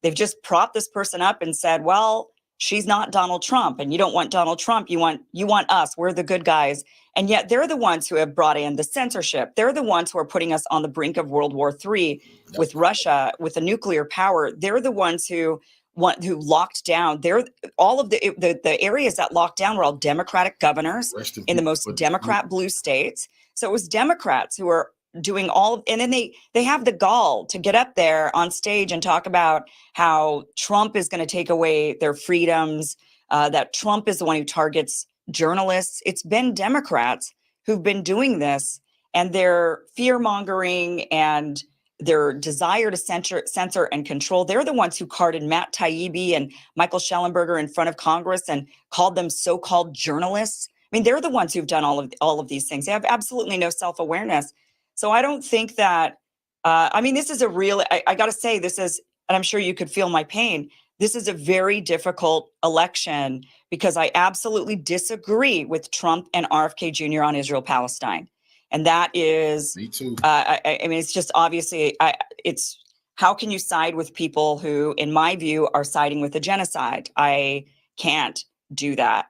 they've just propped this person up and said, well, she's not Donald Trump, and you don't want Donald Trump. You want us. We're the good guys. And yet they're the ones who have brought in the censorship. They're the ones who are putting us on the brink of World War III with Russia, with a nuclear power. They're the ones who locked down. They're all of the areas that locked down were all Democratic governors in the most Democrat blue states. So it was Democrats who were doing and then they have the gall to get up there on stage and talk about how Trump is going to take away their freedoms, that Trump is the one who targets journalists. It's been Democrats who've been doing this, and their fear-mongering and their desire to censor and control. They're the ones who carded Matt Taibbi and Michael Schellenberger in front of Congress and called them so-called journalists. I mean, they're the ones who've done all of these things. They have absolutely no self-awareness. So I don't think that, I mean, this is I got to say, this is, and I'm sure you could feel my pain, this is a very difficult election because I absolutely disagree with Trump and RFK Jr. on Israel-Palestine. And that is, me too. I mean, it's just obviously, it's how can you side with people who, in my view, are siding with a genocide? I can't do that.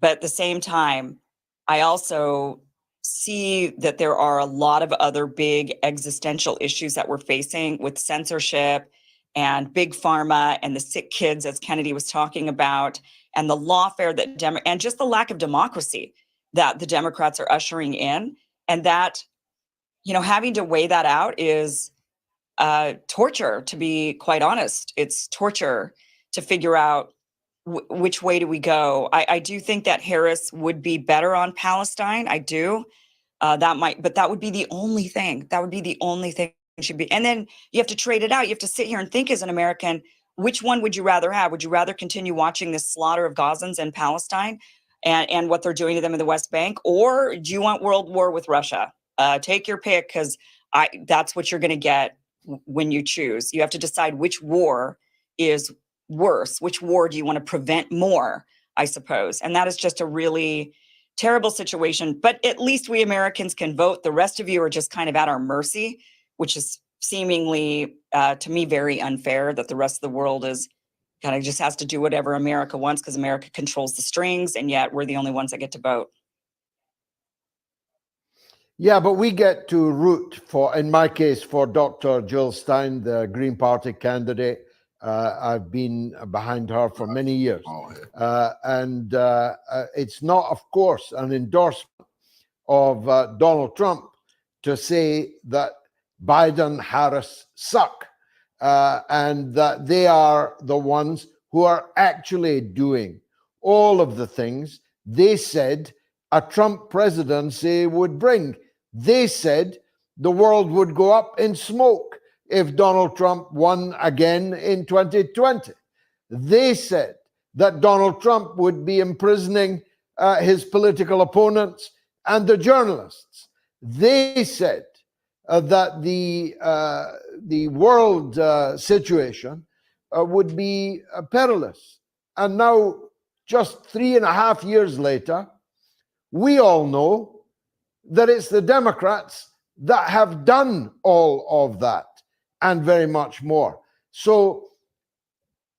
But at the same time, I also see that there are a lot of other big existential issues that we're facing with censorship and big pharma and the sick kids, as Kennedy was talking about, and the lawfare that and just the lack of democracy that the Democrats are ushering in. And that, you know, having to weigh that out is torture, to be quite honest. It's torture to figure out which way do we go. I do think that Harris would be better on Palestine. I do. But that would be the only thing. That would be the only thing should be. And then you have to trade it out. You have to sit here and think as an American, which one would you rather have? Would you rather continue watching this slaughter of Gazans in Palestine and what they're doing to them in the West Bank? Or do you want world war with Russia? Take your pick, because that's what you're going to get when you choose. You have to decide which war is worse. Which war do you want to prevent more, I suppose? And that is just a really terrible situation. But at least we Americans can vote. The rest of you are just kind of at our mercy, which is seemingly, to me, very unfair, that the rest of the world is kind of just has to do whatever America wants because America controls the strings, and yet we're the only ones that get to vote. Yeah, but we get to root for, in my case, for Dr. Jill Stein, the Green Party candidate. I've been behind her for many years. And it's not, of course, an endorsement of Donald Trump to say that Biden, Harris suck, and that they are the ones who are actually doing all of the things they said a Trump presidency would bring. They said the world would go up in smoke if Donald Trump won again in 2020. They said that Donald Trump would be imprisoning his political opponents and the journalists. They said that the world situation would be perilous. And now, just 3.5 years later, we all know that it's the Democrats that have done all of that and very much more. So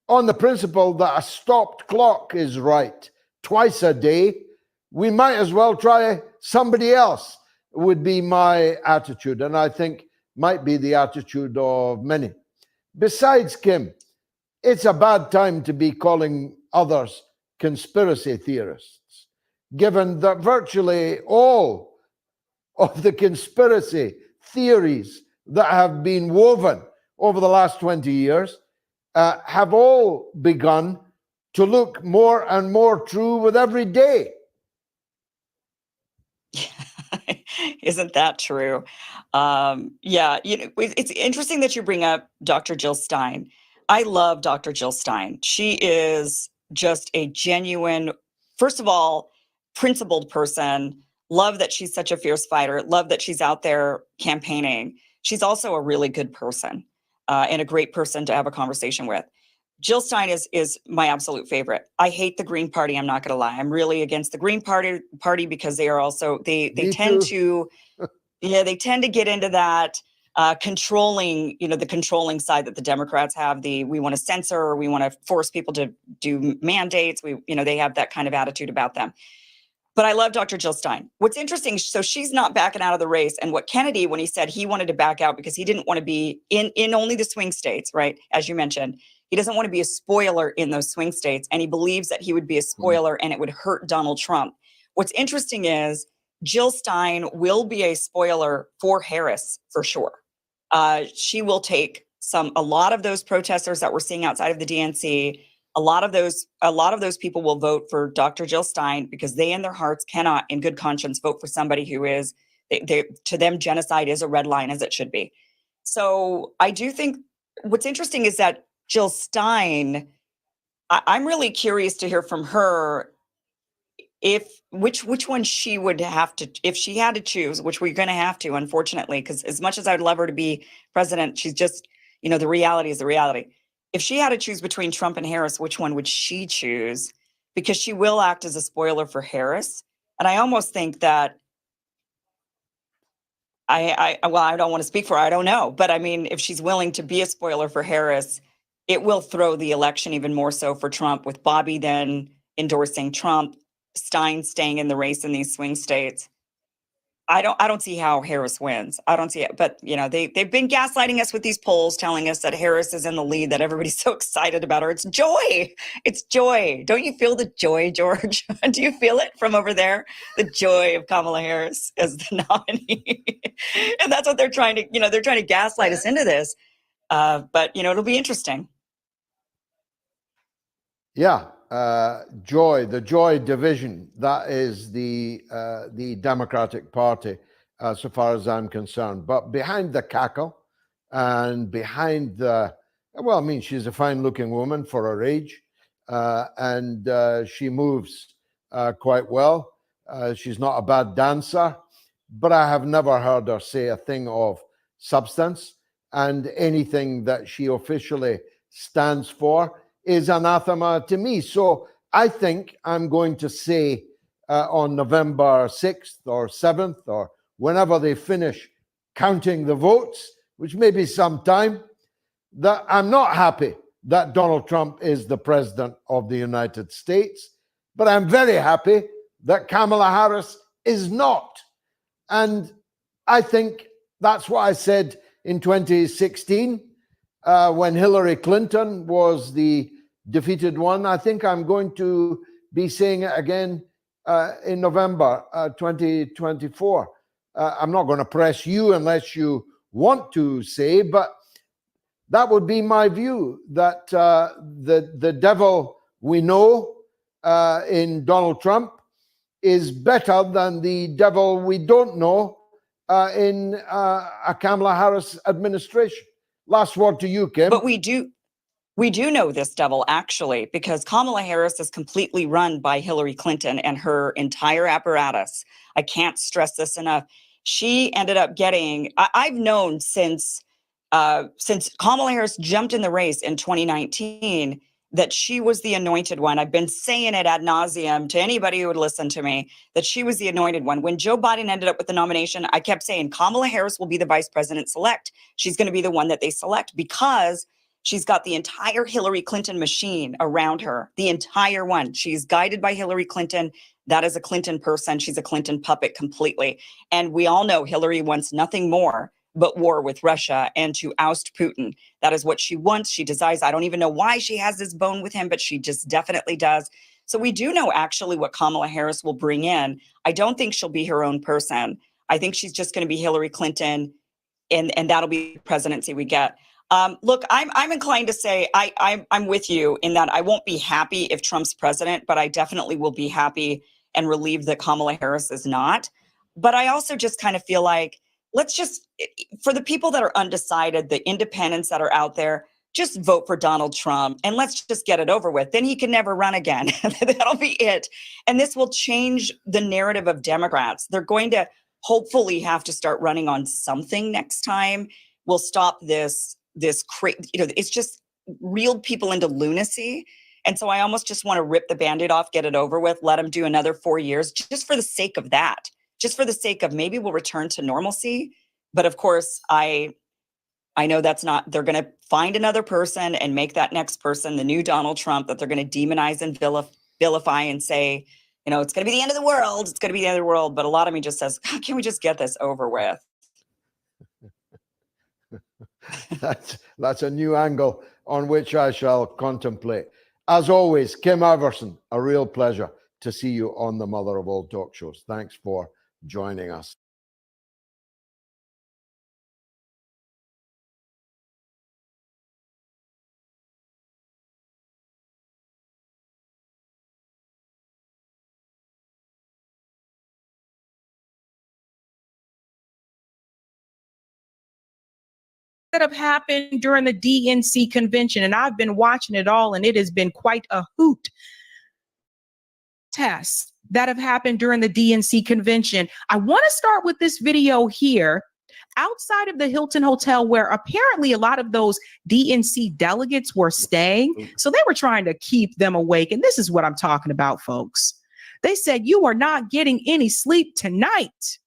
on the principle that a stopped clock is right twice a day, we might as well try somebody else, would be my attitude, and I think might be the attitude of many. Besides, Kim, it's a bad time to be calling others conspiracy theorists, given that virtually all of the conspiracy theories that have been woven over the last 20 years have all begun to look more and more true with every day. Isn't that true? Yeah, you know, it's interesting that you bring up Dr. Jill Stein. I love Dr. Jill Stein. She is just a genuine, first of all, principled person. Love that she's such a fierce fighter. Love that she's out there campaigning. She's also a really good person and a great person to have a conversation with. Jill Stein is my absolute favorite. I hate the Green Party. I'm not going to lie. I'm really against the Green Party because they are also they tend to they tend to get into that controlling, you know, the controlling side that the Democrats have. We want to censor, we want to force people to do mandates. They have that kind of attitude about them. But I love Dr. Jill Stein. What's interesting, so she's not backing out of the race. And what Kennedy, when he said he wanted to back out because he didn't want to be in only the swing states, right? As you mentioned, he doesn't want to be a spoiler in those swing states. And he believes that he would be a spoiler and it would hurt Donald Trump. What's interesting is Jill Stein will be a spoiler for Harris for sure. She will take a lot of those protesters that we're seeing outside of the DNC. A lot of those people will vote for Dr. Jill Stein because they in their hearts cannot in good conscience vote for somebody who is, to them, genocide is a red line, as it should be. So I do think what's interesting is that Jill Stein, I'm really curious to hear from her which one she would have to, if she had to choose, which we're going to have to, unfortunately, because as much as I'd love her to be president, she's just, the reality is the reality. If she had to choose between Trump and Harris, which one would she choose? Because she will act as a spoiler for Harris. And I almost think that I don't want to speak for her. I don't know. But I mean, if she's willing to be a spoiler for Harris, it will throw the election even more so for Trump, with Bobby then endorsing Trump. Stein staying in the race in these swing states, I don't see how Harris wins. I don't see it. But they've been gaslighting us with these polls, telling us that Harris is in the lead, that everybody's so excited about her. It's joy. It's joy. Don't you feel the joy, George? Do you feel it from over there? The joy of Kamala Harris as the nominee. And that's what they're trying to gaslight us into this. But it'll be interesting. Yeah. Joy, the joy division, that is the Democratic Party, so far as I'm concerned. But behind the cackle and behind she's a fine-looking woman for her age, and she moves quite well. She's not a bad dancer, but I have never heard her say a thing of substance, and anything that she officially stands for is anathema to me. So I think I'm going to say on November 6th or 7th or whenever they finish counting the votes, which may be some time, that I'm not happy that Donald Trump is the president of the United States, but I'm very happy that Kamala Harris is not. And I think that's what I said in 2016 when Hillary Clinton was the defeated one. I think I'm going to be saying it again in November 2024. I'm not going to press you unless you want to say, but that would be my view, that the devil we know in Donald Trump is better than the devil we don't know in a Kamala Harris administration. Last word to you, Kim. But we do know this devil, actually, because Kamala Harris is completely run by Hillary Clinton and her entire apparatus. I can't stress this enough. She ended up getting, I've known since Kamala Harris jumped in the race in 2019 that she was the anointed one. I've been saying it ad nauseum to anybody who would listen to me, that she was the anointed one. When Joe Biden ended up with the nomination, I kept saying Kamala Harris will be the vice president-elect. She's going to be the one that they select because she's got the entire Hillary Clinton machine around her, the entire one. She's guided by Hillary Clinton. That is a Clinton person. She's a Clinton puppet completely. And we all know Hillary wants nothing more but war with Russia and to oust Putin. That is what she wants. She desires. I don't even know why she has this bone with him, but she just definitely does. So we do know actually what Kamala Harris will bring in. I don't think she'll be her own person. I think she's just going to be Hillary Clinton, and that'll be the presidency we get. Look, I'm inclined to say I'm with you in that I won't be happy if Trump's president, but I definitely will be happy and relieved that Kamala Harris is not. But I also just kind of feel like, let's just, for the people that are undecided, the independents that are out there, just vote for Donald Trump and let's just get it over with. Then he can never run again. That'll be it. And this will change the narrative of Democrats. They're going to hopefully have to start running on something next time. We'll stop this it's just reeled people into lunacy. And so I almost just want to rip the Band-Aid off, get it over with, let them do another 4 years, just for the sake of that, just for the sake of maybe we'll return to normalcy. But of course, I know that's not, they're going to find another person and make that next person the new Donald Trump that they're going to demonize and vilify and say, it's going to be the end of the world. It's going to be the end of the world. But a lot of me just says, how can we just get this over with? That's a new angle on which I shall contemplate. As always, Kim Iverson, a real pleasure to see you on the Mother of All Talk Shows. Thanks for joining us. That have happened during the DNC convention, and I've been watching it all, and it has been quite a hoot. Tests that have happened during the DNC convention. I want to start with this video here outside of the Hilton Hotel, where apparently a lot of those DNC delegates were staying. So they were trying to keep them awake. And this is what I'm talking about, folks. They said, you are not getting any sleep tonight.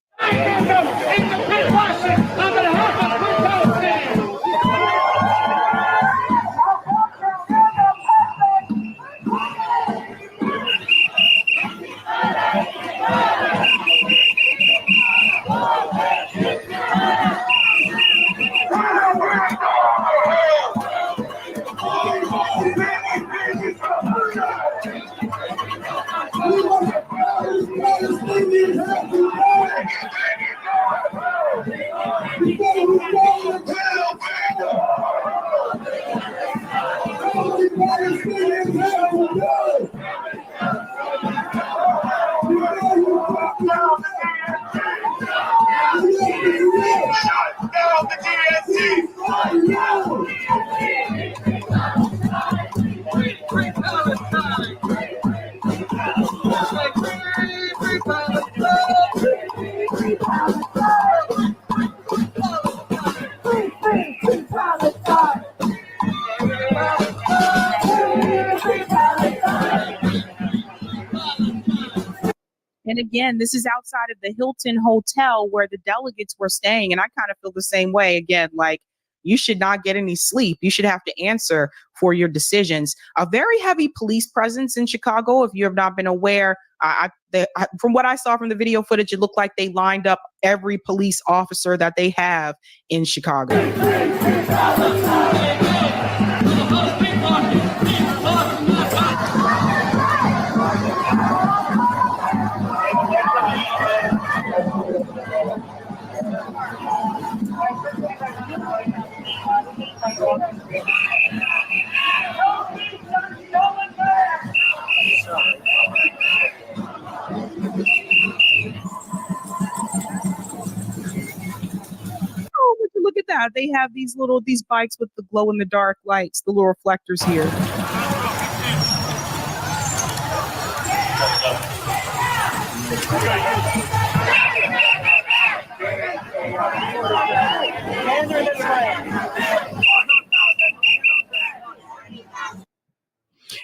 And again, this is outside of the Hilton Hotel where the delegates were staying. And I kind of feel the same way. Again, like, you should not get any sleep. You should have to answer for your decisions. A very heavy police presence in Chicago. If you have not been aware, from what I saw from the video footage, it looked like they lined up every police officer that they have in Chicago. Oh, would you look at that? They have these bikes with the glow in the dark lights, the little reflectors here.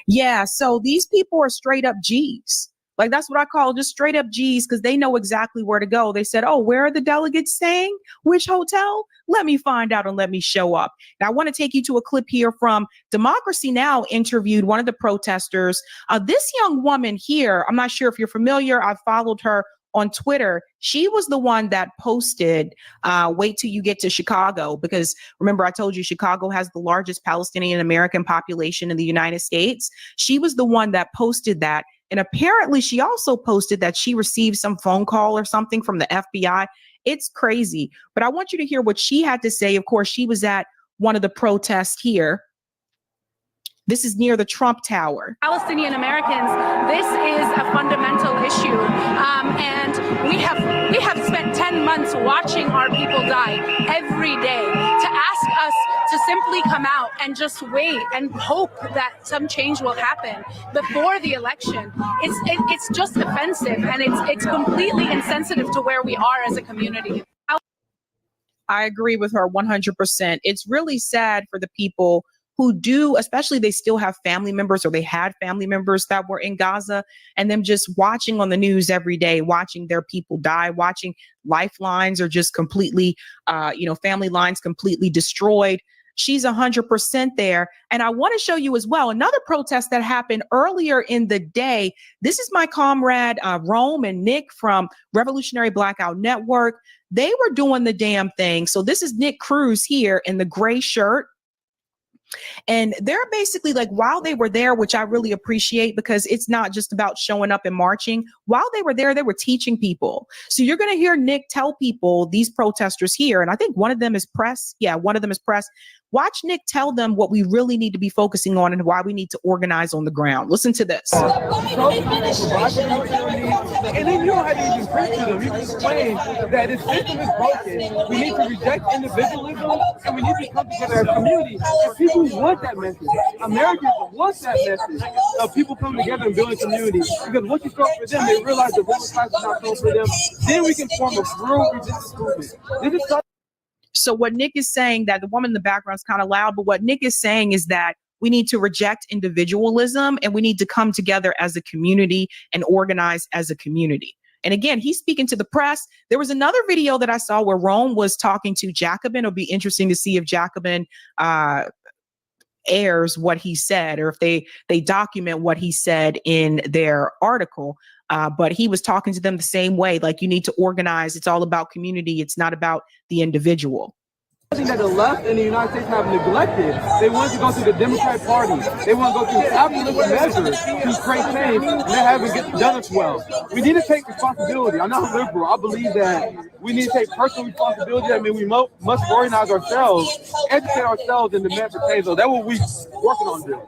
Yeah, so these people are straight up G's. Like, that's what I call just straight up G's, because they know exactly where to go. They said, oh, where are the delegates staying? Which hotel? Let me find out and let me show up. And I want to take you to a clip here from Democracy Now! Interviewed one of the protesters. This young woman here, I'm not sure if you're familiar. I followed her on Twitter. She was the one that posted, wait till you get to Chicago, because remember, I told you Chicago has the largest Palestinian American population in the United States. She was the one that posted that. And apparently she also posted that she received some phone call or something from the FBI. It's crazy. But I want you to hear what she had to say. Of course, she was at one of the protests here. This is near the Trump Tower. Palestinian Americans, this is a fundamental issue. And we have spent 10 months watching our people die every day. To ask us to simply come out and just wait and hope that some change will happen before the election, it's just offensive, and it's completely insensitive to where we are as a community. I agree with her 100%. It's really sad for the people who do, especially they still have family members, or they had family members that were in Gaza, and them just watching on the news every day, watching their people die, watching lifelines are just completely, family lines completely destroyed. She's 100% there. And I want to show you as well another protest that happened earlier in the day. This is my comrade Rome and Nick from Revolutionary Blackout Network. They were doing the damn thing. So this is Nick Cruz here in the gray shirt. And they're basically like, while they were there, which I really appreciate, because it's not just about showing up and marching. While they were there, they were teaching people. So you're going to hear Nick tell people, these protesters here, and I think one of them is press. Yeah, one of them is press. Watch Nick tell them what we really need to be focusing on and why we need to organize on the ground. Listen to this. And then you don't have to even preach to them. You can explain that this system is broken. We need to reject individualism, and we need to come together as a community. And people want that message. Americans want that message of people coming together and building community. Because once you start for them, they realize the working class is not for them. Then we can form a real resistance movement. This is So what Nick is saying, that the woman in the background is kind of loud, but what Nick is saying is that we need to reject individualism and we need to come together as a community and organize as a community. And again, he's speaking to the press. There was another video that I saw where Rome was talking to Jacobin. It'll be interesting to see if Jacobin airs what he said, or if they document what he said in their article. But he was talking to them the same way, like, you need to organize. It's all about community. It's not about the individual. Something that the left in the United States have neglected. They want to go through the Democratic Party. They want to go through absolute measures to create change, and they haven't done it well. We need to take responsibility. I'm not liberal. I believe that we need to take personal responsibility. That means we must organize ourselves, educate ourselves, and demand for change. So that's what we're working on doing.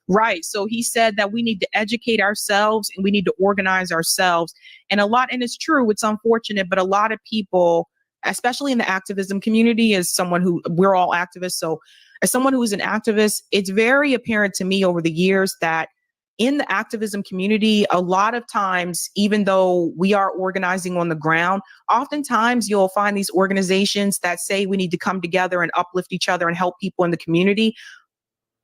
Right. So he said that we need to educate ourselves and we need to organize ourselves. And it's true, it's unfortunate, but a lot of people, especially in the activism community, as someone who, we're all activists. So as someone who is an activist, it's very apparent to me over the years that in the activism community, a lot of times, even though we are organizing on the ground, oftentimes you'll find these organizations that say we need to come together and uplift each other and help people in the community.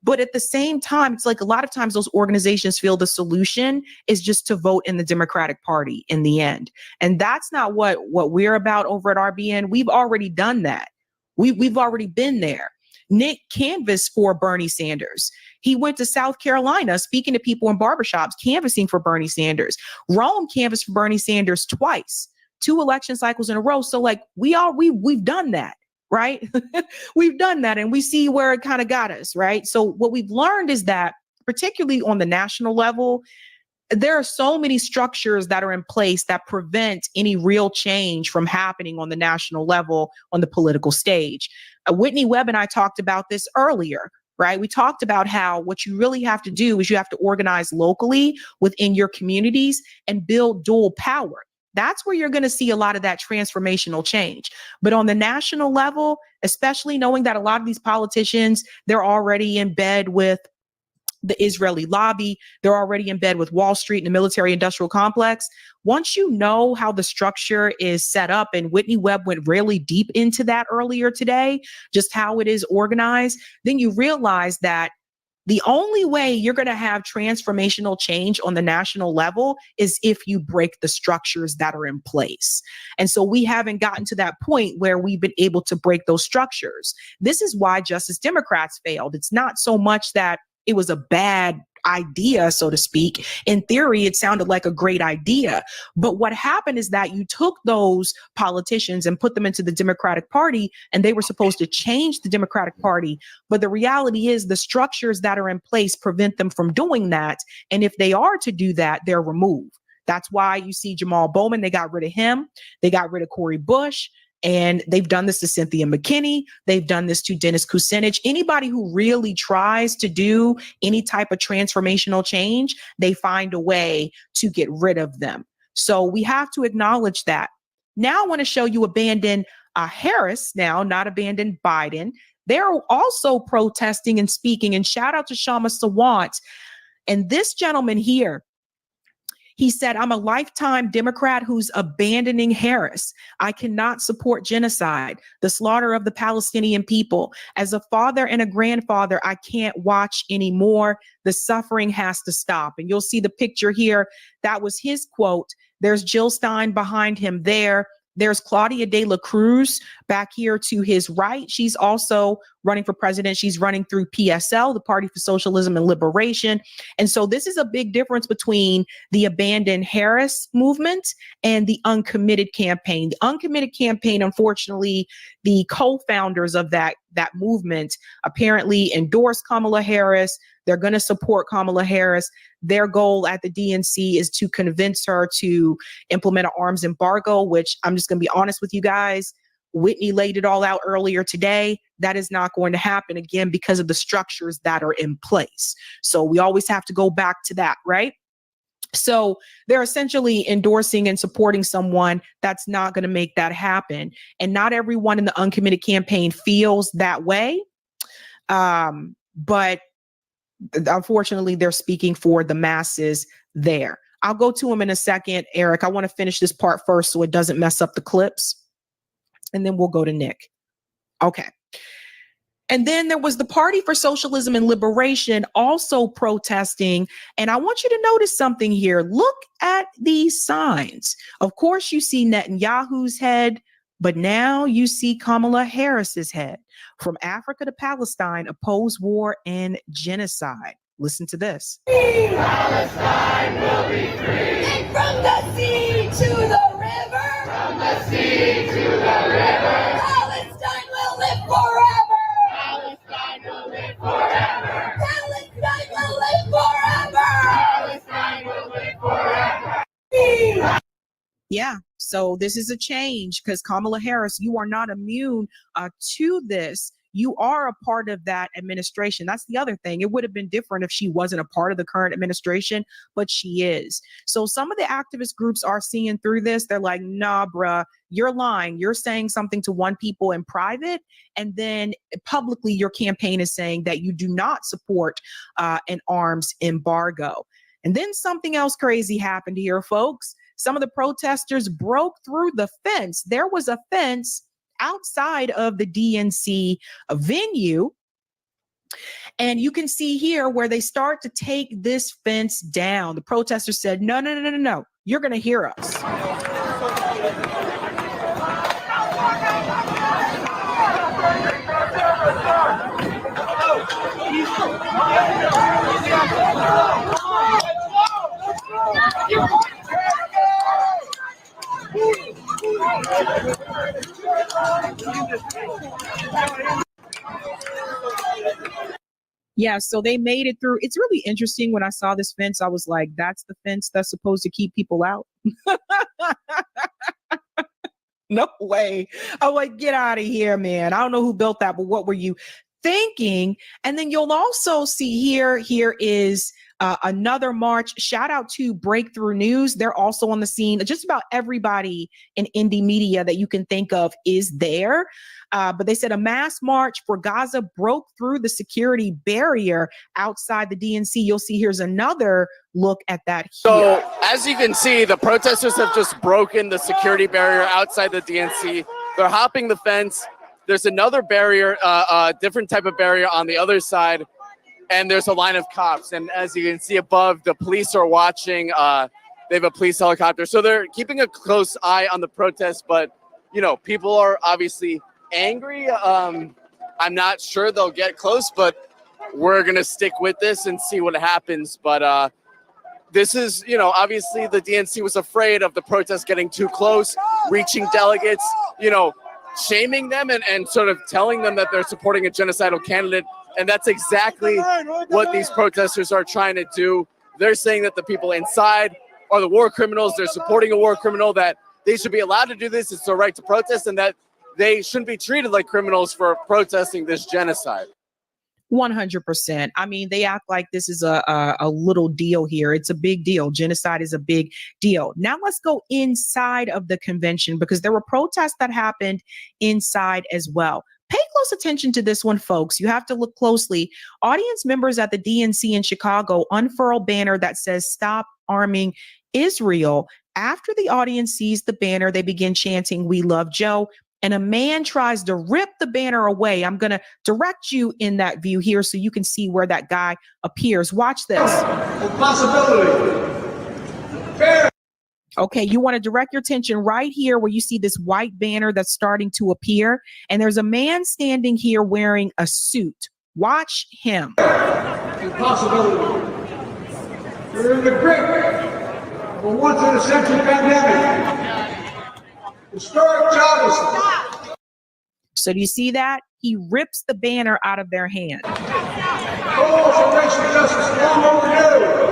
But at the same time, it's like a lot of times those organizations feel the solution is just to vote in the Democratic Party in the end. And that's not what we're about over at RBN. We've already done that. We've already been there. Nick canvassed for Bernie Sanders. He went to South Carolina speaking to people in barbershops, canvassing for Bernie Sanders. Rome canvassed for Bernie Sanders twice, 2 election cycles in a row. So like we've done that. Right? We've done that and we see where it kind of got us, right? So what we've learned is that, particularly on the national level, there are so many structures that are in place that prevent any real change from happening on the national level on the political stage. Whitney Webb and I talked about this earlier, right? We talked about how what you really have to do is you have to organize locally within your communities and build dual power. That's where you're going to see a lot of that transformational change. But on the national level, especially knowing that a lot of these politicians, they're already in bed with the Israeli lobby, they're already in bed with Wall Street and the military industrial complex. Once you know how the structure is set up, and Whitney Webb went really deep into that earlier today, just how it is organized, then you realize that the only way you're going to have transformational change on the national level is if you break the structures that are in place. And so we haven't gotten to that point where we've been able to break those structures. This is why Justice Democrats failed. It's not so much that it was a bad idea, so to speak. In theory, it sounded like a great idea. But what happened is that you took those politicians and put them into the Democratic Party, and they were supposed to change the Democratic Party. But the reality is the structures that are in place prevent them from doing that. And if they are to do that, they're removed. That's why you see Jamal Bowman, they got rid of him. They got rid of Cori Bush. And they've done this to Cynthia McKinney. They've done this to Dennis Kucinich. Anybody who really tries to do any type of transformational change, they find a way to get rid of them. So we have to acknowledge that. Now I want to show you abandon Harris now, not abandon Biden. They're also protesting and speaking. And shout out to Shama Sawant. And this gentleman here, he said, I'm a lifetime Democrat who's abandoning Harris. I cannot support genocide, the slaughter of the Palestinian people. As a father and a grandfather, I can't watch anymore. The suffering has to stop. And you'll see the picture here. That was his quote. There's Jill Stein behind him there. There's Claudia de la Cruz back here to his right. She's also running for president. She's running through PSL, the Party for Socialism and Liberation. And so this is a big difference between the Abandon Harris movement and the Uncommitted campaign. The Uncommitted campaign, unfortunately, the co-founders of that movement apparently endorsed Kamala Harris. They're going to support Kamala Harris. Their goal at the DNC is to convince her to implement an arms embargo, which I'm just going to be honest with you guys. Whitney laid it all out earlier today. That is not going to happen again because of the structures that are in place. So we always have to go back to that, right? So they're essentially endorsing and supporting someone that's not going to make that happen. And not everyone in the Uncommitted campaign feels that way. But unfortunately, they're speaking for the masses there. I'll go to him in a second. Eric, I want to finish this part first so it doesn't mess up the clips. And then we'll go to Nick. Okay. And then there was the Party for Socialism and Liberation also protesting. And I want you to notice something here. Look at these signs. Of course, you see Netanyahu's head, but now you see Kamala Harris's head. From Africa to Palestine, oppose war and genocide. Listen to this. Palestine will be free. And from the sea to the river. From the sea to the river. Palestine will live forever. Palestine will live forever. Palestine will live forever. Palestine will live forever. Yeah, so this is a change because Kamala Harris, you are not immune to this. You are a part of that administration. That's the other thing. It would have been different if she wasn't a part of the current administration, but she is. So some of the activist groups are seeing through this. They're like, nah, bruh, you're lying. You're saying something to one people in private, and then publicly your campaign is saying that you do not support an arms embargo. And then something else crazy happened here, folks. Some of the protesters broke through the fence. There was a fence outside of the DNC venue. And you can see here where they start to take this fence down. The protesters said, no, no, no, no, no, no. You're going to hear us. Yeah, so they made it through. It's really interesting. When I saw this fence, I was like, that's the fence that's supposed to keep people out? No way. I'm like, get out of here, man. I don't know who built that, but what were you thinking? And then you'll also see here is another march. Shout out to Breakthrough News. They're also on the scene. Just about everybody in indie media that you can think of is there. But they said a mass march for Gaza broke through the security barrier outside the DNC. You'll see here's another look at that here. So as you can see, the protesters have just broken the security barrier outside the DNC. They're hopping the fence. There's another barrier, different type of barrier on the other side. And there's a line of cops. And as you can see above, the police are watching. They have a police helicopter. So they're keeping a close eye on the protest. But, you know, people are obviously angry. I'm not sure they'll get close, but we're going to stick with this and see what happens. But this is, you know, obviously the DNC was afraid of the protest getting too close, reaching delegates, you know, shaming them and sort of telling them that they're supporting a genocidal candidate. And that's exactly what these protesters are trying to do. They're saying that the people inside are the war criminals. They're supporting a war criminal, that they should be allowed to do this. It's their right to protest, and that they shouldn't be treated like criminals for protesting this genocide. 100%. I mean, they act like this is a little deal here. It's a big deal. Genocide is a big deal. Now let's go inside of the convention, because there were protests that happened inside as well. Pay close attention to this one, folks. You have to look closely. Audience members at the DNC in Chicago unfurl banner that says "Stop Arming Israel." After the audience sees the banner, they begin chanting, "We love Joe." And a man tries to rip the banner away. I'm going to direct you in that view here so you can see where that guy appears. Watch this. Okay, you want to direct your attention right here where you see this white banner that's starting to appear. And there's a man standing here wearing a suit. Watch him. Impossibility. We're in the grip of a once-in-a-century pandemic. Historic joblessness. So do you see that? He rips the banner out of their hand. Calls for racial justice long overdue.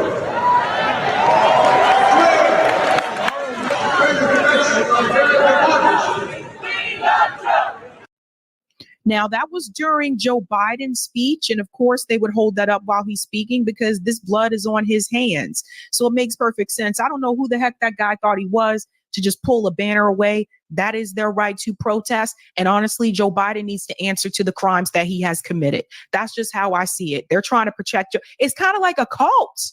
Now, that was during Joe Biden's speech. And of course, they would hold that up while he's speaking because this blood is on his hands. So it makes perfect sense. I don't know who the heck that guy thought he was to just pull a banner away. That is their right to protest. And honestly, Joe Biden needs to answer to the crimes that he has committed. That's just how I see it. They're trying to protect you. It's kind of like a cult.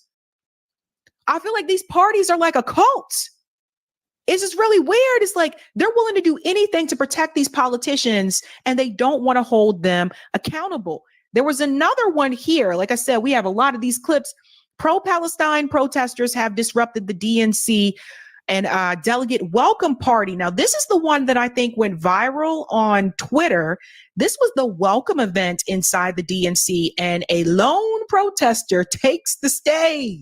I feel like these parties are like a cult. It's just really weird. It's like they're willing to do anything to protect these politicians and they don't want to hold them accountable. There was another one here. Like I said, we have a lot of these clips. Pro-Palestine protesters have disrupted the DNC and delegate welcome party. Now, this is the one that I think went viral on Twitter. This was the welcome event inside the DNC, and a lone protester takes the stage.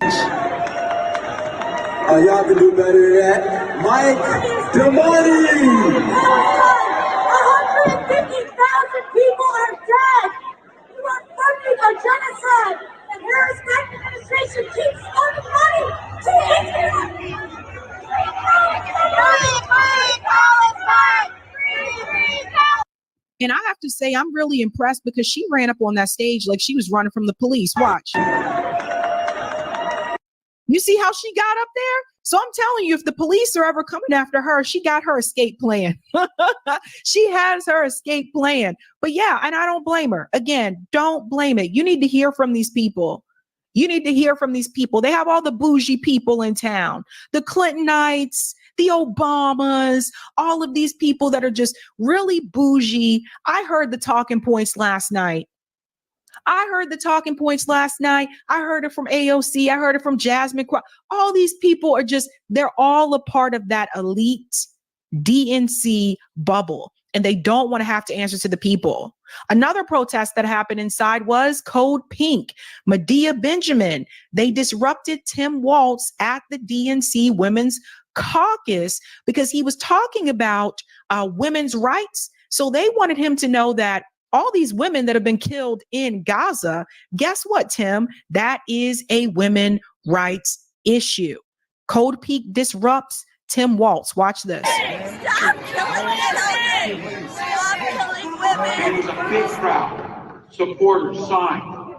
Y'all can do better than that. Mike The money! 150,000 people are dead! You are funding a genocide! And Harris Biden administration keeps funding money to Israel! And I have to say, I'm really impressed because she ran up on that stage like she was running from the police. Watch. You see how she got up there? So I'm telling you, if the police are ever coming after her, she got her escape plan. She has her escape plan. But yeah, and I don't blame her. Again, don't blame it. You need to hear from these people. You need to hear from these people. They have all the bougie people in town, the Clintonites, the Obamas, all of these people that are just really bougie. I heard the talking points last night. I heard it from AOC. I heard it from Jasmine. All these people are just, they're all a part of that elite DNC bubble, and they don't want to have to answer to the people. Another protest that happened inside was Code Pink. Medea Benjamin, they disrupted Tim Walz at the DNC Women's Caucus because he was talking about women's rights. So they wanted him to know that all these women that have been killed in Gaza, guess what, Tim? That is a women rights issue. Code Pink disrupts Tim Walz. Watch this. Stop killing women! Stop killing women! It was a big crowd. Supporters signed.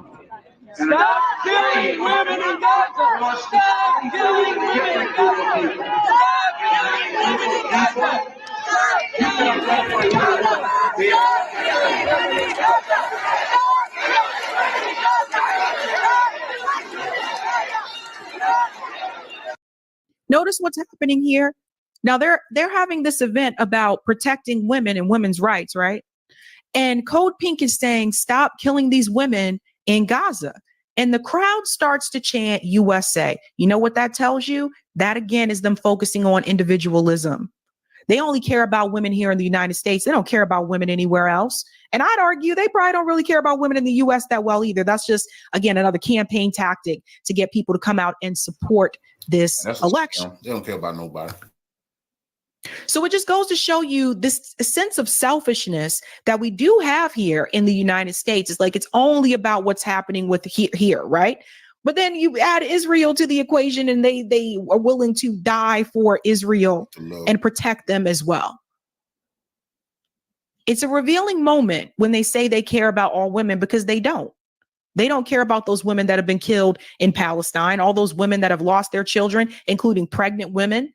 Stop killing women in Gaza! Stop killing women in Gaza! Stop killing women in Gaza! Stop killing women in Gaza! Notice what's happening here. Now they're having this event about protecting women and women's rights, right? And Code Pink is saying, stop killing these women in Gaza. And the crowd starts to chant USA. You know what that tells you? That again is them focusing on individualism. They only care about women here in the United States. They don't care about women anywhere else. And I'd argue they probably don't really care about women in the US that well either. That's just, again, another campaign tactic to get people to come out and support this election. They don't care about nobody. So it just goes to show you this sense of selfishness that we do have here in the United States. It's like it's only about what's happening with here, right? But then you add Israel to the equation and they are willing to die for Israel and protect them as well. It's a revealing moment when they say they care about all women, because they don't. They don't care about those women that have been killed in Palestine, all those women that have lost their children, including pregnant women.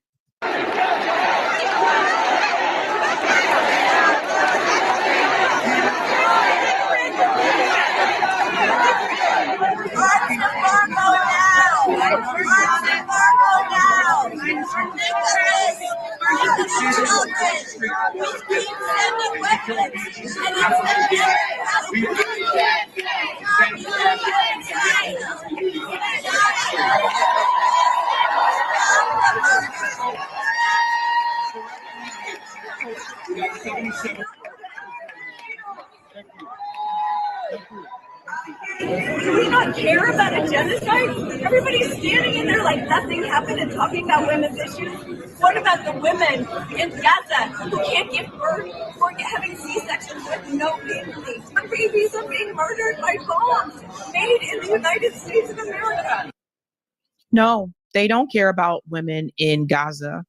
Do we not care about a genocide? Everybody's standing in there like nothing happened and talking about women's issues. What about the women in Gaza who can't give birth or having C-sections with no babies? Our babies are being murdered by bombs made in the United States of America. No, they don't care about women in Gaza.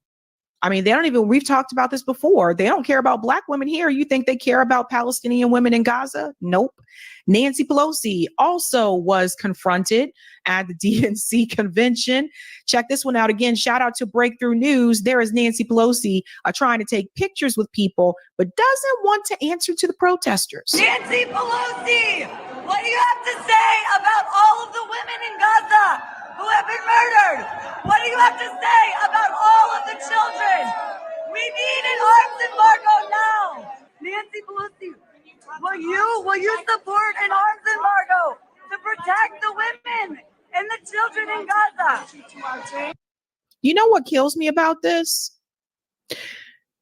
I mean, they don't even, we've talked about this before. They don't care about Black women here. You think they care about Palestinian women in Gaza? Nope. Nancy Pelosi also was confronted at the DNC convention. Check this one out again. Shout out to Breakthrough News. There is Nancy Pelosi trying to take pictures with people, but doesn't want to answer to the protesters. Nancy Pelosi, what do you have to say about all of the women in Gaza who have been murdered? What do you have to say about all of the children? We need an arms embargo now. Nancy Pelosi, will you support an arms embargo to protect the women and the children in Gaza? You know what kills me about this?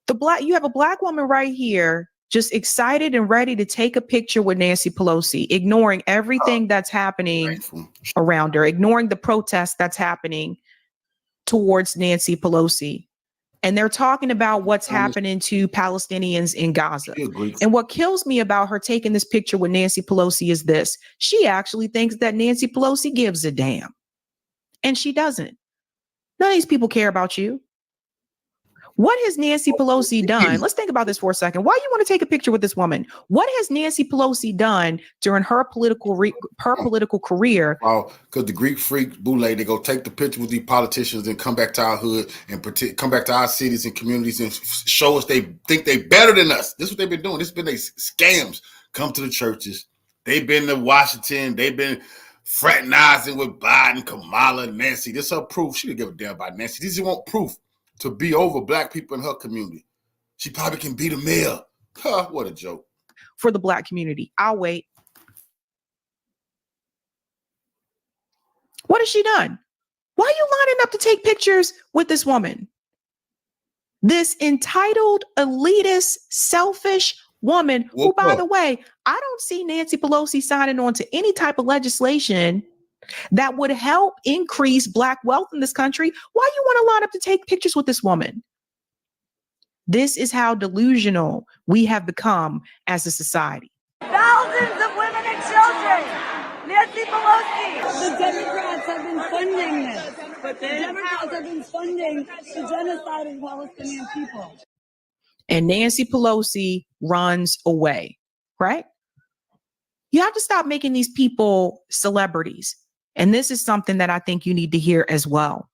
You have a Black woman right here, just excited and ready to take a picture with Nancy Pelosi, ignoring everything that's happening around her, ignoring the protest that's happening towards Nancy Pelosi. And they're talking about what's happening to Palestinians in Gaza. And what kills me about her taking this picture with Nancy Pelosi is this. She actually thinks that Nancy Pelosi gives a damn. And she doesn't. None of these people care about you. What has Nancy Pelosi done? Let's think about this for a second. Why you want to take a picture with this woman? What has Nancy Pelosi done during her political career? Oh, because the Greek freak boule, they go take the picture with these politicians and come back to our hood and come back to our cities and communities and show us they think they better than us. This is what they've been doing. This has been their scams. Come to the churches. They've been to Washington. They've been fraternizing with Biden, Kamala, Nancy. This is her proof. She didn't give a damn about Nancy. These want proof to be over black people in her community. She probably can be the mayor. Huh, what a joke. For the black community. I'll wait. What has she done? Why are you lining up to take pictures with this woman? This entitled, elitist, selfish woman who, by the way, I don't see Nancy Pelosi signing on to any type of legislation that would help increase black wealth in this country. Why you want to line up to take pictures with this woman? This is how delusional we have become as a society. Thousands of women and children. Nancy Pelosi. The Democrats have been funding this. The Democrats have been funding the genocide of Palestinian people. And Nancy Pelosi runs away, right? You have to stop making these people celebrities. And this is something that I think you need to hear as well.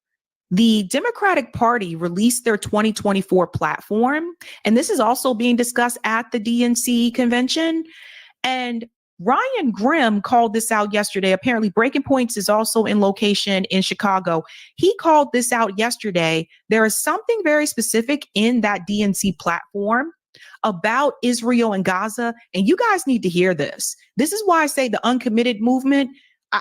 The Democratic Party released their 2024 platform, and this is also being discussed at the DNC convention. And Ryan Grimm called this out yesterday. Apparently, Breaking Points is also in location in Chicago. He called this out yesterday. There is something very specific in that DNC platform about Israel and Gaza, and you guys need to hear this. This is why I say the uncommitted movement,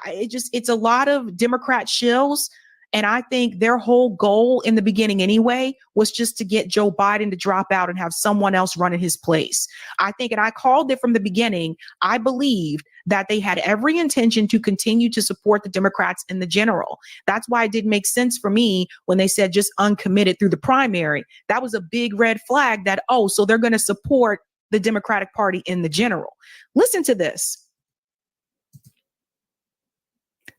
it's a lot of Democrat shills. And I think their whole goal in the beginning anyway was just to get Joe Biden to drop out and have someone else run in his place. I think, and I called it from the beginning, I believed that they had every intention to continue to support the Democrats in the general. That's why it didn't make sense for me when they said just uncommitted through the primary. That was a big red flag that, oh, so they're going to support the Democratic Party in the general. Listen to this.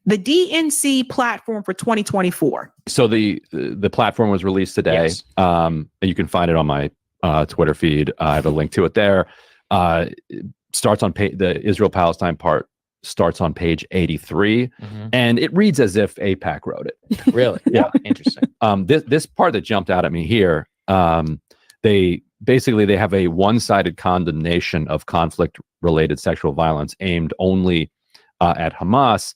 The DNC platform for 2024. So the platform was released today. Yes. You can find it on my Twitter feed. I have a link to it there. Starts on the Israel-Palestine part starts on page 83, and it reads as if AIPAC wrote it. Really? Yeah. Interesting. This part that jumped out at me here, they have a one-sided condemnation of conflict-related sexual violence aimed only at Hamas,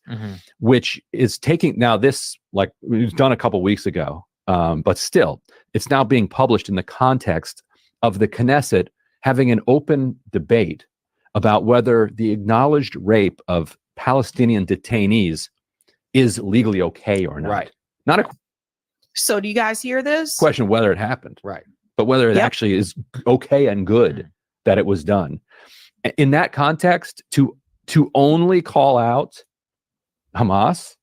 which is taking now this, like it was done a couple weeks ago, but still it's now being published in the context of the Knesset having an open debate about whether the acknowledged rape of Palestinian detainees is legally okay or not. Right. Not a So do you guys hear this? question whether it happened, right, but whether it actually is okay and good that it was done. In that context, to only call out Hamas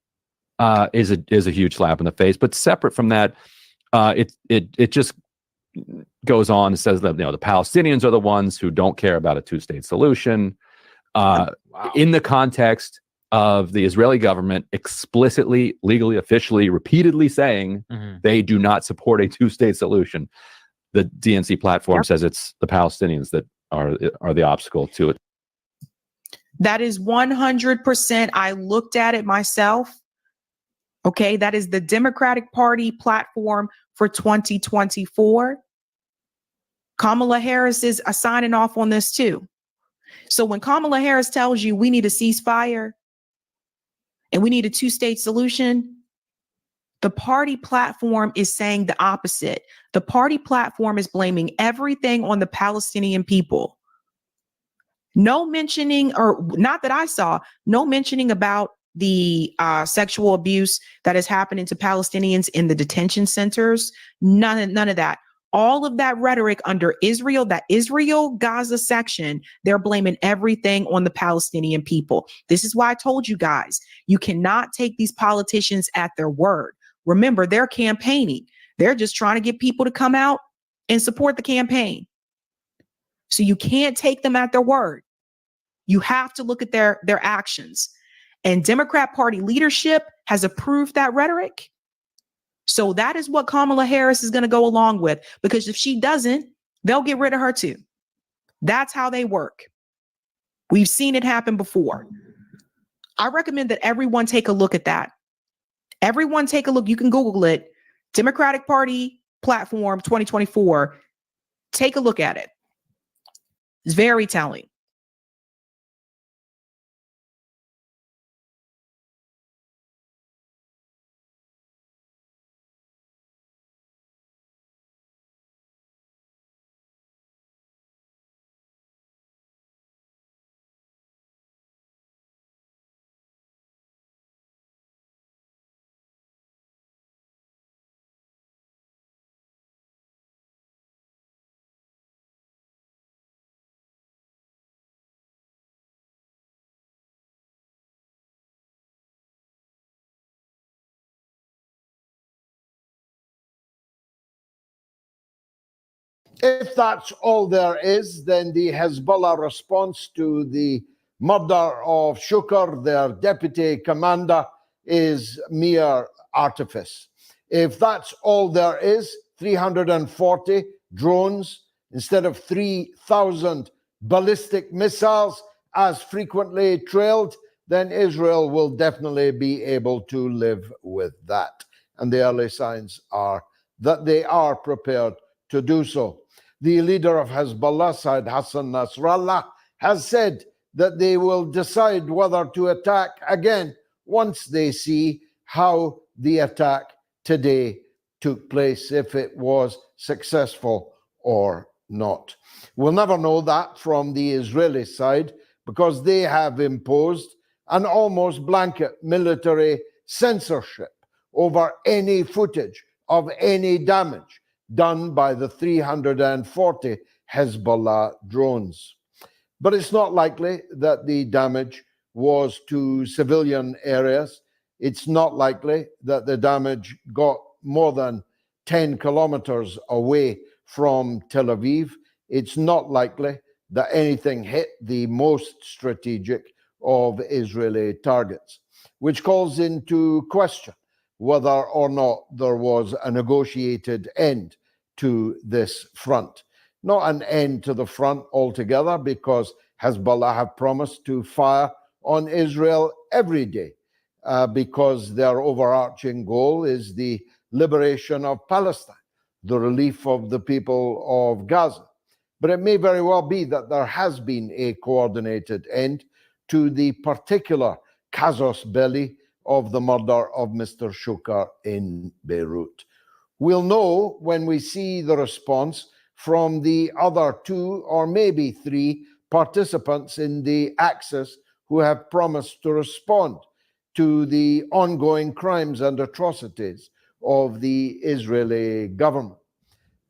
is a huge slap in the face. But separate from that, it just goes on and says that the Palestinians are the ones who don't care about a two-state solution. In the context of the Israeli government explicitly, legally, officially, repeatedly saying they do not support a two-state solution, the DNC platform says it's the Palestinians that are the obstacle to it. That is 100%. I looked at it myself. Okay, that is the Democratic Party platform for 2024. Kamala Harris is signing off on this too. So when Kamala Harris tells you we need a ceasefire and we need a two-state solution, the party platform is saying the opposite. The party platform is blaming everything on the Palestinian people. No mentioning, or not that I saw, no mentioning about the sexual abuse that is happening to Palestinians in the detention centers. None of that. All of that rhetoric under Israel, that Israel-Gaza section, they're blaming everything on the Palestinian people. This is why I told you guys, you cannot take these politicians at their word. Remember, they're campaigning. They're just trying to get people to come out and support the campaign. So you can't take them at their word. You have to look at their actions. And Democrat Party leadership has approved that rhetoric. So that is what Kamala Harris is going to go along with, because if she doesn't, they'll get rid of her too. That's how they work. We've seen it happen before. I recommend that everyone take a look at that. Everyone take a look. You can Google it. Democratic Party platform 2024. Take a look at it. It's very telling. If that's all there is, then the Hezbollah response to the murder of Shukr, their deputy commander, is mere artifice. If that's all there is, 340 drones instead of 3,000 ballistic missiles as frequently trailed, then Israel will definitely be able to live with that. And the early signs are that they are prepared to do so. The leader of Hezbollah, Said Hassan Nasrallah, has said that they will decide whether to attack again once they see how the attack today took place, if it was successful or not. We'll never know that from the Israeli side, because they have imposed an almost blanket military censorship over any footage of any damage done by the 340 Hezbollah drones. But it's not likely that the damage was to civilian areas. It's not likely that the damage got more than 10 kilometers away from Tel Aviv. It's not likely that anything hit the most strategic of Israeli targets, which calls into question whether or not there was a negotiated end to this front. Not an end to the front altogether, because Hezbollah have promised to fire on Israel every day, because their overarching goal is the liberation of Palestine, the relief of the people of Gaza. But it may very well be that there has been a coordinated end to the particular casus belli of the murder of Mr. Shukr in Beirut. We'll know when we see the response from the other 2 or maybe 3 participants in the Axis who have promised to respond to the ongoing crimes and atrocities of the Israeli government.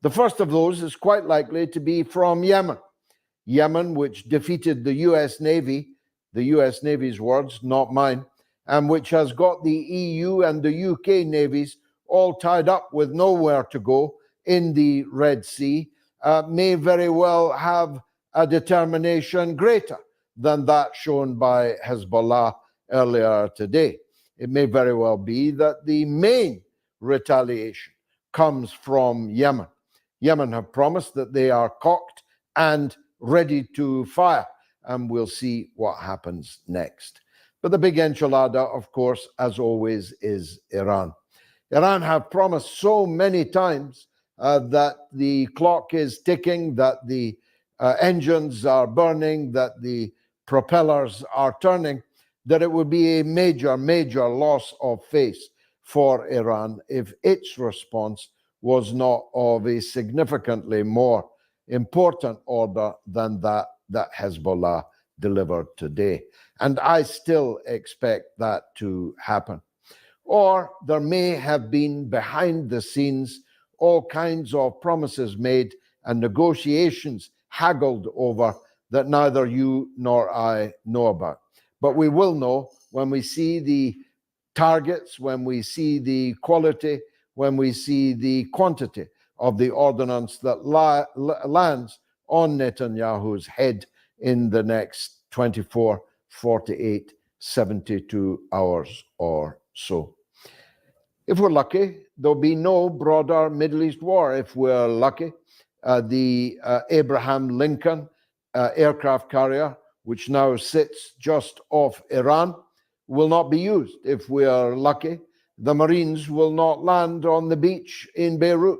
The first of those is quite likely to be from Yemen. Yemen, which defeated the US Navy, the US Navy's words, not mine, and which has got the EU and the UK navies all tied up with nowhere to go in the Red Sea, may very well have a determination greater than that shown by Hezbollah earlier today. It may very well be that the main retaliation comes from Yemen. Yemen have promised that they are cocked and ready to fire, and we'll see what happens next. But the big enchilada, of course, as always, is Iran. Iran have promised so many times that the clock is ticking, that the engines are burning, that the propellers are turning, that it would be a major, major loss of face for Iran if its response was not of a significantly more important order than that Hezbollah delivered today. And I still expect that to happen. Or there may have been behind the scenes all kinds of promises made and negotiations haggled over that neither you nor I know about. But we will know when we see the targets, when we see the quality, when we see the quantity of the ordnance that lands on Netanyahu's head in the next 24, 48, 72 hours or so. If we're lucky, there'll be no broader Middle East war. If we're lucky, the Abraham Lincoln aircraft carrier, which now sits just off Iran, will not be used. If we are lucky, the Marines will not land on the beach in Beirut.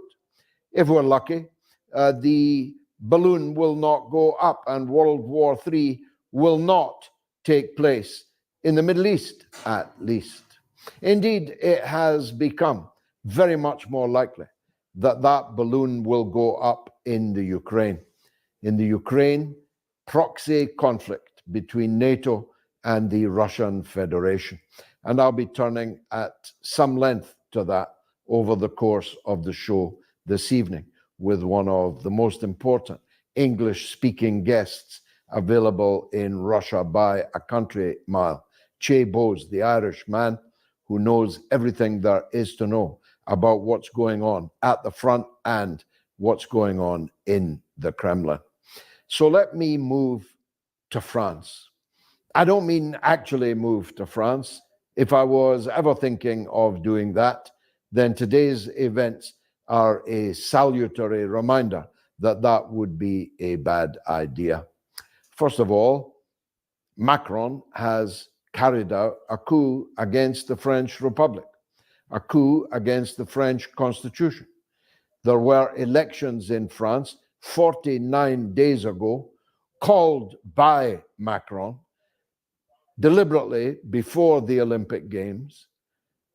If we're lucky, the balloon will not go up and World War III will not take place in the Middle East, at least. Indeed, it has become very much more likely that that balloon will go up in the Ukraine. In the Ukraine, proxy conflict between NATO and the Russian Federation. And I'll be turning at some length to that over the course of the show this evening with one of the most important English-speaking guests available in Russia by a country mile, Che Bose, the Irish man who knows everything there is to know about what's going on at the front and what's going on in the Kremlin. So let me move to France. I don't mean actually move to France. If I was ever thinking of doing that, then today's events are a salutary reminder that that would be a bad idea. First of all, Macron has carried out a coup against the French Republic, a coup against the French Constitution. There were elections in France 49 days ago, called by Macron, deliberately before the Olympic Games,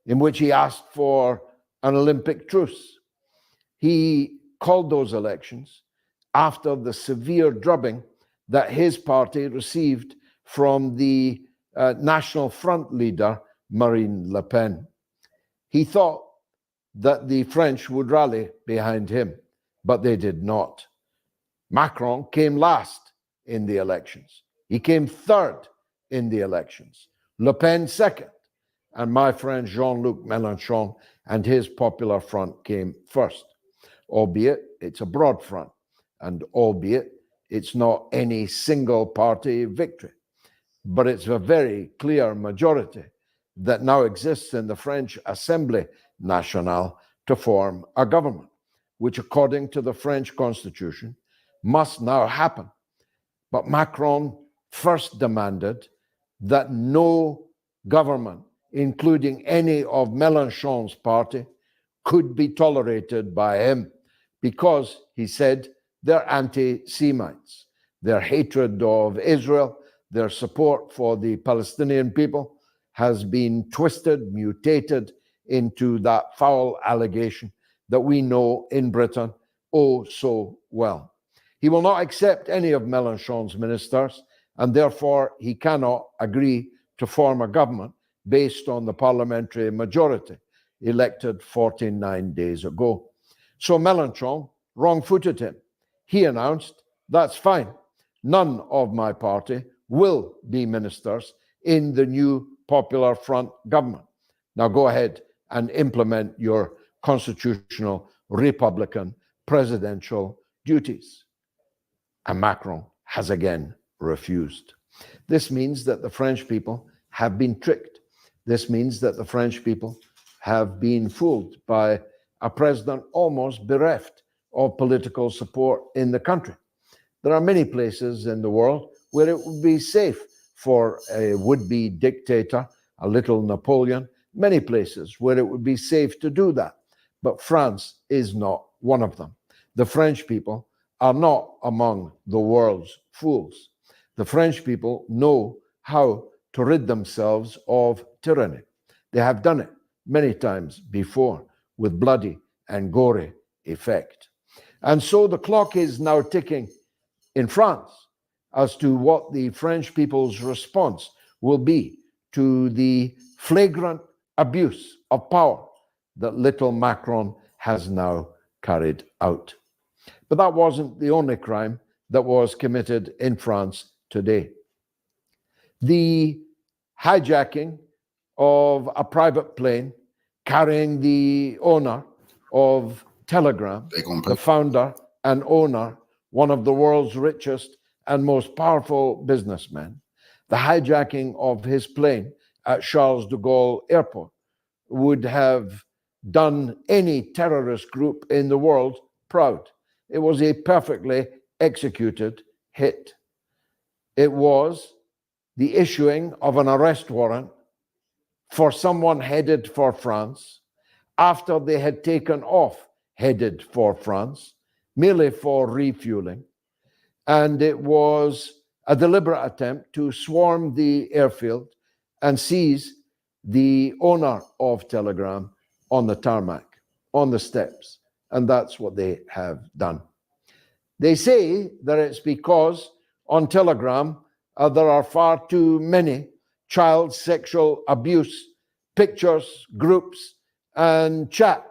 in which he asked for an Olympic truce. He called those elections after the severe drubbing that his party received from the National Front leader, Marine Le Pen. He thought that the French would rally behind him, but they did not. Macron came last in the elections. He came third in the elections. Le Pen second. And my friend Jean-Luc Mélenchon and his Popular Front came first. Albeit it's a broad front, and albeit it's not any single party victory. But it's a very clear majority that now exists in the French Assembly Nationale to form a government, which according to the French Constitution must now happen. But Macron first demanded that no government, including any of Mélenchon's party, could be tolerated by him because, he said, they're anti-Semites. Their hatred of Israel, their support for the Palestinian people has been twisted, mutated into that foul allegation that we know in Britain oh so well. He will not accept any of Mélenchon's ministers, and therefore he cannot agree to form a government based on the parliamentary majority elected 49 days ago. So Mélenchon wrong-footed him. He announced, that's fine, none of my party will be ministers in the new Popular Front government. Now go ahead and implement your constitutional Republican presidential duties. And Macron has again refused. This means that the French people have been tricked. This means that the French people have been fooled by a president almost bereft of political support in the country. There are many places in the world where it would be safe for a would-be dictator, a little Napoleon, many places where it would be safe to do that. But France is not one of them. The French people are not among the world's fools. The French people know how to rid themselves of tyranny. They have done it many times before with bloody and gory effect. And so the clock is now ticking in France as to what the French people's response will be to the flagrant abuse of power that little Macron has now carried out. But that wasn't the only crime that was committed in France today. The hijacking of a private plane carrying the owner of Telegram, the founder and owner, one of the world's richest and most powerful businessmen, the hijacking of his plane at Charles de Gaulle Airport would have done any terrorist group in the world proud. It was a perfectly executed hit. It was the issuing of an arrest warrant for someone headed for France after they had taken off headed for France, merely for refueling. And it was a deliberate attempt to swarm the airfield and seize the owner of Telegram on the tarmac, on the steps. And that's what they have done. They say that it's because on Telegram there are far too many child sexual abuse pictures, groups, and chat.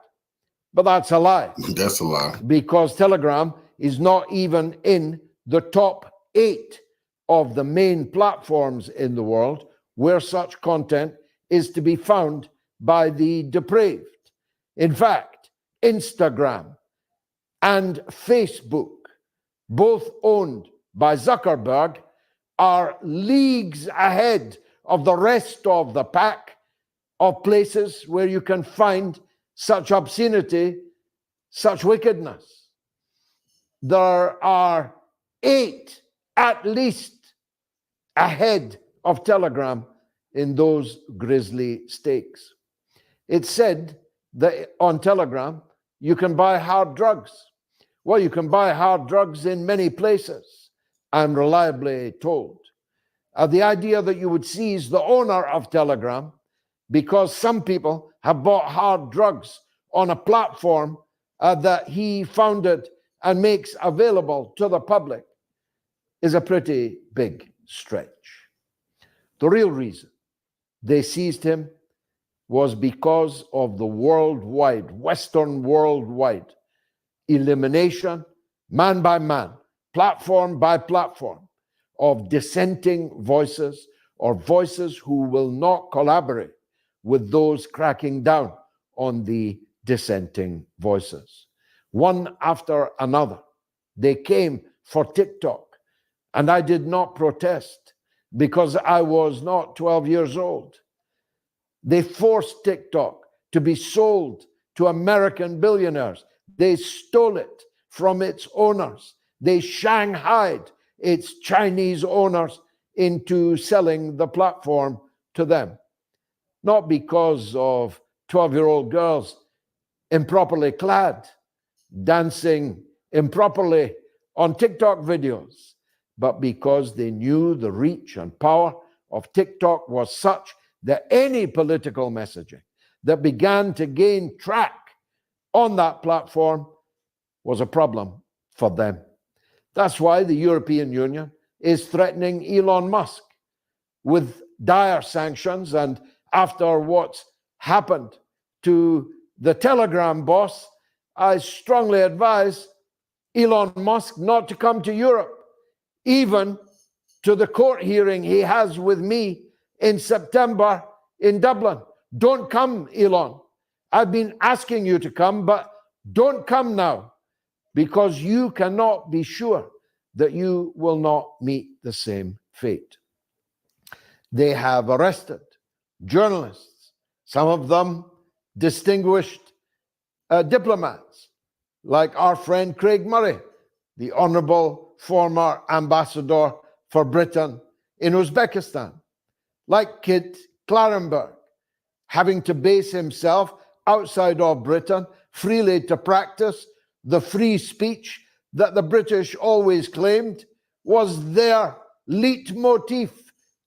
But that's a lie. That's a lie. Because Telegram is not even in the top 8 of the main platforms in the world where such content is to be found by the depraved. In fact, Instagram and Facebook, both owned by Zuckerberg, are leagues ahead of the rest of the pack of places where you can find such obscenity, such wickedness. There are 8 at least ahead of Telegram in those grisly stakes. It's said that on Telegram you can buy hard drugs. Well, you can buy hard drugs in many places, I'm reliably told. The idea that you would seize the owner of Telegram because some people have bought hard drugs on a platform that he founded and makes available to the public is a pretty big stretch. The real reason they seized him was because of the worldwide, Western worldwide elimination, man by man, platform by platform, of dissenting voices or voices who will not collaborate with those cracking down on the dissenting voices. One after another, they came for TikTok, and I did not protest because I was not 12 years old. They forced TikTok to be sold to American billionaires. They stole it from its owners. They shanghaied its Chinese owners into selling the platform to them. Not because of 12-year-old girls improperly clad, dancing improperly on TikTok videos, but because they knew the reach and power of TikTok was such that any political messaging that began to gain track on that platform was a problem for them. That's why the European Union is threatening Elon Musk with dire sanctions. And after what's happened to the Telegram boss, I strongly advise Elon Musk not to come to Europe, even to the court hearing he has with me in September in Dublin. Don't come, Elon. I've been asking you to come, but don't come now, because you cannot be sure that you will not meet the same fate. They have arrested journalists, some of them distinguished diplomats, like our friend Craig Murray, the honorable former ambassador for Britain in Uzbekistan, like Kit Klarenberg, having to base himself outside of Britain freely to practice the free speech that the British always claimed was their leitmotif,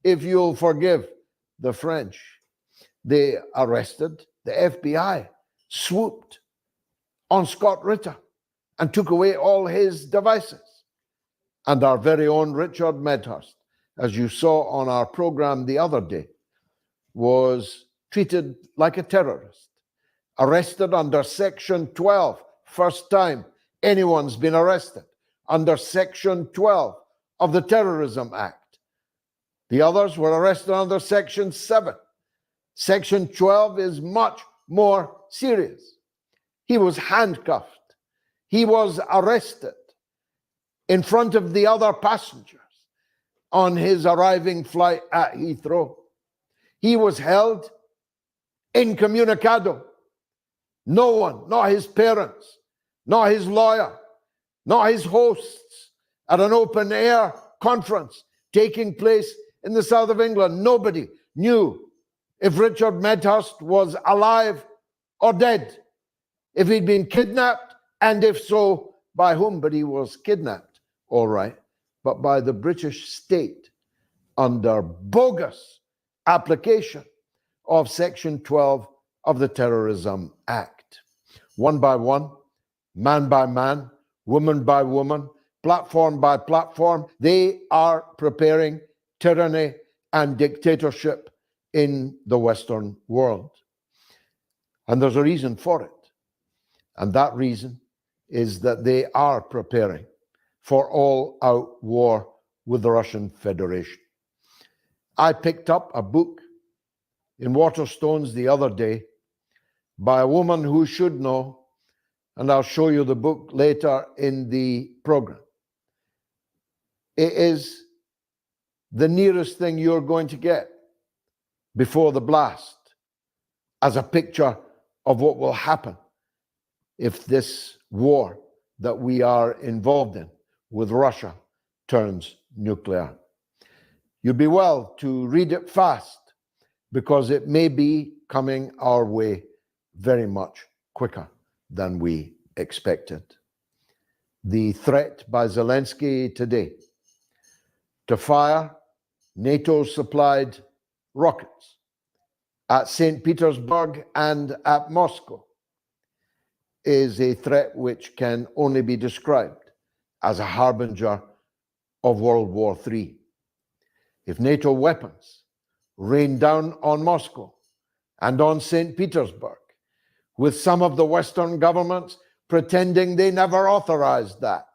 if you'll forgive the French. They arrested, the FBI swooped on Scott Ritter and took away all his devices. And our very own Richard Medhurst, as you saw on our program the other day, was treated like a terrorist, arrested under Section 12, first time anyone's been arrested, under Section 12 of the Terrorism Act. The others were arrested under Section 7. Section 12 is much more serious. He was handcuffed. He was arrested in front of the other passengers on his arriving flight at Heathrow. He was held incommunicado. No one, not his parents, not his lawyer, not his hosts at an open air conference taking place in the south of England. Nobody knew if Richard Medhurst was alive or dead, if he'd been kidnapped, and if so, by whom. But he was kidnapped, all right, but by the British state under bogus application of Section 12 of the Terrorism Act. One by one, man by man, woman by woman, platform by platform, they are preparing tyranny and dictatorship in the Western world. And there's a reason for it. And that reason is that they are preparing for all-out war with the Russian Federation. I picked up a book in Waterstones the other day by a woman who should know, and I'll show you the book later in the program. It is the nearest thing you're going to get before the blast as a picture of what will happen if this war that we are involved in with Russia turns nuclear. You'd be well to read it fast, because it may be coming our way very much quicker than we expected. The threat by Zelensky today to fire NATO-supplied rockets at St. Petersburg and at Moscow is a threat which can only be described as a harbinger of World War III. If NATO weapons rain down on Moscow and on St. Petersburg, with some of the Western governments pretending they never authorized that,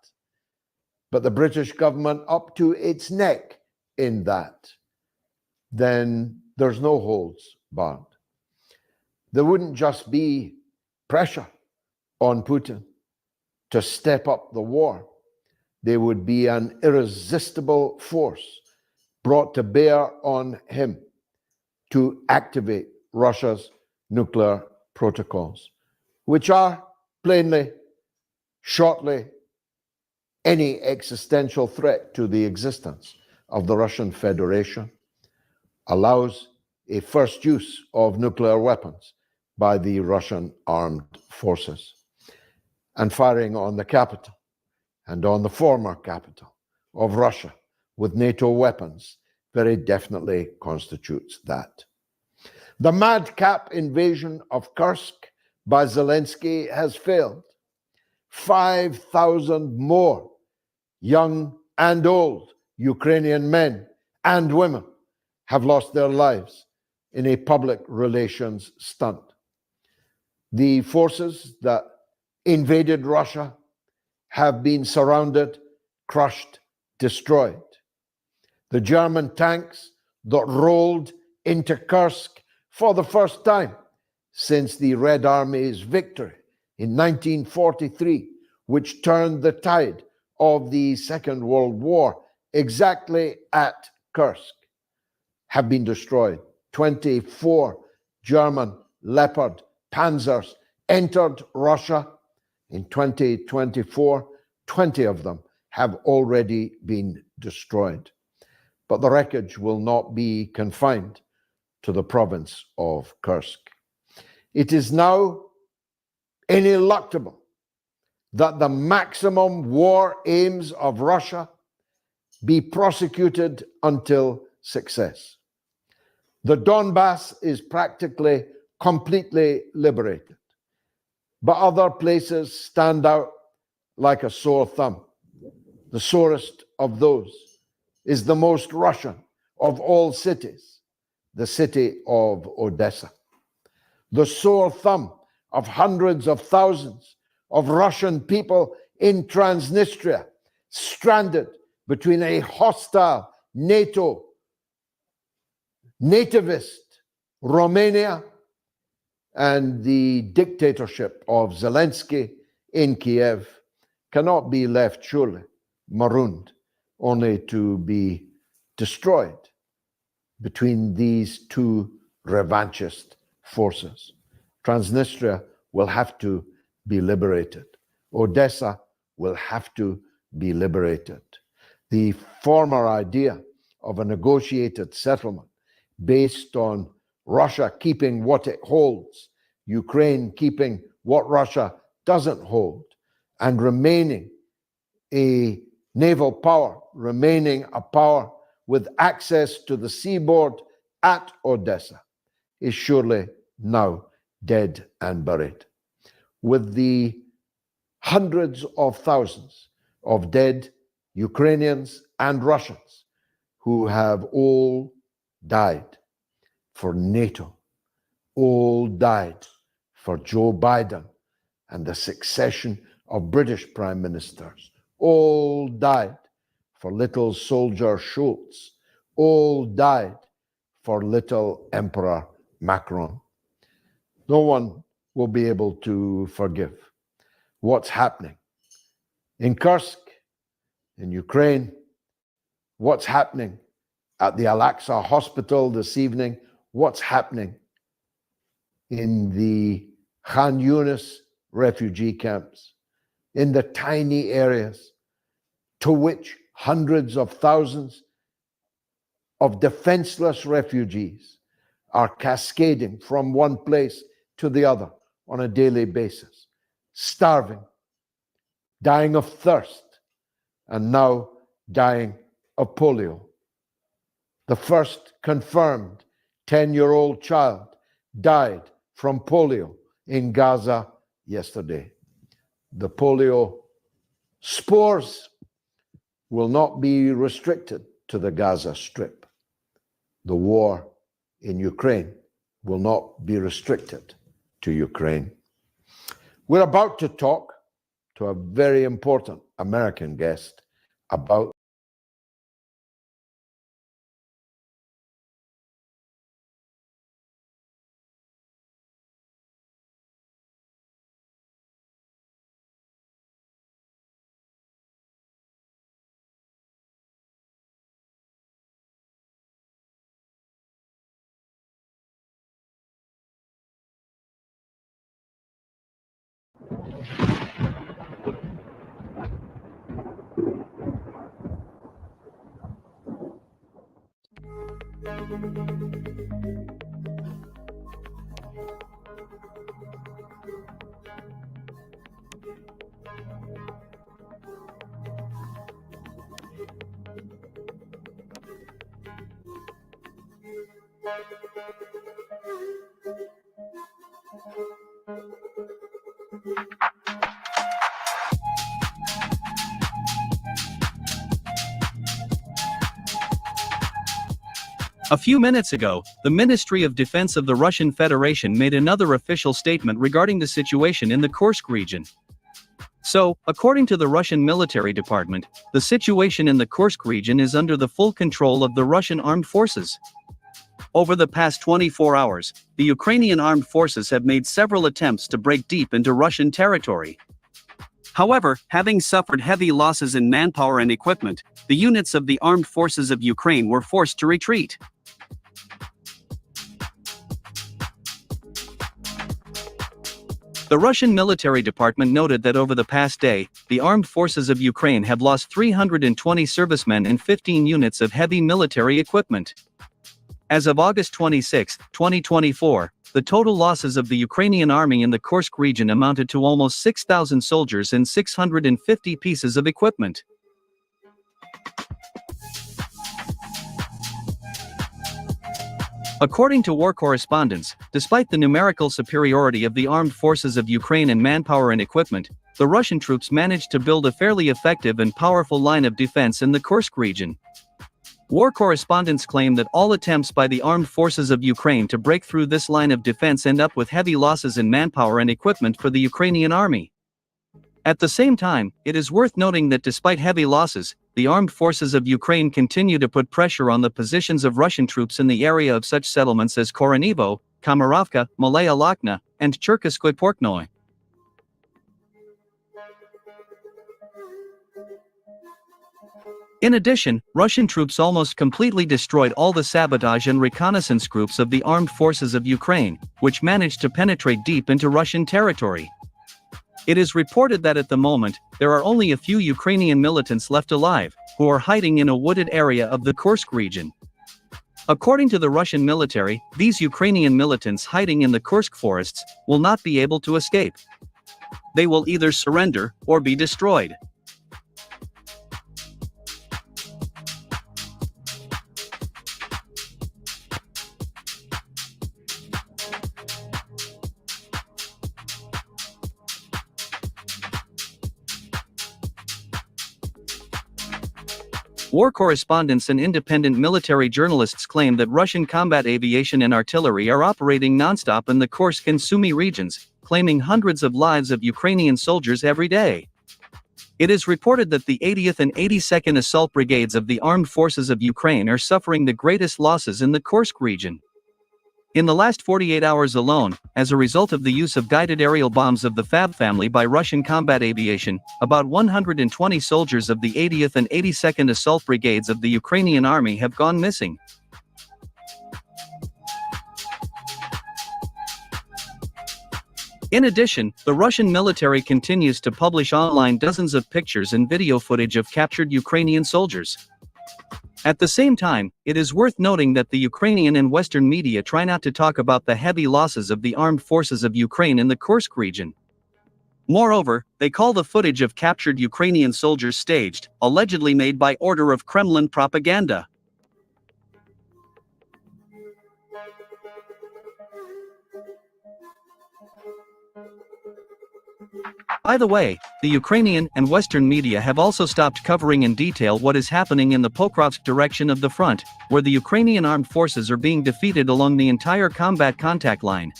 but the British government up to its neck in that, then there's no holds barred. There wouldn't just be pressure on Putin to step up the war. There would be an irresistible force brought to bear on him to activate Russia's nuclear protocols, which are plainly, shortly, any existential threat to the existence of the Russian Federation, allows a first use of nuclear weapons by the Russian armed forces. And firing on the capital and on the former capital of Russia with NATO weapons very definitely constitutes that. The madcap invasion of Kursk by Zelensky has failed. 5,000 more young and old Ukrainian men and women have lost their lives in a public relations stunt. The forces that invaded Russia have been surrounded, crushed, destroyed. The German tanks that rolled into Kursk for the first time since the Red Army's victory in 1943, which turned the tide of the Second World War exactly at Kursk, have been destroyed. 24 German Leopard Panzers entered Russia in 2024. 20 of them have already been destroyed. But the wreckage will not be confined to the province of Kursk. It is now ineluctable that the maximum war aims of Russia be prosecuted until success. The Donbass is practically completely liberated, but other places stand out like a sore thumb. The sorest of those is the most Russian of all cities, the city of Odessa. The sore thumb of hundreds of thousands of Russian people in Transnistria, stranded between a hostile NATO, nativist Romania and the dictatorship of Zelensky in Kiev cannot be left surely marooned, only to be destroyed between these two revanchist forces. Transnistria will have to be liberated. Odessa will have to be liberated. The former idea of a negotiated settlement based on Russia keeping what it holds, Ukraine keeping what Russia doesn't hold, and remaining a naval power, remaining a power with access to the seaboard at Odessa, is surely now dead and buried. With the hundreds of thousands of dead Ukrainians and Russians who have all died for NATO, all died for Joe Biden and the succession of British prime ministers, all died for little soldier Schultz, all died for little Emperor Macron. No one will be able to forgive what's happening in Kursk, in Ukraine, what's happening at the Al-Aqsa hospital this evening, what's happening in the Khan Yunis refugee camps, in the tiny areas to which hundreds of thousands of defenseless refugees are cascading from one place to the other on a daily basis, starving, dying of thirst, and now dying of polio. The first confirmed 10-year-old child died from polio in Gaza yesterday. The polio spores will not be restricted to the Gaza Strip. The war in Ukraine will not be restricted to Ukraine. We're about to talk to a very important American guest about A few minutes ago, the Ministry of Defense of the Russian Federation made another official statement regarding the situation in the Kursk region. So, according to the Russian military department, the situation in the Kursk region is under the full control of the Russian armed forces. Over the past 24 hours, the Ukrainian armed forces have made several attempts to break deep into Russian territory. However, having suffered heavy losses in manpower and equipment, the units of the armed forces of Ukraine were forced to retreat. The Russian military department noted that over the past day, the armed forces of Ukraine have lost 320 servicemen and 15 units of heavy military equipment. As of August 26, 2024, the total losses of the Ukrainian army in the Kursk region amounted to almost 6,000 soldiers and 650 pieces of equipment. According to war correspondents, despite the numerical superiority of the armed forces of Ukraine in manpower and equipment, the Russian troops managed to build a fairly effective and powerful line of defense in the Kursk region. War correspondents claim that all attempts by the armed forces of Ukraine to break through this line of defense end up with heavy losses in manpower and equipment for the Ukrainian army. At the same time, it is worth noting that despite heavy losses, the armed forces of Ukraine continue to put pressure on the positions of Russian troops in the area of such settlements as Koronivo, Komarovka, Malaya Lakna, and Cherkaskoy Porknoy. In addition, Russian troops almost completely destroyed all the sabotage and reconnaissance groups of the armed forces of Ukraine, which managed to penetrate deep into Russian territory. It is reported that at the moment, there are only a few Ukrainian militants left alive, who are hiding in a wooded area of the Kursk region. According to the Russian military, these Ukrainian militants hiding in the Kursk forests will not be able to escape. They will either surrender or be destroyed. War correspondents and independent military journalists claim that Russian combat aviation and artillery are operating nonstop in the Kursk and Sumy regions, claiming hundreds of lives of Ukrainian soldiers every day. It is reported that the 80th and 82nd Assault Brigades of the Armed Forces of Ukraine are suffering the greatest losses in the Kursk region. In the last 48 hours alone, as a result of the use of guided aerial bombs of the Fab family by Russian combat aviation, about 120 soldiers of the 80th and 82nd Assault Brigades of the Ukrainian Army have gone missing. In addition, the Russian military continues to publish online dozens of pictures and video footage of captured Ukrainian soldiers. At the same time, it is worth noting that the Ukrainian and Western media try not to talk about the heavy losses of the armed forces of Ukraine in the Kursk region. Moreover, they call the footage of captured Ukrainian soldiers staged, allegedly made by order of Kremlin propaganda. By the way, the Ukrainian and Western media have also stopped covering in detail what is happening in the Pokrovsk direction of the front, where the Ukrainian armed forces are being defeated along the entire combat contact line.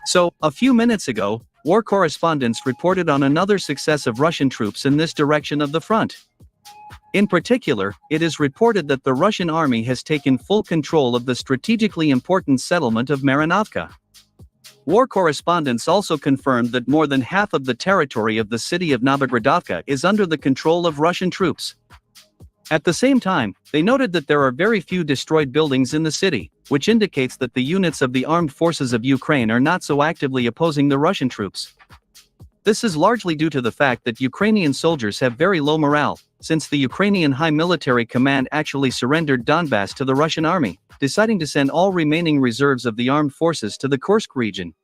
So, a few minutes ago, war correspondents reported on another success of Russian troops in this direction of the front. In particular, it is reported that the Russian army has taken full control of the strategically important settlement of Marinovka. War correspondents also confirmed that more than half of the territory of the city of Novogradovka is under the control of Russian troops. At the same time, they noted that there are very few destroyed buildings in the city, which indicates that the units of the armed forces of Ukraine are not so actively opposing the Russian troops. This is largely due to the fact that Ukrainian soldiers have very low morale, since the Ukrainian High Military Command actually surrendered Donbass to the Russian army, deciding to send all remaining reserves of the armed forces to the Kursk region.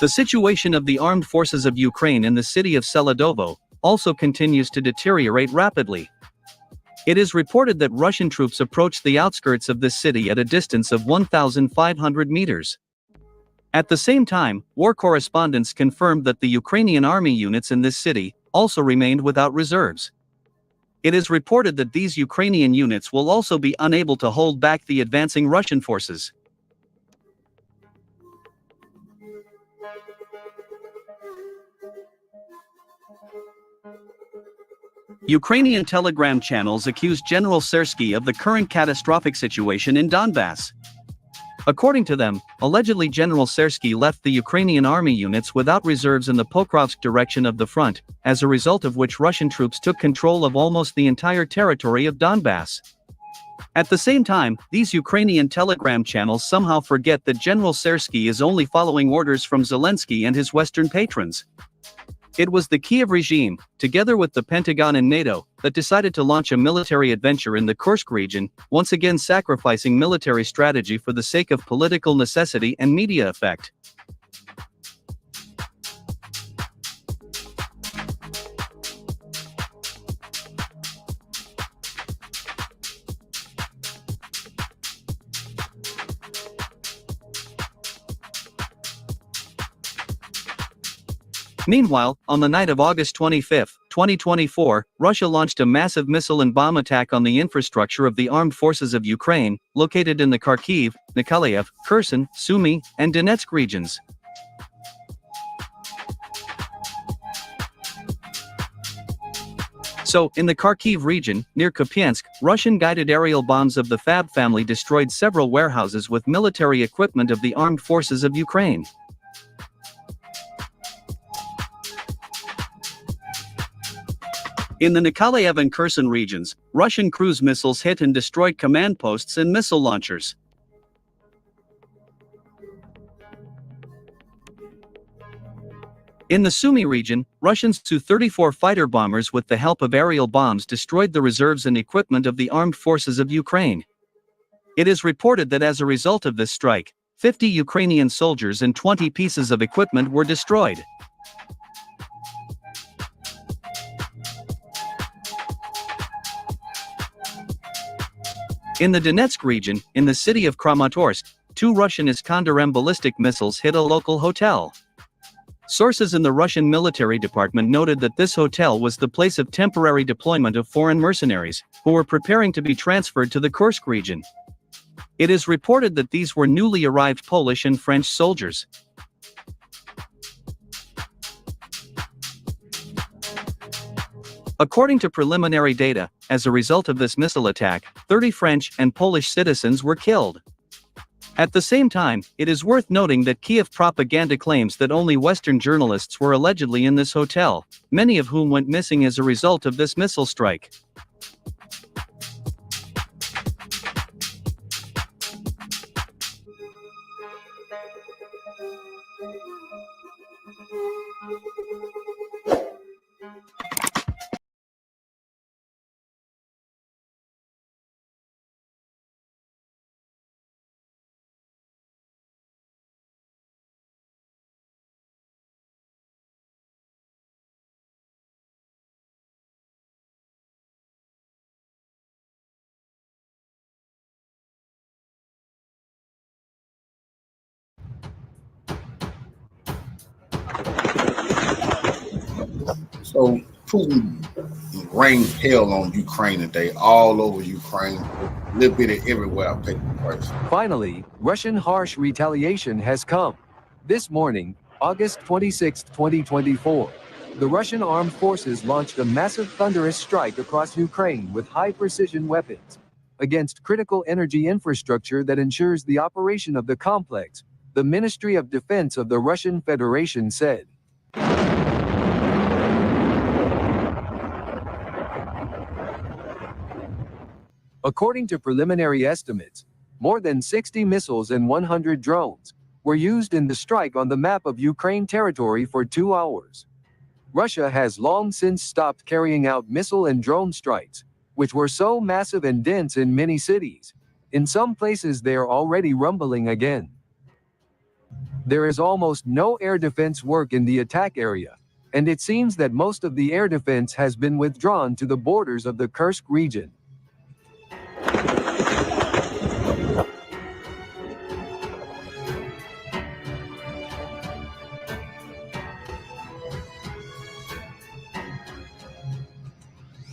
The situation of the armed forces of Ukraine in the city of Seladovo also continues to deteriorate rapidly. It is reported that Russian troops approached the outskirts of this city at a distance of 1,500 meters. At the same time, war correspondents confirmed that the Ukrainian army units in this city also remained without reserves. It is reported that these Ukrainian units will also be unable to hold back the advancing Russian forces. Ukrainian telegram channels accuse General Sersky of the current catastrophic situation in Donbass. According to them, allegedly General Sersky left the Ukrainian army units without reserves in the Pokrovsk direction of the front, as a result of which Russian troops took control of almost the entire territory of Donbass. At the same time, these Ukrainian telegram channels somehow forget that General Sersky is only following orders from Zelensky and his Western patrons. It was the Kiev regime, together with the Pentagon and NATO, that decided to launch a military adventure in the Kursk region, once again sacrificing military strategy for the sake of political necessity and media effect. Meanwhile, on the night of August 25, 2024, Russia launched a massive missile and bomb attack on the infrastructure of the armed forces of Ukraine, located in the Kharkiv, Nikolaev, Kherson, Sumy, and Donetsk regions. So, in the Kharkiv region, near Kupiansk, Russian-guided aerial bombs of the Fab family destroyed several warehouses with military equipment of the armed forces of Ukraine. In the Nikolaev and Kherson regions, Russian cruise missiles hit and destroyed command posts and missile launchers. In the Sumy region, Russian Su-34 fighter bombers with the help of aerial bombs destroyed the reserves and equipment of the armed forces of Ukraine. It is reported that as a result of this strike, 50 Ukrainian soldiers and 20 pieces of equipment were destroyed. In the Donetsk region, in the city of Kramatorsk, 2 Russian Iskander-M ballistic missiles hit a local hotel. Sources in the Russian military department noted that this hotel was the place of temporary deployment of foreign mercenaries, who were preparing to be transferred to the Kursk region. It is reported that these were newly arrived Polish and French soldiers. According to preliminary data, as a result of this missile attack, 30 French and Polish citizens were killed. At the same time, it is worth noting that Kiev propaganda claims that only Western journalists were allegedly in this hotel, many of whom went missing as a result of this missile strike. So Putin rained hell on Ukraine today, all over Ukraine, a little bit of everywhere. Finally, Russian harsh retaliation has come. This morning, August 26, 2024, the Russian armed forces launched a massive thunderous strike across Ukraine with high-precision weapons against critical energy infrastructure that ensures the operation of the complex, the Ministry of Defense of the Russian Federation said. According to preliminary estimates, more than 60 missiles and 100 drones were used in the strike on the map of Ukraine territory for 2 hours. Russia has long since stopped carrying out missile and drone strikes, which were so massive and dense in many cities. In some places they are already rumbling again. There is almost no air defense work in the attack area, and it seems that most of the air defense has been withdrawn to the borders of the Kursk region.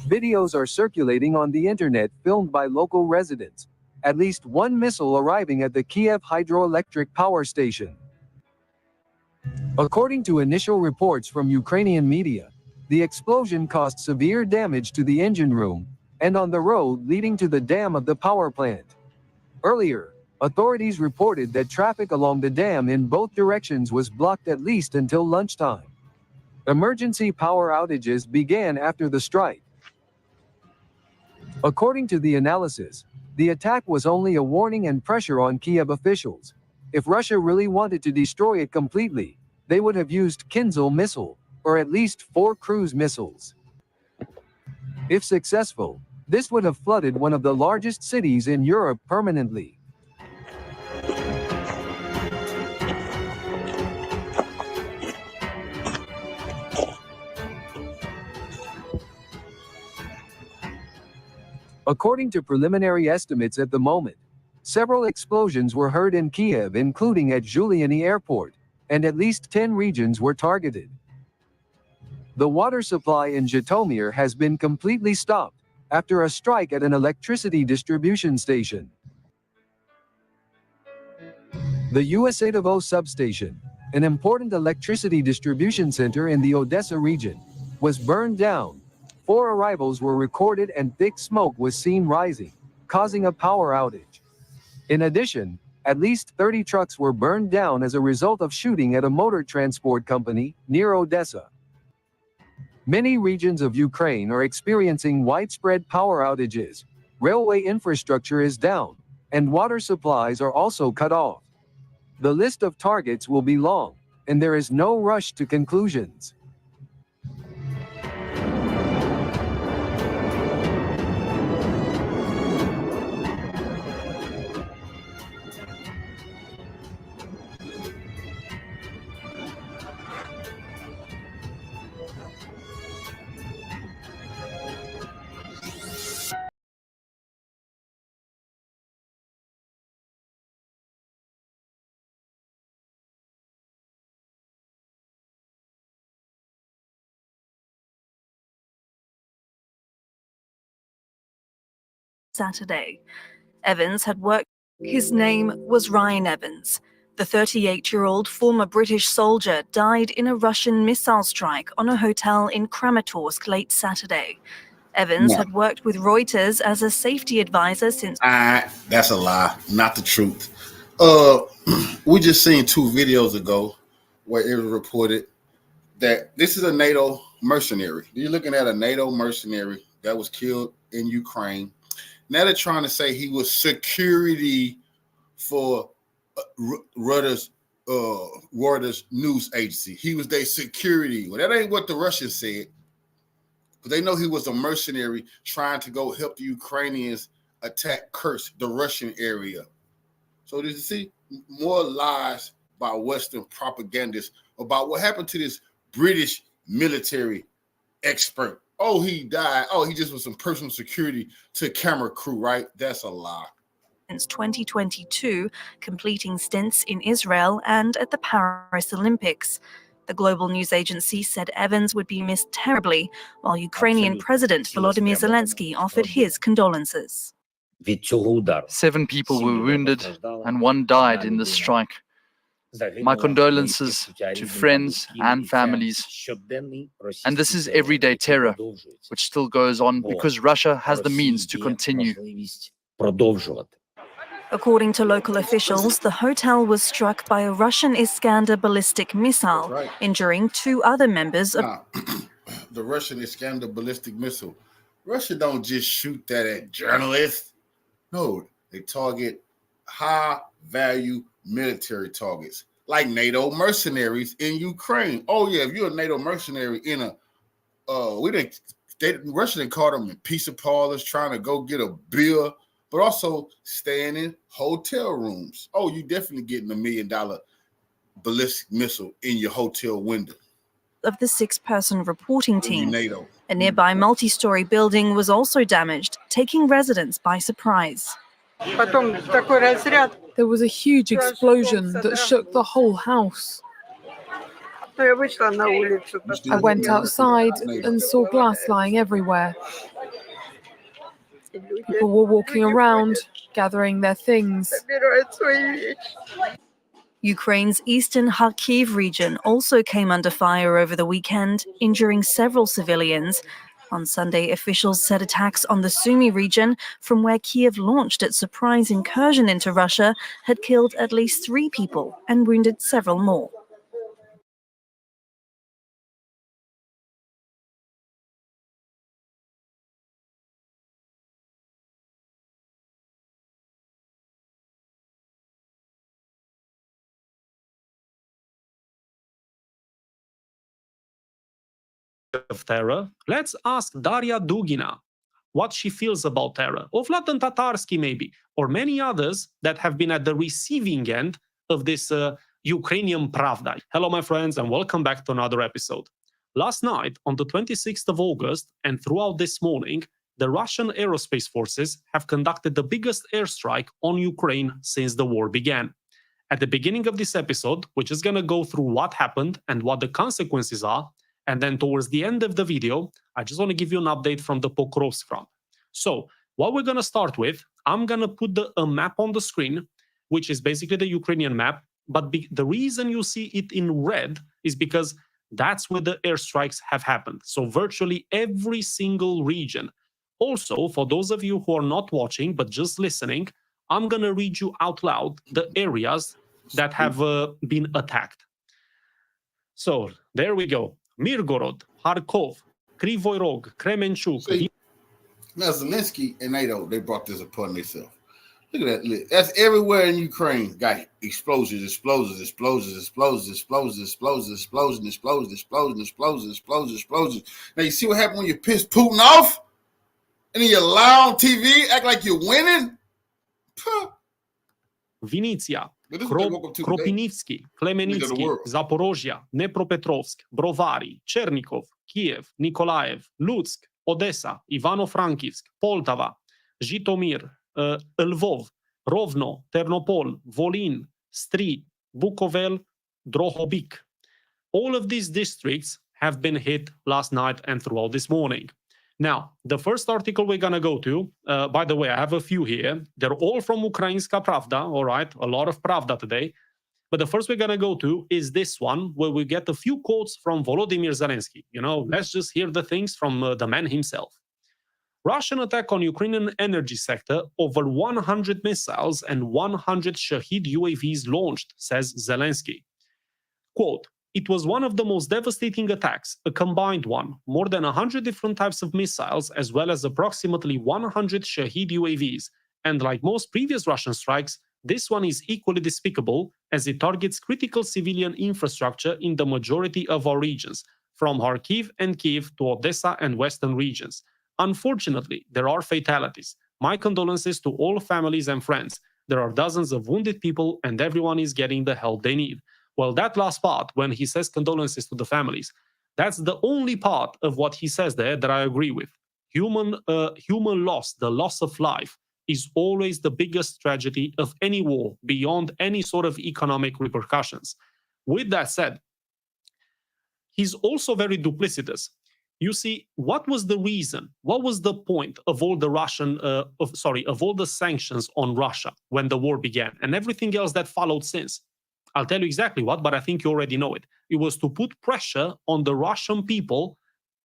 Videos are circulating on the internet filmed by local residents. At least one missile arriving at the Kiev hydroelectric power station. According to initial reports from Ukrainian media, the explosion caused severe damage to the engine room and on the road leading to the dam of the power plant. Earlier, authorities reported that traffic along the dam in both directions was blocked at least until lunchtime. Emergency power outages began after the strike. According to the analysis, the attack was only a warning and pressure on Kiev officials. If Russia really wanted to destroy it completely, they would have used Kinzhal missile, or at least 4 cruise missiles. If successful, this would have flooded one of the largest cities in Europe permanently. According to preliminary estimates at the moment, several explosions were heard in Kiev, including at Zhuliany Airport, and at least 10 regions were targeted. The water supply in Zhytomyr has been completely stopped after a strike at an electricity distribution station. The Usatovo substation, an important electricity distribution center in the Odessa region, was burned down. 4 arrivals were recorded and thick smoke was seen rising, causing a power outage. In addition, at least 30 trucks were burned down as a result of shooting at a motor transport company near Odessa. Many regions of Ukraine are experiencing widespread power outages, railway infrastructure is down, and water supplies are also cut off. The list of targets will be long, and there is no rush to conclusions. Saturday. Evans had worked. His name was Ryan Evans. The 38-year-old former British soldier died in a Russian missile strike on a hotel in Kramatorsk late Saturday. Evans had worked with Reuters as a safety advisor since. That's a lie, not the truth. We just seen 2 videos ago where it was reported that this is a NATO mercenary. You're looking at a NATO mercenary that was killed in Ukraine. Now they're trying to say he was security for Reuters news agency. He was their security. Well, that ain't what the Russians said. But they know he was a mercenary trying to go help the Ukrainians attack Kursk, the Russian area. So did you see more lies by Western propagandists about what happened to this British military expert? Oh, he died. Oh, he just was some personal security to camera crew, right? That's a lie. Since 2022, completing stints in Israel and at the Paris Olympics. The global news agency said Evans would be missed terribly, while Ukrainian President Volodymyr Zelensky offered his condolences. 7 people were wounded and 1 died in the strike. My condolences to friends and families. And this is everyday terror, which still goes on because Russia has the means to continue. According to local officials, the hotel was struck by a Russian Iskander ballistic missile, injuring 2 other members of the Russian Iskander ballistic missile. Russia don't just shoot that at journalists. No, they target high-value military targets, like NATO mercenaries in Ukraine. Oh yeah, if you're a NATO mercenary in a, Russia didn't call them in pizza parlors trying to go get a beer, but also staying in hotel rooms. Oh, you definitely getting $1 million ballistic missile in your hotel window. Of the 6-person reporting team. NATO. A nearby multi-story building was also damaged, taking residents by surprise. There was a huge explosion that shook the whole house. I went outside and saw glass lying everywhere. People were walking around, gathering their things. Ukraine's eastern Kharkiv region also came under fire over the weekend, injuring several civilians. On Sunday, officials said attacks on the Sumy region, from where Kiev launched its surprise incursion into Russia, had killed at least 3 people and wounded several more. Of terror, let's ask Daria Dugina what she feels about terror, or Vladan Tatarsky maybe, or many others that have been at the receiving end of this Ukrainian Pravda. Hello, my friends, and welcome back to another episode. Last night, on the 26th of August, and throughout this morning, the Russian aerospace forces have conducted the biggest airstrike on Ukraine since the war began. At the beginning of this episode, we're just going to go through what happened and what the consequences are, And then towards the end of the video, I just want to give you an update from the Pokrovsk front. So what we're going to start with, I'm going to put a map on the screen, which is basically the Ukrainian map. But the reason you see it in red is because that's where the airstrikes have happened. So virtually every single region. Also, for those of you who are not watching, but just listening, I'm going to read you out loud the areas that have been attacked. So there we go. Mirgorod, Kharkov, Kryvyi Rog, Kremenchuk. See, now Zelensky and NATO, they brought this upon themselves. Look at that. That's everywhere in Ukraine. Got explosions. Now you see what happened when you piss Putin off? And then you lie on TV, act like you're winning? Puh. Vinnytsia, Kropyvnytsky, Khmelnytsky, Zaporozhia, Dnepropetrovsk, Brovary, Chernikov, Kiev, Nikolaev, Lutsk, Odessa, Ivano-Frankivsk, Poltava, Zhytomyr, Lvov, Rovno, Ternopol, Volyn, Stry, Bukovel, Drohobych. All of these districts have been hit last night and throughout this morning. Now, the first article we're going to go to, by the way, I have a few here. They're all from Ukrainska Pravda, all right? A lot of Pravda today. But the first we're going to go to is this one, where we get a few quotes from Volodymyr Zelensky. You know, let's just hear the things from the man himself. Russian attack on Ukrainian energy sector, over 100 missiles and 100 Shahid UAVs launched, says Zelensky. Quote, it was one of the most devastating attacks, a combined one, more than 100 different types of missiles, as well as approximately 100 Shahid UAVs. And like most previous Russian strikes, this one is equally despicable as it targets critical civilian infrastructure in the majority of our regions, from Kharkiv and Kiev to Odessa and western regions. Unfortunately, there are fatalities. My condolences to all families and friends. There are dozens of wounded people and everyone is getting the help they need. Well, that last part, when he says condolences to the families, that's the only part of what he says there that I agree with. Human loss, the loss of life, is always the biggest tragedy of any war beyond any sort of economic repercussions. With that said, he's also very duplicitous. You see, what was the reason? What was the point of all the of all the sanctions on Russia when the war began and everything else that followed since? I'll tell you exactly what, but I think you already know it. It was to put pressure on the Russian people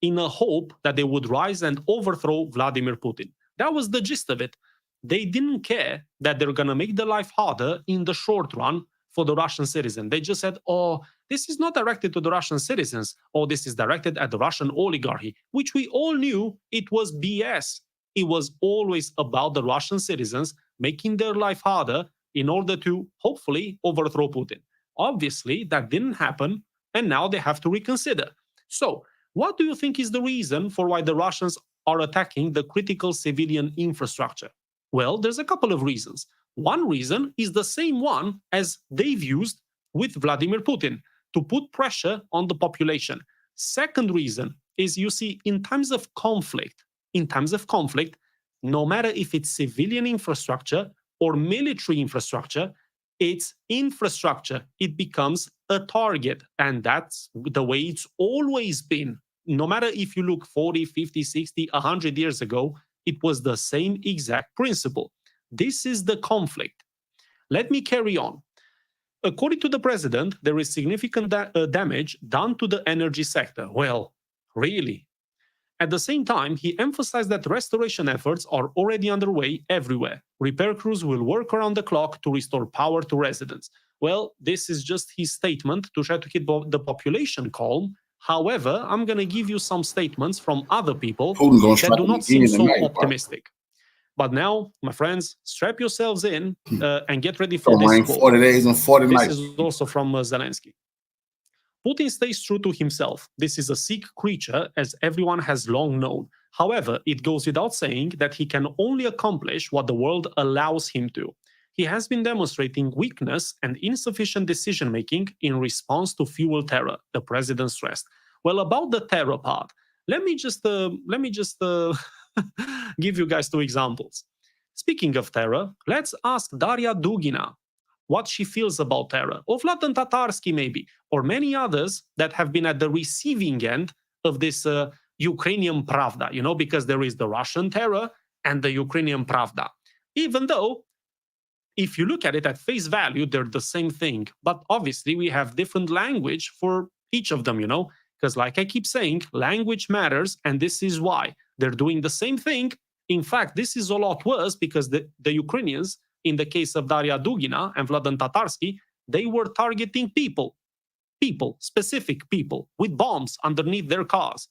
in a hope that they would rise and overthrow Vladimir Putin. That was the gist of it. They didn't care that they're going to make the life harder in the short run for the Russian citizen. They just said, oh, this is not directed to the Russian citizens. Oh, this is directed at the Russian oligarchy, which we all knew it was BS. It was always about the Russian citizens making their life harder in order to hopefully overthrow Putin. Obviously, that didn't happen, and now they have to reconsider. So, what do you think is the reason for why the Russians are attacking the critical civilian infrastructure? Well, there's a couple of reasons. One reason is the same one as they've used with Vladimir Putin, to put pressure on the population. Second reason is, you see, in times of conflict, no matter if it's civilian infrastructure or military infrastructure, it's infrastructure. It becomes a target. And that's the way it's always been. No matter if you look 40, 50, 60, 100 years ago, it was the same exact principle. This is the conflict. Let me carry on. According to the president, there is significant damage done to the energy sector. Well, really? At the same time, he emphasized that restoration efforts are already underway everywhere. Repair crews will work around the clock to restore power to residents. Well, this is just his statement to try to keep the population calm. However, I'm going to give you some statements from other people that do not seem so optimistic. But now, my friends, strap yourselves in and get ready for this quote. 40 days and 40 nights. This is also from Zelensky. Putin stays true to himself. This is a sick creature, as everyone has long known. However, it goes without saying that he can only accomplish what the world allows him to. He has been demonstrating weakness and insufficient decision-making in response to fuel terror, the president stressed. Well, about the terror part, let me just give you guys two examples. Speaking of terror, let's ask Daria Dugina what she feels about terror, or Vladan Tatarsky maybe, or many others that have been at the receiving end of this Ukrainian Pravda, because there is the Russian terror and the Ukrainian Pravda. Even though, if you look at it at face value, they're the same thing. But obviously, we have different language for each of them, because like I keep saying, language matters, and this is why. They're doing the same thing. In fact, this is a lot worse because the Ukrainians, in the case of Daria Dugina and Vladan Tatarsky, they were targeting people, specific people, with bombs underneath their cars.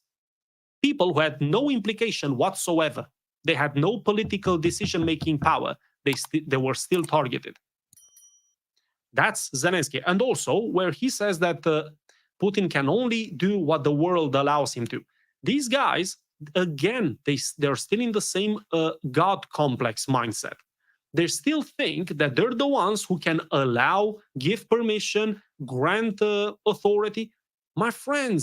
People who had no implication whatsoever. They had no political decision-making power. They were still targeted. That's Zelensky. And also, where he says that Putin can only do what the world allows him to. These guys, again, they're still in the same God complex mindset. They still think that they're the ones who can allow, give permission, grant authority. My friends,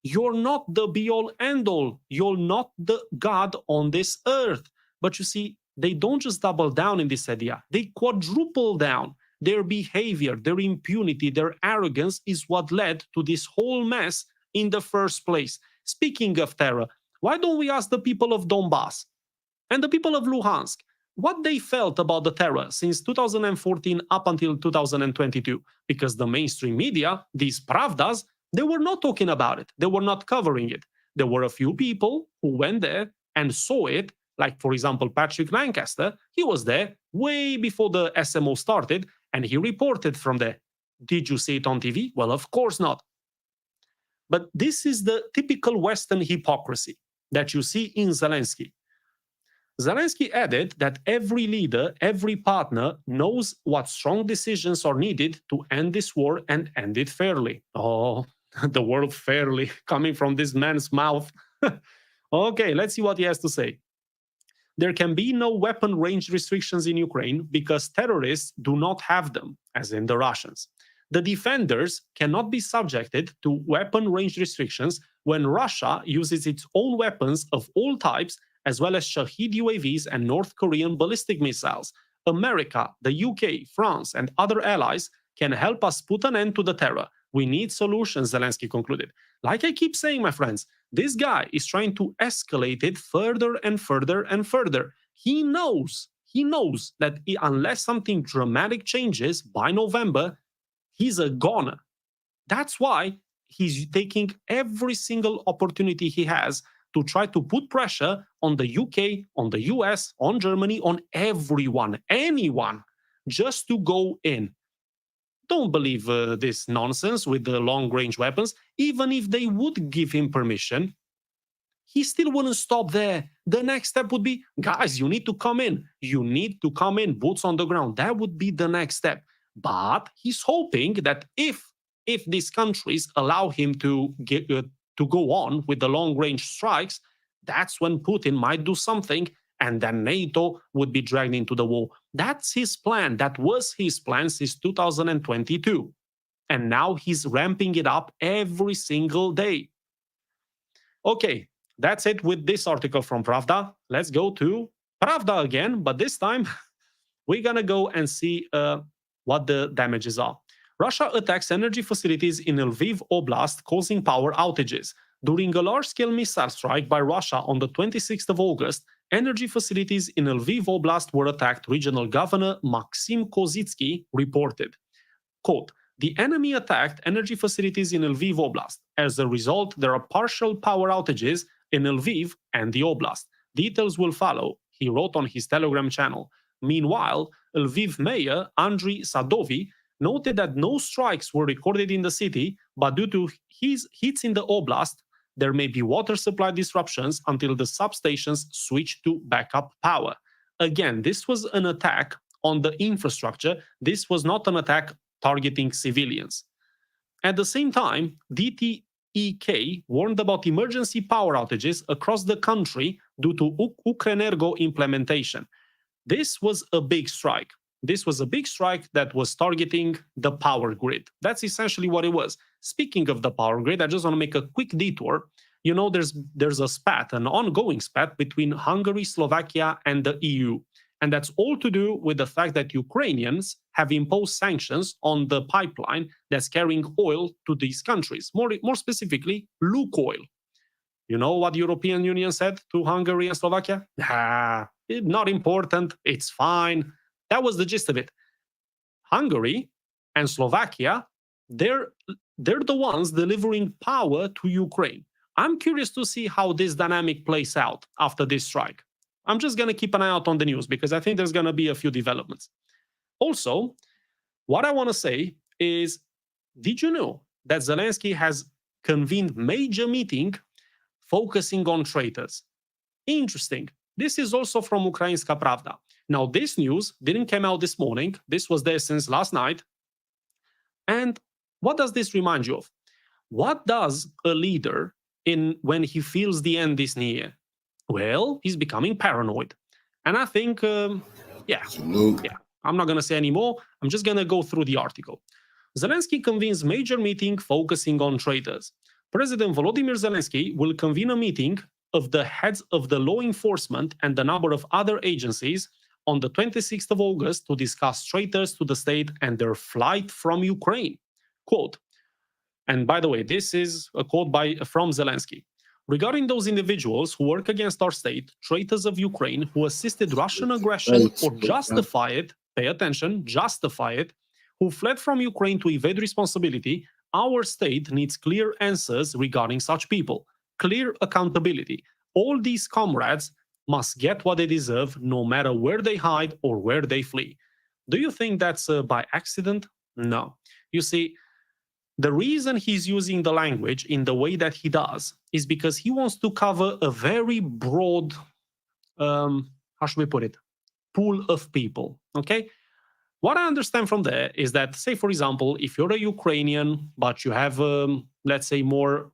you're not the be-all, end-all. You're not the God on this earth. But you see, they don't just double down in this idea. They quadruple down. Their behavior, their impunity, their arrogance is what led to this whole mess in the first place. Speaking of terror, why don't we ask the people of Donbass and the people of Luhansk what they felt about the terror since 2014 up until 2022? Because the mainstream media, these Pravdas, they were not talking about it. They were not covering it. There were a few people who went there and saw it, like, for example, Patrick Lancaster. He was there way before the SMO started, and he reported from there. Did you see it on TV? Well, of course not. But this is the typical Western hypocrisy that you see in Zelensky. Zelensky added that every leader, every partner knows what strong decisions are needed to end this war and end it fairly. Oh, the word fairly coming from this man's mouth. Okay, let's see what he has to say. There can be no weapon range restrictions in Ukraine because terrorists do not have them, as in the Russians. The defenders cannot be subjected to weapon range restrictions when Russia uses its own weapons of all types, as well as Shahed UAVs and North Korean ballistic missiles. America, the UK, France, and other allies can help us put an end to the terror. We need solutions, Zelensky concluded. Like I keep saying, my friends, this guy is trying to escalate it further and further and further. He knows that unless something dramatic changes by November, he's a goner. That's why he's taking every single opportunity he has to try to put pressure on the UK, on the US, on Germany, on everyone, anyone, just to go in. Don't believe this nonsense with the long-range weapons. Even if they would give him permission, he still wouldn't stop there. The next step would be, guys, you need to come in. You need to come in, boots on the ground. That would be the next step. But he's hoping that if these countries allow him to go on with the long-range strikes, that's when Putin might do something, and then NATO would be dragged into the war. That's his plan. That was his plan since 2022. And now he's ramping it up every single day. Okay, that's it with this article from Pravda. Let's go to Pravda again, but this time we're going to go and see what the damages are. Russia attacks energy facilities in Lviv Oblast, causing power outages. During a large-scale missile strike by Russia on the 26th of August, energy facilities in Lviv Oblast were attacked, Regional Governor Maxim Kozitsky reported. Quote, the enemy attacked energy facilities in Lviv Oblast. As a result, there are partial power outages in Lviv and the Oblast. Details will follow, he wrote on his Telegram channel. Meanwhile, Lviv Mayor Andriy Sadovi noted that no strikes were recorded in the city, but due to his hits in the Oblast, there may be water supply disruptions until the substations switch to backup power. Again, this was an attack on the infrastructure. This was not an attack targeting civilians. At the same time, DTEK warned about emergency power outages across the country due to Ukrenergo implementation. This was a big strike. This was a big strike that was targeting the power grid. That's essentially what it was. Speaking of the power grid, I just want to make a quick detour. You know, there's a spat, an ongoing spat between Hungary, Slovakia, and the EU. And that's all to do with the fact that Ukrainians have imposed sanctions on the pipeline that's carrying oil to these countries, more specifically, Lukoil. You know what the European Union said to Hungary and Slovakia? Not important, it's fine. That was the gist of it. Hungary and Slovakia, they're the ones delivering power to Ukraine. I'm curious to see how this dynamic plays out after this strike. I'm just going to keep an eye out on the news because I think there's going to be a few developments. Also, what I want to say is, did you know that Zelensky has convened major meeting focusing on traitors? Interesting. This is also from Ukrainska Pravda. Now, this news didn't come out this morning. This was there since last night. And what does this remind you of? What does a leader when he feels the end is near? Well, he's becoming paranoid. And I think, I'm not going to say any more. I'm just going to go through the article. Zelensky convenes major meeting focusing on traitors. President Volodymyr Zelensky will convene a meeting of the heads of the law enforcement and a number of other agencies on the 26th of August to discuss traitors to the state and their flight from Ukraine. Quote, and by the way, this is a quote from Zelensky. Regarding those individuals who work against our state, traitors of Ukraine who assisted Russian aggression or justify it, pay attention, justify it, who fled from Ukraine to evade responsibility, our state needs clear answers regarding such people, clear accountability. All these comrades must get what they deserve, no matter where they hide or where they flee. Do you think that's by accident? No. You see, the reason he's using the language in the way that he does is because he wants to cover a very broad, how should we put it, pool of people, okay? What I understand from there is that, say, for example, if you're a Ukrainian, but you have, let's say, more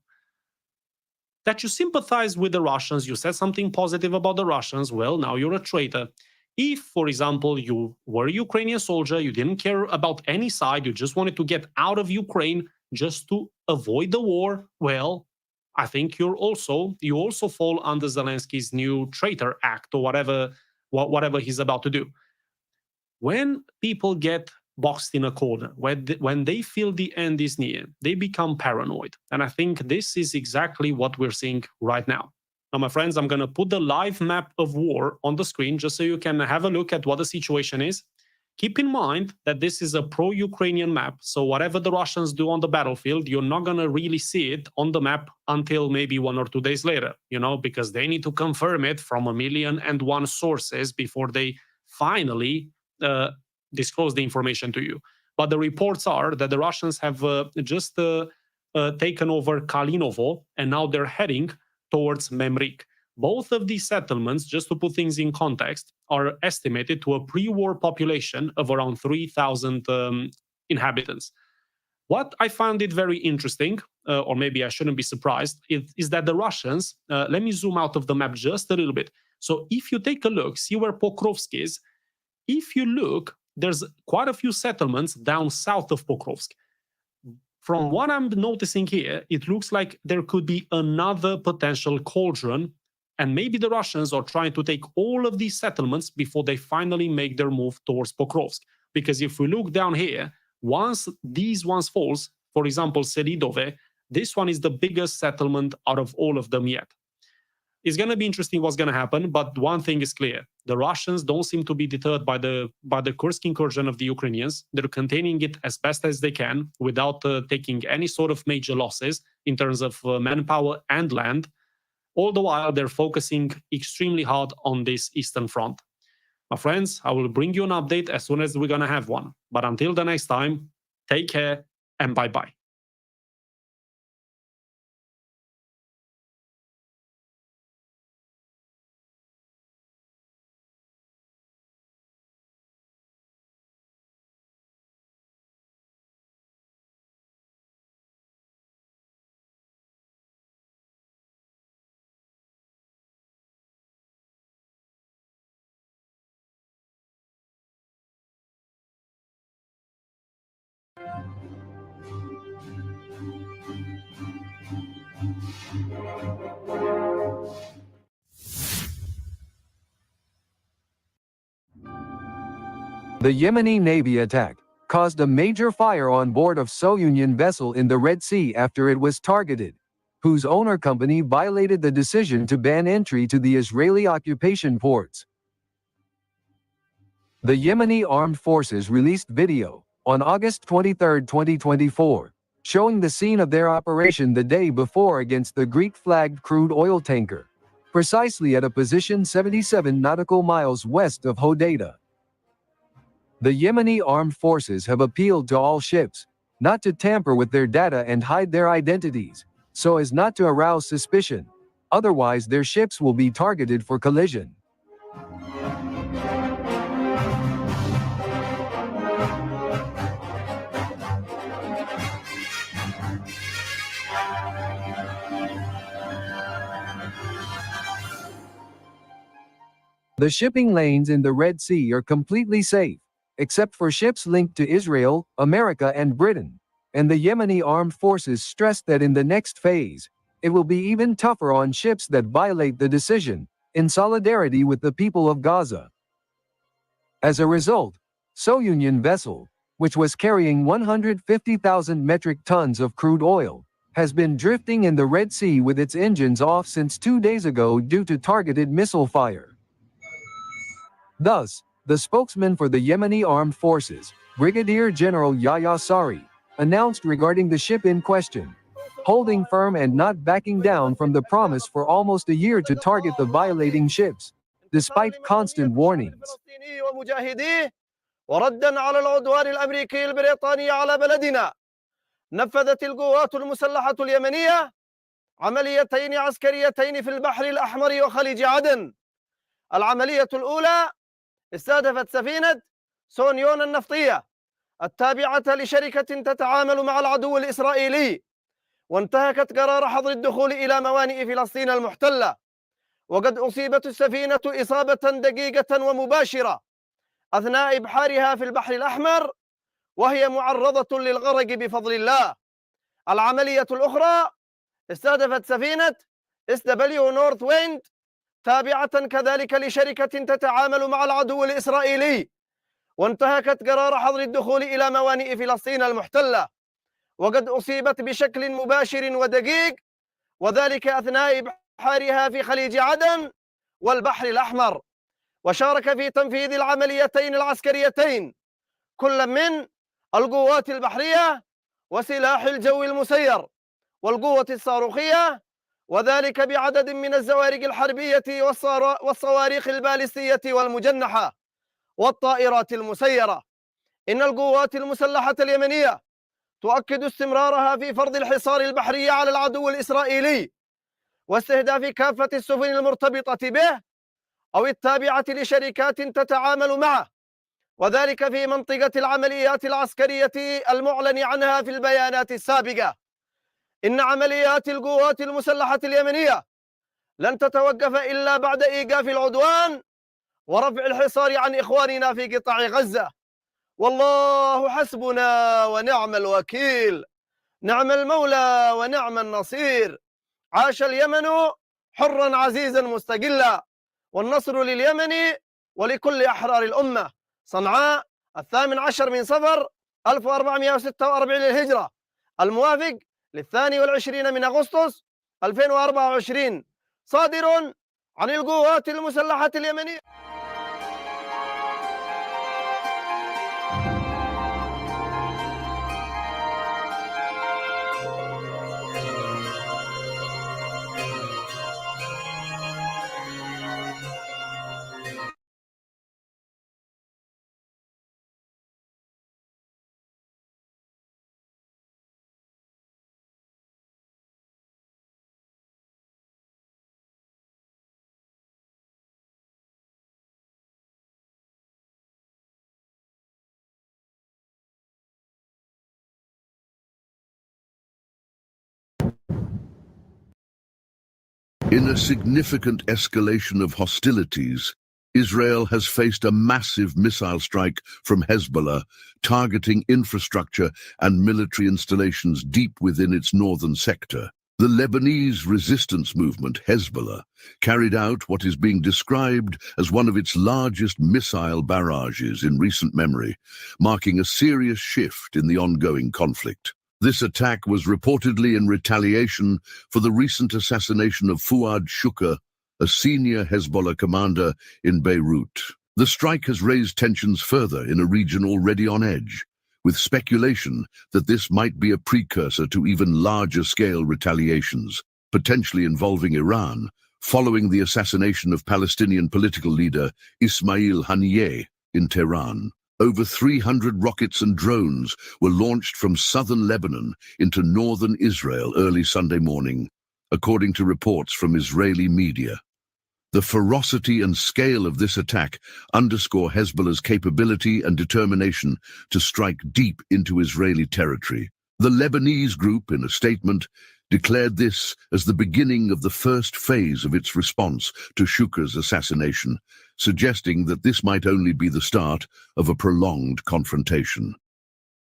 that you sympathize with the Russians, you said something positive about the Russians, well, now you're a traitor. If, for example, you were a Ukrainian soldier, you didn't care about any side, you just wanted to get out of Ukraine just to avoid the war, well, I think you also fall under Zelensky's new traitor act or whatever he's about to do. When people get boxed in a corner, when they feel the end is near, they become paranoid. And I think this is exactly what we're seeing right now. Now, my friends, I'm going to put the live map of war on the screen just so you can have a look at what the situation is. Keep in mind that this is a pro-Ukrainian map, so whatever the Russians do on the battlefield, you're not going to really see it on the map until maybe 1 or 2 days later, because they need to confirm it from 1,000,001 sources before they finally disclose the information to you. But the reports are that the Russians have just taken over Kalinovo, and now they're heading towards Memrik. Both of these settlements, just to put things in context, are estimated to a pre-war population of around 3,000 inhabitants. What I found it very interesting, or maybe I shouldn't be surprised, is that the Russians, let me zoom out of the map just a little bit. So if you take a look, see where Pokrovsk is. If you look, there's quite a few settlements down south of Pokrovsk. From what I'm noticing here, it looks like there could be another potential cauldron, and maybe the Russians are trying to take all of these settlements before they finally make their move towards Pokrovsk. Because if we look down here, once these ones falls, for example, Selidove, this one is the biggest settlement out of all of them yet. It's going to be interesting what's going to happen, but one thing is clear. The Russians don't seem to be deterred by the Kursk incursion of the Ukrainians. They're containing it as best as they can without taking any sort of major losses in terms of manpower and land. All the while, they're focusing extremely hard on this Eastern Front. My friends, I will bring you an update as soon as we're going to have one. But until the next time, take care and bye-bye. The Yemeni Navy attack caused a major fire on board of Soyunian vessel in the Red Sea after it was targeted, whose owner company violated the decision to ban entry to the Israeli occupation ports. The Yemeni armed forces released video on August 23, 2024, showing the scene of their operation the day before against the Greek-flagged crude oil tanker, precisely at a position 77 nautical miles west of Hodeidah. The Yemeni armed forces have appealed to all ships not to tamper with their data and hide their identities, so as not to arouse suspicion. Otherwise, their ships will be targeted for collision. The shipping lanes in the Red Sea are completely safe, except for ships linked to Israel, America, and Britain. And the Yemeni armed forces stressed that in the next phase, it will be even tougher on ships that violate the decision, in solidarity with the people of Gaza. As a result, Soyunian vessel, which was carrying 150,000 metric tons of crude oil, has been drifting in the Red Sea with its engines off since 2 days ago due to targeted missile fire. Thus, the spokesman for the Yemeni armed forces, Brigadier General Yahya Sari, announced regarding the ship in question, holding firm and not backing down from the promise for almost a year to target the violating ships, despite constant warnings. وردا على العدوان الأمريكي البريطاني على بلدنا، نفذت القوات المسلحة اليمنية عمليتين عسكريتين في البحر الأحمر وخليج عدن. العملية الأولى استهدفت سفينة سونيون النفطية التابعة لشركة تتعامل مع العدو الإسرائيلي، وانتهكت قرار حظر الدخول إلى موانئ فلسطين المحتلة. وقد أصيبت السفينة إصابة دقيقة ومباشرة أثناء إبحارها في البحر الأحمر، وهي معرضة للغرق بفضل الله. العملية الأخرى استهدفت سفينة SW نورث ويند تابعة كذلك لشركة تتعامل مع العدو الإسرائيلي، وانتهكت قرار حظر الدخول إلى موانئ فلسطين المحتلة، وقد أصيبت بشكل مباشر ودقيق، وذلك أثناء إبحارها في خليج عدن والبحر الأحمر. وشارك في تنفيذ العمليتين العسكريتين كل من القوات البحرية وسلاح الجو المسير والقوة الصاروخية، وذلك بعدد من الزوارق الحربية والصواريخ البالستية والمجنحة والطائرات المسيرة. إن القوات المسلحة اليمنية تؤكد استمرارها في فرض الحصار البحري على العدو الإسرائيلي واستهداف كافة السفن المرتبطة به أو التابعة لشركات تتعامل معه، وذلك في منطقة العمليات العسكرية المعلن عنها في البيانات السابقة. إن عمليات القوات المسلحة اليمنية لن تتوقف إلا بعد إيقاف العدوان ورفع الحصار عن إخواننا في قطاع غزة. والله حسبنا ونعم الوكيل، نعم المولى ونعم النصير. عاش اليمن حرا عزيزا مستقلا، والنصر لليمن ولكل أحرار الأمة. صنعاء 18 من صفر 1446 للهجرة، الموافق 22 من أغسطس 2024، صادر عن القوات المسلحة اليمنية. In a significant escalation of hostilities, Israel has faced a massive missile strike from Hezbollah, targeting infrastructure and military installations deep within its northern sector. The Lebanese resistance movement, Hezbollah, carried out what is being described as one of its largest missile barrages in recent memory, marking a serious shift in the ongoing conflict. This attack was reportedly in retaliation for the recent assassination of Fuad Shukr, a senior Hezbollah commander in Beirut. The strike has raised tensions further in a region already on edge, with speculation that this might be a precursor to even larger-scale retaliations, potentially involving Iran, following the assassination of Palestinian political leader Ismail Haniyeh in Tehran. Over 300 rockets and drones were launched from southern Lebanon into northern Israel early Sunday morning, according to reports from Israeli media. The ferocity and scale of this attack underscore Hezbollah's capability and determination to strike deep into Israeli territory. The Lebanese group, in a statement, declared this as the beginning of the first phase of its response to Shukr's assassination, suggesting that this might only be the start of a prolonged confrontation.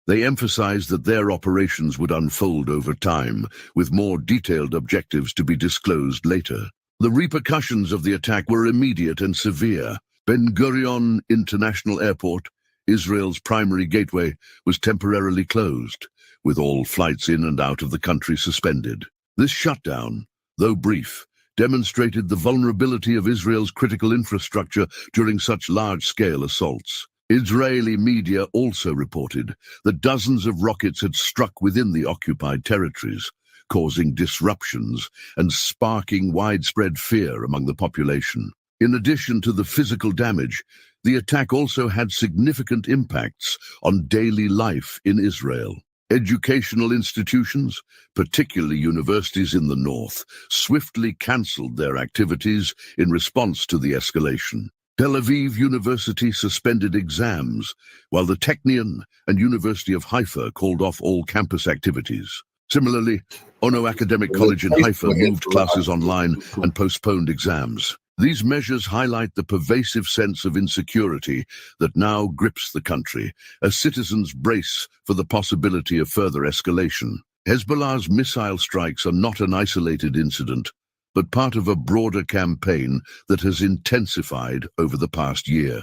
They emphasized that their operations would unfold over time, with more detailed objectives to be disclosed later. The repercussions of the attack were immediate and severe. Ben Gurion International Airport, Israel's primary gateway, was temporarily closed, with all flights in and out of the country suspended. This shutdown, though brief, demonstrated the vulnerability of Israel's critical infrastructure during such large-scale assaults. Israeli media also reported that dozens of rockets had struck within the occupied territories, causing disruptions and sparking widespread fear among the population. In addition to the physical damage, the attack also had significant impacts on daily life in Israel. Educational institutions, particularly universities in the north, swiftly cancelled their activities in response to the escalation. Tel Aviv University suspended exams, while the Technion and University of Haifa called off all campus activities. Similarly, Ono Academic College in Haifa moved classes online and postponed exams. These measures highlight the pervasive sense of insecurity that now grips the country as citizens brace for the possibility of further escalation. Hezbollah's missile strikes are not an isolated incident, but part of a broader campaign that has intensified over the past year.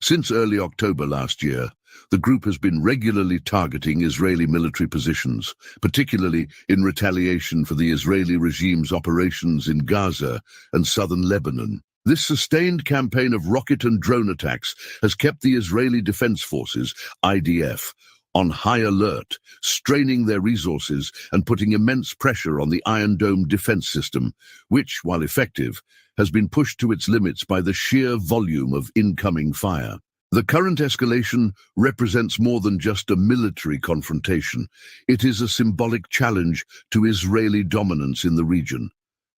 Since early October last year, the group has been regularly targeting Israeli military positions, particularly in retaliation for the Israeli regime's operations in Gaza and southern Lebanon. This sustained campaign of rocket and drone attacks has kept the Israeli Defense Forces, IDF, on high alert, straining their resources and putting immense pressure on the Iron Dome defense system, which, while effective, has been pushed to its limits by the sheer volume of incoming fire. The current escalation represents more than just a military confrontation. It is a symbolic challenge to Israeli dominance in the region.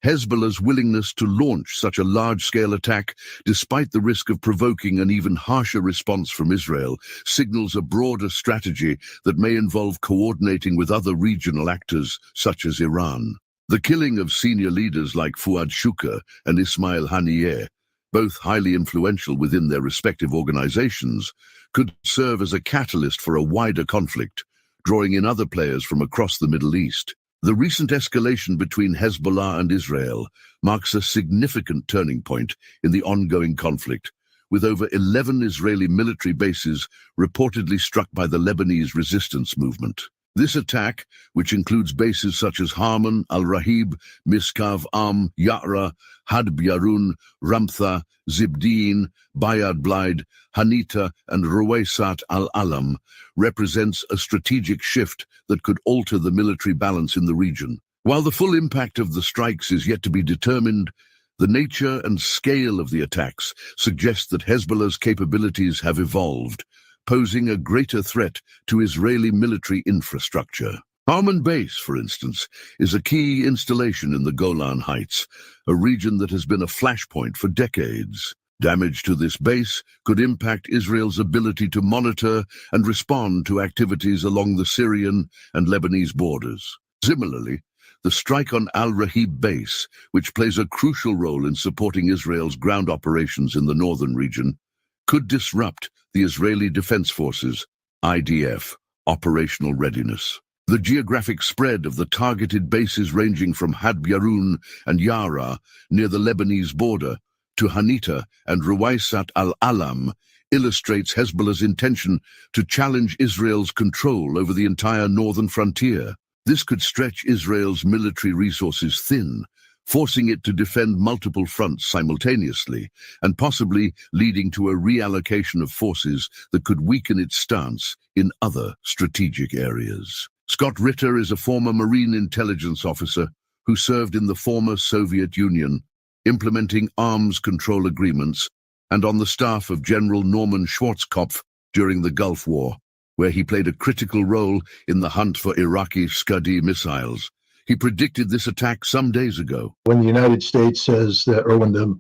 Hezbollah's willingness to launch such a large-scale attack, despite the risk of provoking an even harsher response from Israel, signals a broader strategy that may involve coordinating with other regional actors, such as Iran. The killing of senior leaders like Fuad Shukr and Ismail Haniyeh, both highly influential within their respective organizations, could serve as a catalyst for a wider conflict, drawing in other players from across the Middle East. The recent escalation between Hezbollah and Israel marks a significant turning point in the ongoing conflict, with over 11 Israeli military bases reportedly struck by the Lebanese resistance movement. This attack, which includes bases such as Harman, Al-Rahib, Miskav, Ya'ra, Hadb Yarun, Ramtha, Zibdin, Bayad Blaid, Hanita, and Ruwaysat al-Alam, represents a strategic shift that could alter the military balance in the region. While the full impact of the strikes is yet to be determined, the nature and scale of the attacks suggest that Hezbollah's capabilities have evolved, posing a greater threat to Israeli military infrastructure. Harman Base, for instance, is a key installation in the Golan Heights, a region that has been a flashpoint for decades. Damage to this base could impact Israel's ability to monitor and respond to activities along the Syrian and Lebanese borders. Similarly, the strike on Al-Rahib base, which plays a crucial role in supporting Israel's ground operations in the northern region, could disrupt the Israeli Defense Forces, IDF, operational readiness. The geographic spread of the targeted bases ranging from Had Yarun and Yara near the Lebanese border to Hanita and Ruwaysat al-Alam illustrates Hezbollah's intention to challenge Israel's control over the entire northern frontier. This could stretch Israel's military resources thin, forcing it to defend multiple fronts simultaneously, and possibly leading to a reallocation of forces that could weaken its stance in other strategic areas. Scott Ritter is a former Marine intelligence officer who served in the former Soviet Union, implementing arms control agreements, and on the staff of General Norman Schwarzkopf during the Gulf War, where he played a critical role in the hunt for Iraqi Scud missiles. He predicted this attack some days ago. When the United States says that, or when the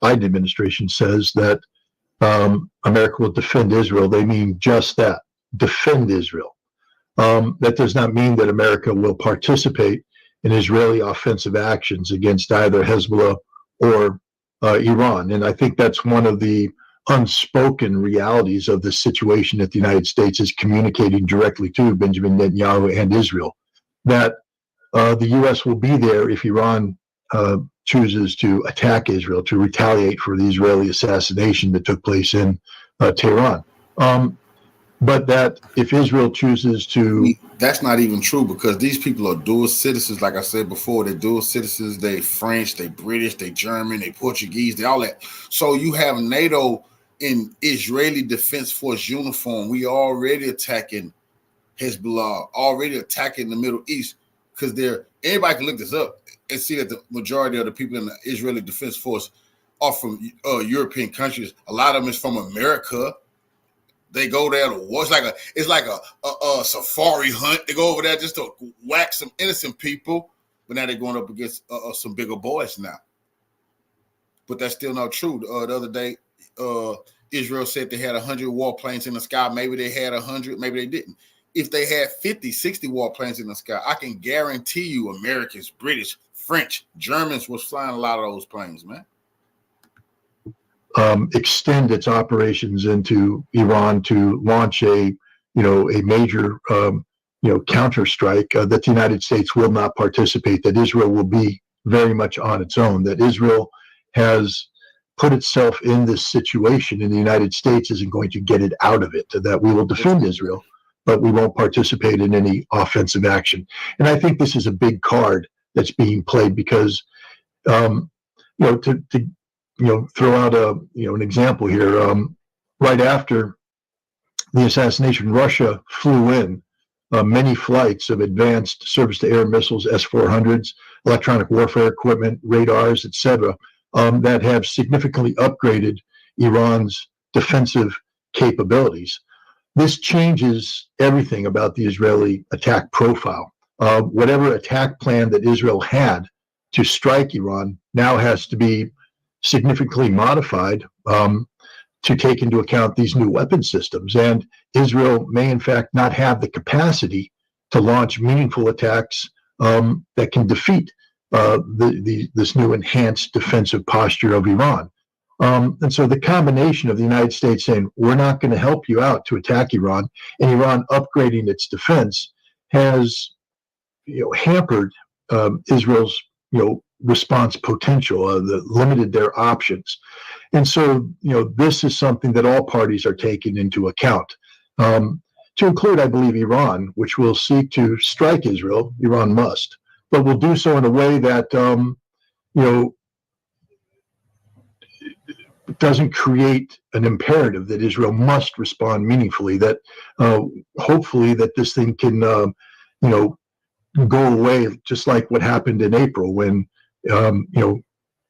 Biden administration says that America will defend Israel, they mean just that, defend Israel. That does not mean that America will participate in Israeli offensive actions against either Hezbollah or Iran. And I think that's one of the unspoken realities of this situation that the United States is communicating directly to Benjamin Netanyahu and Israel, that the U.S. will be there if Iran chooses to attack Israel, to retaliate for the Israeli assassination that took place in Tehran. But that if Israel chooses to... That's not even true, because these people are dual citizens. Like I said before, they're dual citizens. They French, they British, they German, they Portuguese, they all that. So you have NATO in Israeli Defense Force uniform. We already attacking Hezbollah, already attacking the Middle East, because anybody can look this up and see that the majority of the people in the Israeli Defense Force are from European countries. A lot of them is from America. They go there to war. It's like a safari hunt. They go over there just to whack some innocent people, but now they're going up against some bigger boys now. But that's still not true. The other day, Israel said they had 100 warplanes in the sky. Maybe they had 100, maybe they didn't. If they had 50, 60 warplanes in the sky, I can guarantee you Americans, British, French, Germans was flying a lot of those planes, man. Extend its operations into Iran to launch a major counterstrike, that the United States will not participate, that Israel will be very much on its own, that Israel has put itself in this situation and the United States isn't going to get it out of it, that we will defend Israel, but we won't participate in any offensive action. And I think this is a big card that's being played because, throw out an example here. Right after the assassination, Russia flew in many flights of advanced surface-to-air missiles, S-400s, electronic warfare equipment, radars, etc., that have significantly upgraded Iran's defensive capabilities. This changes everything about the Israeli attack profile. Whatever attack plan that Israel had to strike Iran now has to be significantly modified to take into account these new weapon systems. And Israel may, in fact, not have the capacity to launch meaningful attacks that can defeat this new enhanced defensive posture of Iran. And so the combination of the United States saying, we're not going to help you out to attack Iran, and Iran upgrading its defense has hampered Israel's response potential, limited their options. And so, this is something that all parties are taking into account. To include, I believe, Iran, which will seek to strike Israel. Iran must, but will do so in a way that, doesn't create an imperative that Israel must respond meaningfully, that hopefully that this thing can, go away, just like what happened in April when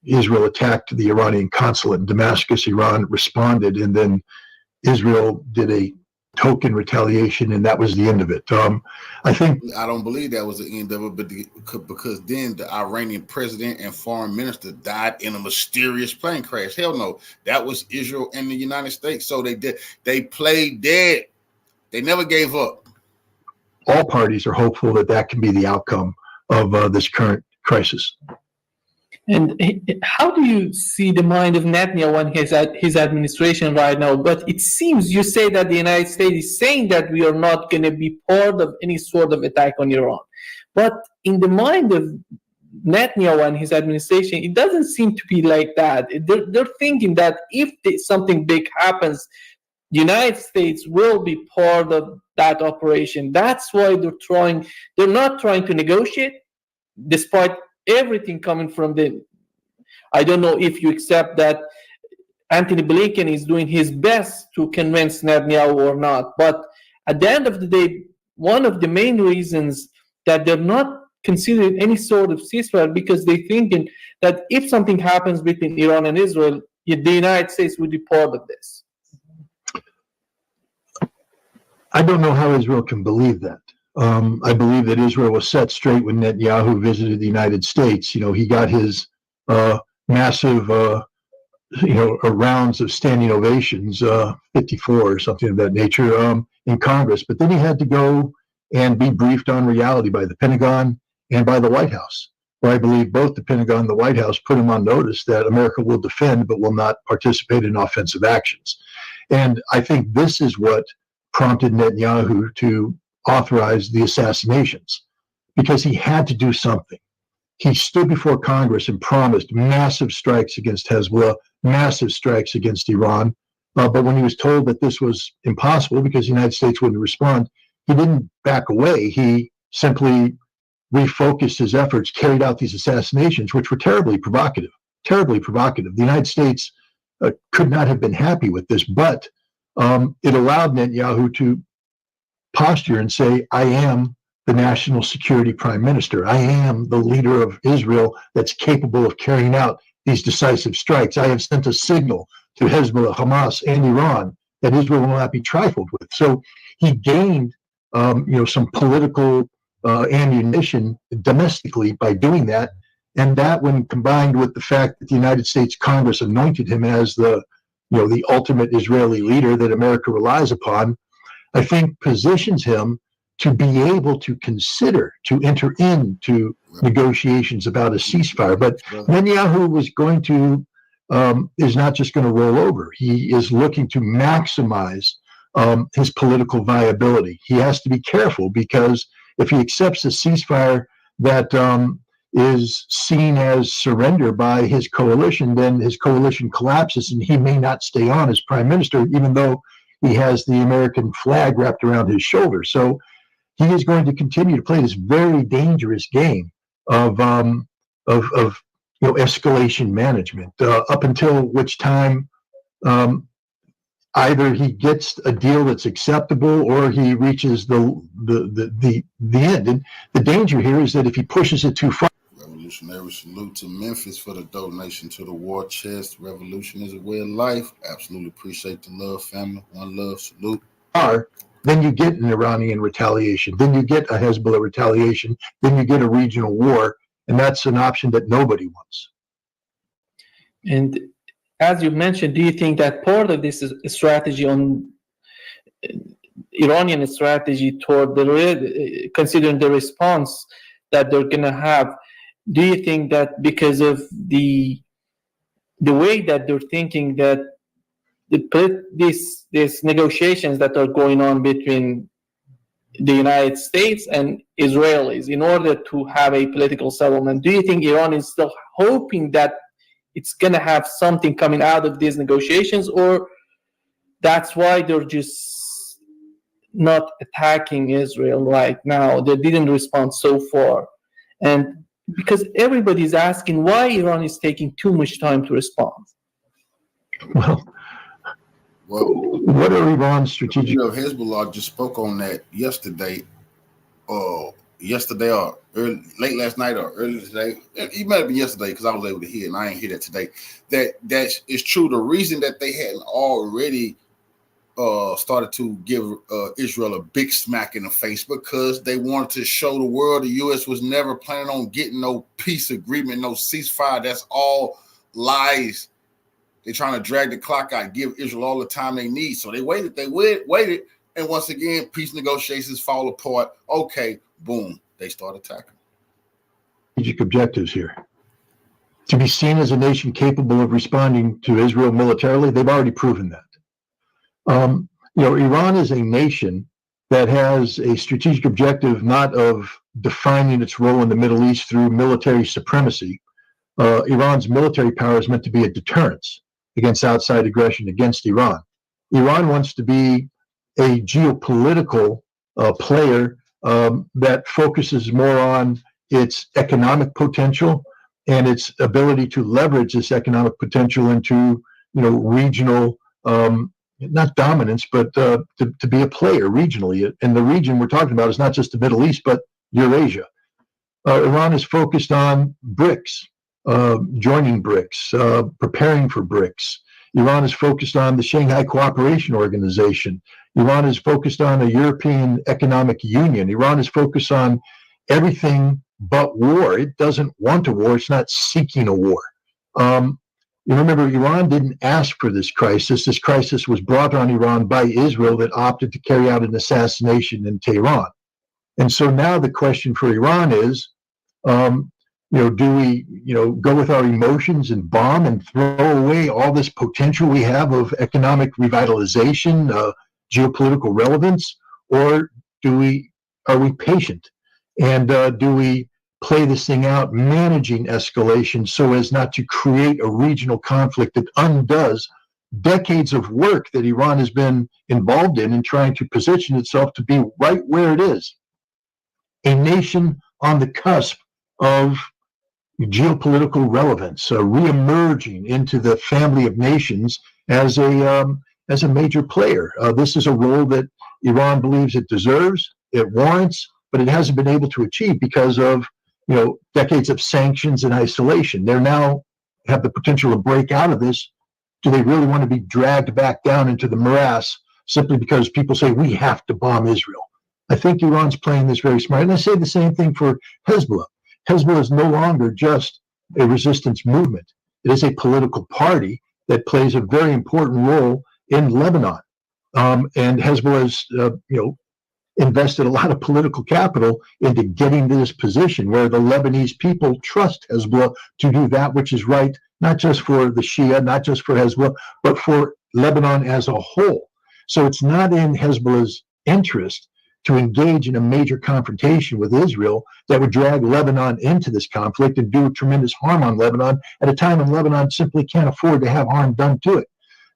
Israel attacked the Iranian consulate in Damascus. Iran responded, and then Israel did a token retaliation, and that was the end of it. I don't believe that was the end of it, but because then the Iranian president and foreign minister died in a mysterious plane crash. Hell no, that was Israel and the United States. So they played dead. They never gave up. All parties are hopeful that can be the outcome of this current crisis. And how do you see the mind of Netanyahu and his administration right now? But it seems you say that the United States is saying that we are not going to be part of any sort of attack on Iran. But in the mind of Netanyahu and his administration, it doesn't seem to be like that. They're thinking that if something big happens, the United States will be part of that operation. That's why they're not trying to negotiate, despite everything coming from the, I don't know if you accept that Antony Blinken is doing his best to convince Netanyahu or not. But at the end of the day, one of the main reasons that they're not considering any sort of ceasefire because they're thinking that if something happens between Iran and Israel, the United States would be part of this. I don't know how Israel can believe that. I believe that Israel was set straight when Netanyahu visited the United States. You know, he got his massive, rounds of standing ovations, 54 or something of that nature, in Congress. But then he had to go and be briefed on reality by the Pentagon and by the White House, where I believe both the Pentagon and the White House put him on notice that America will defend but will not participate in offensive actions. And I think this is what prompted Netanyahu to authorize the assassinations, because he had to do something. He stood before Congress and promised massive strikes against Hezbollah, massive strikes against Iran. But when he was told that this was impossible because the United States wouldn't respond, he didn't back away. He simply refocused his efforts, carried out these assassinations, which were terribly provocative, terribly provocative. The United States could not have been happy with this, but it allowed Netanyahu to posture and say, I am the national security prime minister. I am the leader of Israel that's capable of carrying out these decisive strikes. I have sent a signal to Hezbollah, Hamas, and Iran that Israel will not be trifled with. So he gained, some political ammunition domestically by doing that. And that, when combined with the fact that the United States Congress anointed him as the ultimate Israeli leader that America relies upon, I think positions him to be able to consider to enter into negotiations about a ceasefire. But Netanyahu is not just going to roll over. He is looking to maximize his political viability. He has to be careful, because if he accepts a ceasefire that is seen as surrender by his coalition, then his coalition collapses and he may not stay on as prime minister, even though he has the American flag wrapped around his shoulder. So he is going to continue to play this very dangerous game of escalation management, up until which time either he gets a deal that's acceptable or he reaches the end. And the danger here is that if he pushes it too far. Revolutionary salute to Memphis for the donation to the war chest. Revolution is a way of life. Absolutely appreciate the love, family. One love, salute. Then you get an Iranian retaliation. Then you get a Hezbollah retaliation. Then you get a regional war. And that's an option that nobody wants. And as you mentioned, do you think that part of this is a strategy on Iranian strategy toward considering the response that they're going to have? Do you think that because of the way that they're thinking that these negotiations that are going on between the United States and Israelis in order to have a political settlement, do you think Iran is still hoping that it's going to have something coming out of these negotiations, or that's why they're just not attacking Israel right now? They didn't respond so far. And because everybody's asking why Iran is taking too much time to respond. Well, what are Iran's strategic? Hezbollah just spoke on that yesterday, or late last night or early today. It might have been yesterday because I was able to hear it and I ain't hear that today. That is true. The reason that they hadn't already started to give Israel a big smack in the face, because they wanted to show the world the U.S. was never planning on getting no peace agreement, no ceasefire. That's all lies. They're trying to drag the clock out, give Israel all the time they need. So they waited, and once again, peace negotiations fall apart. Okay, boom, they start attacking. Strategic objectives here. to be seen as a nation capable of responding to Israel militarily. They've already proven that. Iran is a nation that has a strategic objective not of defining its role in the Middle East through military supremacy. Iran's military power is meant to be a deterrence against outside aggression against Iran. Iran wants to be a geopolitical player that focuses more on its economic potential and its ability to leverage this economic potential into, regional, not dominance, but to be a player regionally. And the region we're talking about is not just the Middle East, but Eurasia. Iran is focused on BRICS, joining BRICS, preparing for BRICS. Iran is focused on the Shanghai Cooperation Organization. Iran is focused on a European Economic Union. Iran is focused on everything but war. It doesn't want a war. It's not seeking a war. You remember, Iran didn't ask for this crisis. This crisis was brought on Iran by Israel that opted to carry out an assassination in Tehran. And so now the question for Iran is, do we, go with our emotions and bomb and throw away all this potential we have of economic revitalization, geopolitical relevance, or are we patient? And do we play this thing out, managing escalation so as not to create a regional conflict that undoes decades of work that Iran has been involved in trying to position itself to be right where it is, a nation on the cusp of geopolitical relevance, reemerging into the family of nations as a major player. This is a role that Iran believes it deserves, it warrants, but it hasn't been able to achieve because of decades of sanctions and isolation. They now have the potential to break out of this. Do they really want to be dragged back down into the morass simply because people say we have to bomb Israel? I think Iran's playing this very smart. And I say the same thing for Hezbollah. Hezbollah is no longer just a resistance movement. It is a political party that plays a very important role in Lebanon. And Hezbollah has, invested a lot of political capital into getting to this position where the Lebanese people trust Hezbollah to do that which is right, not just for the Shia, not just for Hezbollah, but for Lebanon as a whole. So it's not in Hezbollah's interest to engage in a major confrontation with Israel that would drag Lebanon into this conflict and do tremendous harm on Lebanon at a time when Lebanon simply can't afford to have harm done to it.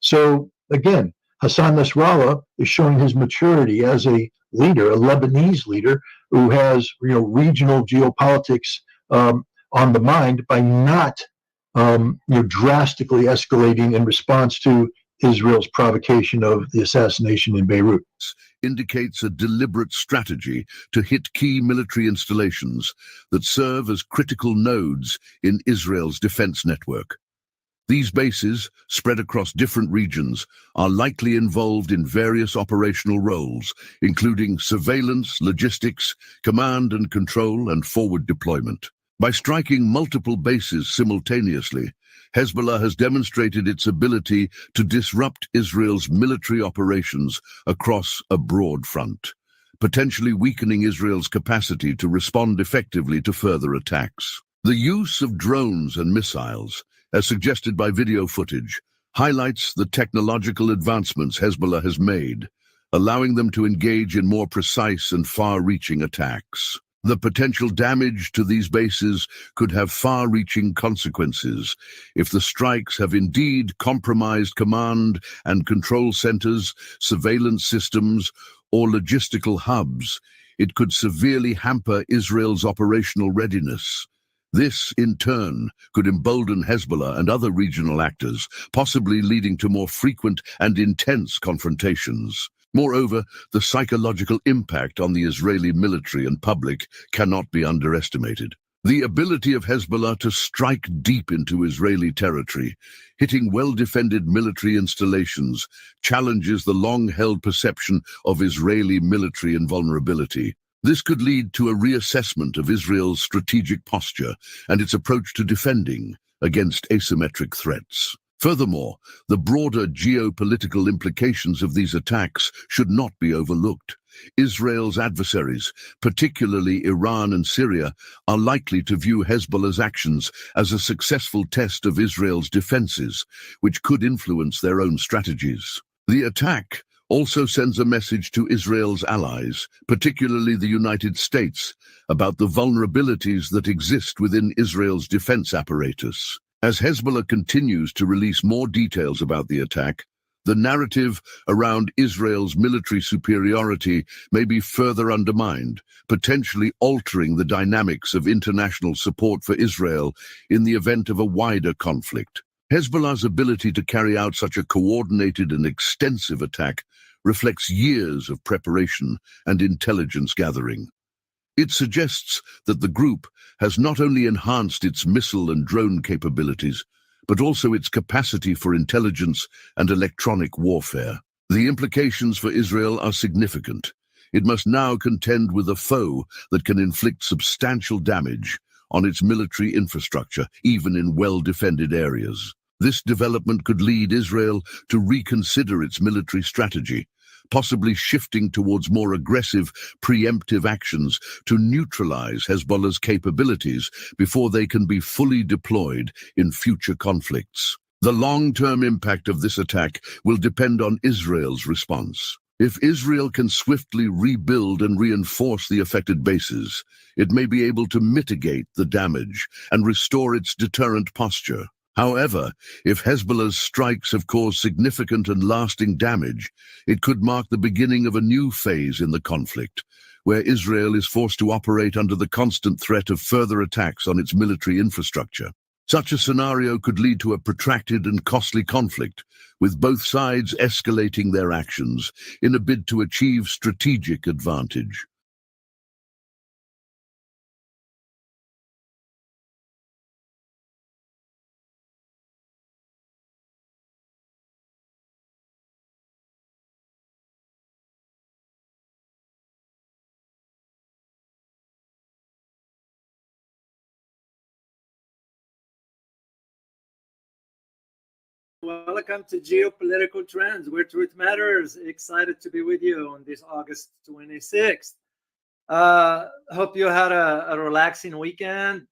So again, Hassan Nasrallah is showing his maturity as a leader, a Lebanese leader who has regional geopolitics on the mind by not drastically escalating in response to Israel's provocation of the assassination in Beirut. Indicates a deliberate strategy to hit key military installations that serve as critical nodes in Israel's defense network. These bases, spread across different regions, are likely involved in various operational roles, including surveillance, logistics, command and control, and forward deployment. By striking multiple bases simultaneously, Hezbollah has demonstrated its ability to disrupt Israel's military operations across a broad front, potentially weakening Israel's capacity to respond effectively to further attacks. The use of drones and missiles, as suggested by video footage, highlights the technological advancements Hezbollah has made, allowing them to engage in more precise and far-reaching attacks. The potential damage to these bases could have far-reaching consequences if the strikes have indeed compromised command and control centers, surveillance systems, or logistical hubs. It could severely hamper Israel's operational readiness. This, in turn, could embolden Hezbollah and other regional actors, possibly leading to more frequent and intense confrontations. Moreover, the psychological impact on the Israeli military and public cannot be underestimated. The ability of Hezbollah to strike deep into Israeli territory, hitting well-defended military installations, challenges the long-held perception of Israeli military invulnerability. This could lead to a reassessment of Israel's strategic posture and its approach to defending against asymmetric threats. Furthermore, the broader geopolitical implications of these attacks should not be overlooked. Israel's adversaries, particularly Iran and Syria, are likely to view Hezbollah's actions as a successful test of Israel's defenses, which could influence their own strategies. The attack also sends a message to Israel's allies, particularly the United States, about the vulnerabilities that exist within Israel's defense apparatus. As Hezbollah continues to release more details about the attack, the narrative around Israel's military superiority may be further undermined, potentially altering the dynamics of international support for Israel in the event of a wider conflict. Hezbollah's ability to carry out such a coordinated and extensive attack reflects years of preparation and intelligence gathering. It suggests that the group has not only enhanced its missile and drone capabilities, but also its capacity for intelligence and electronic warfare. The implications for Israel are significant. It must now contend with a foe that can inflict substantial damage on its military infrastructure, even in well-defended areas. This development could lead Israel to reconsider its military strategy, possibly shifting towards more aggressive, preemptive actions to neutralize Hezbollah's capabilities before they can be fully deployed in future conflicts. The long-term impact of this attack will depend on Israel's response. If Israel can swiftly rebuild and reinforce the affected bases, it may be able to mitigate the damage and restore its deterrent posture. However, if Hezbollah's strikes have caused significant and lasting damage, it could mark the beginning of a new phase in the conflict, where Israel is forced to operate under the constant threat of further attacks on its military infrastructure. Such a scenario could lead to a protracted and costly conflict, with both sides escalating their actions in a bid to achieve strategic advantage. Welcome to Geopolitical Trends, where truth matters. Excited to be with you on this August 26th. Hope you had a relaxing weekend,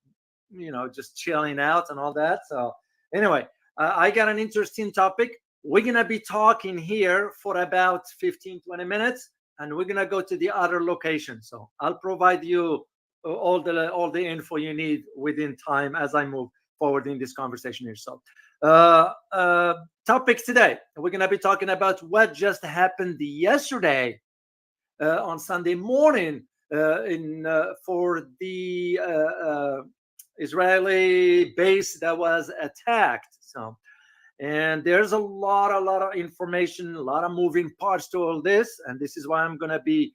just chilling out and all that. So anyway, I got an interesting topic. We're going to be talking here for about 15-20 minutes, and we're going to go to the other location. So I'll provide you all the info you need within time as I move forward in this conversation here. So topics today, we're going to be talking about what just happened yesterday on Sunday morning for the Israeli base that was attacked. So, and there's a lot of information, a lot of moving parts to all this, and this is why I'm going to be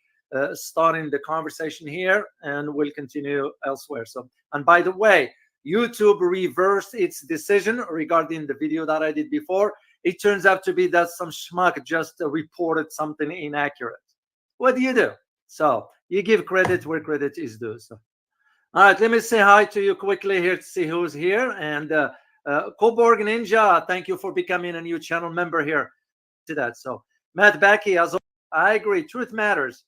starting the conversation here, and we'll continue elsewhere. So, and by the way, YouTube reversed its decision regarding the video that I did before. It turns out to be that some schmuck just reported something inaccurate. What do you do? So you give credit where credit is due. So, all right, let me say hi to you quickly here to see who's here. And Coborg Ninja, thank you for becoming a new channel member here to that. So Matt Backey, as I agree, truth matters.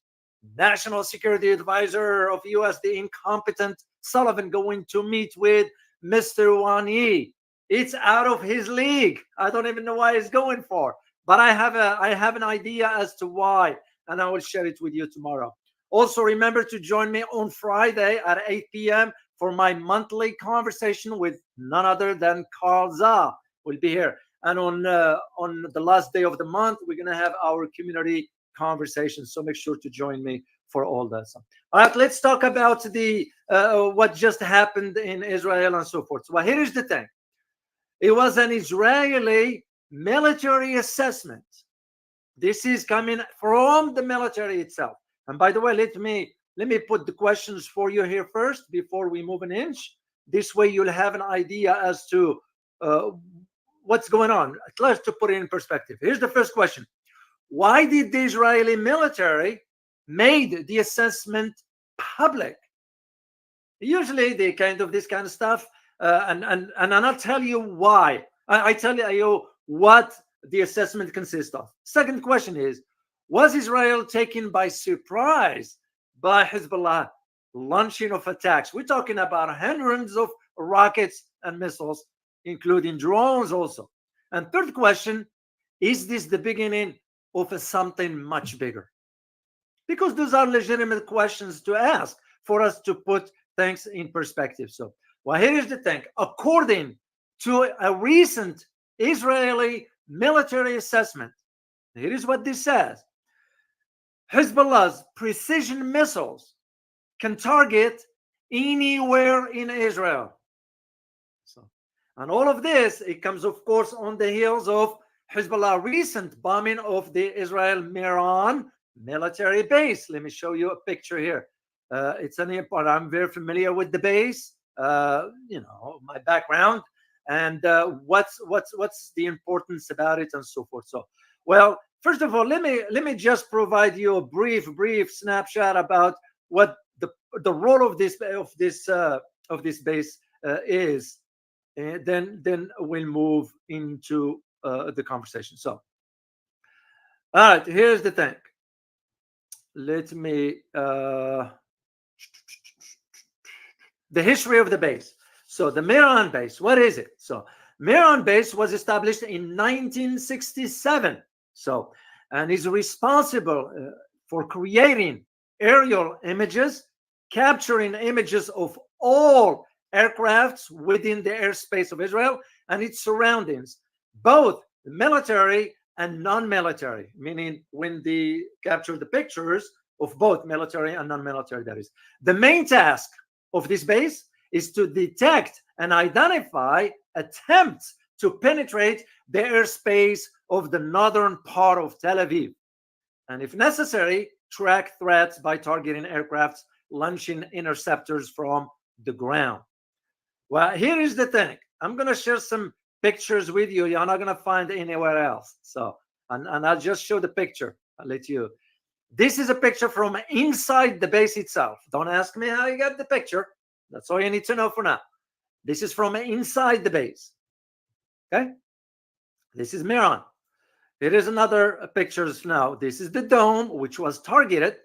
National Security Advisor of U.S., the incompetent Sullivan, going to meet with Mr. Wang Yi. It's out of his league. I don't even know why he's going for, but I have an idea as to why, and I will share it with you tomorrow. Also, remember to join me on Friday at 8 p.m. for my monthly conversation with none other than Carl Za. We'll be here, and on the last day of the month, we're gonna have our community conversation. So make sure to join me for all that. So, all right, let's talk about the what just happened in Israel and so forth. So, well, here's the thing. It was an Israeli military assessment. This is coming from the military itself. And by the way, let me put the questions for you here first before we move an inch. This way you'll have an idea as to what's going on. Let's to put it in perspective. Here's the first question. Why did the Israeli military made the assessment public? Usually they this kind of stuff, and I'll tell you why. I tell you what the assessment consists of. Second question is, was Israel taken by surprise by Hezbollah launching of attacks? We're talking about hundreds of rockets and missiles, including drones also. And third question, is this the beginning of something much bigger? Because those are legitimate questions to ask for us to put things in perspective. So, well, here is the thing. According to a recent Israeli military assessment, here is what this says. Hezbollah's precision missiles can target anywhere in Israel. So, and all of this, it comes, of course, on the heels of Hezbollah recent bombing of the Israel Miron military base. Let me show you a picture here. It's an important. I'm very familiar with the base. You know, my background and what's the importance about it and so forth. So, well, first of all, let me just provide you a brief snapshot about what the role of this base is, and then we'll move into the conversation. So, all right, here's the thing. Let me the history of the base. So the Miron base, what is it? So Miron base was established in 1967. So, and is responsible for creating aerial images, capturing images of all aircrafts within the airspace of Israel and its surroundings, both military and non-military, meaning when they capture the pictures of both military and non-military, that is. The main task of this base is to detect and identify attempts to penetrate the airspace of the northern part of Tel Aviv, and if necessary, track threats by targeting aircrafts launching interceptors from the ground. Well, here is the thing. I'm going to share some pictures with you. You're not going to find anywhere else. So, and I'll just show the picture. I'll let you. This is a picture from inside the base itself. Don't ask me how you got the picture. That's all you need to know for now. This is from inside the base. Okay. This is Miron. Here is another pictures now. This is the dome, which was targeted.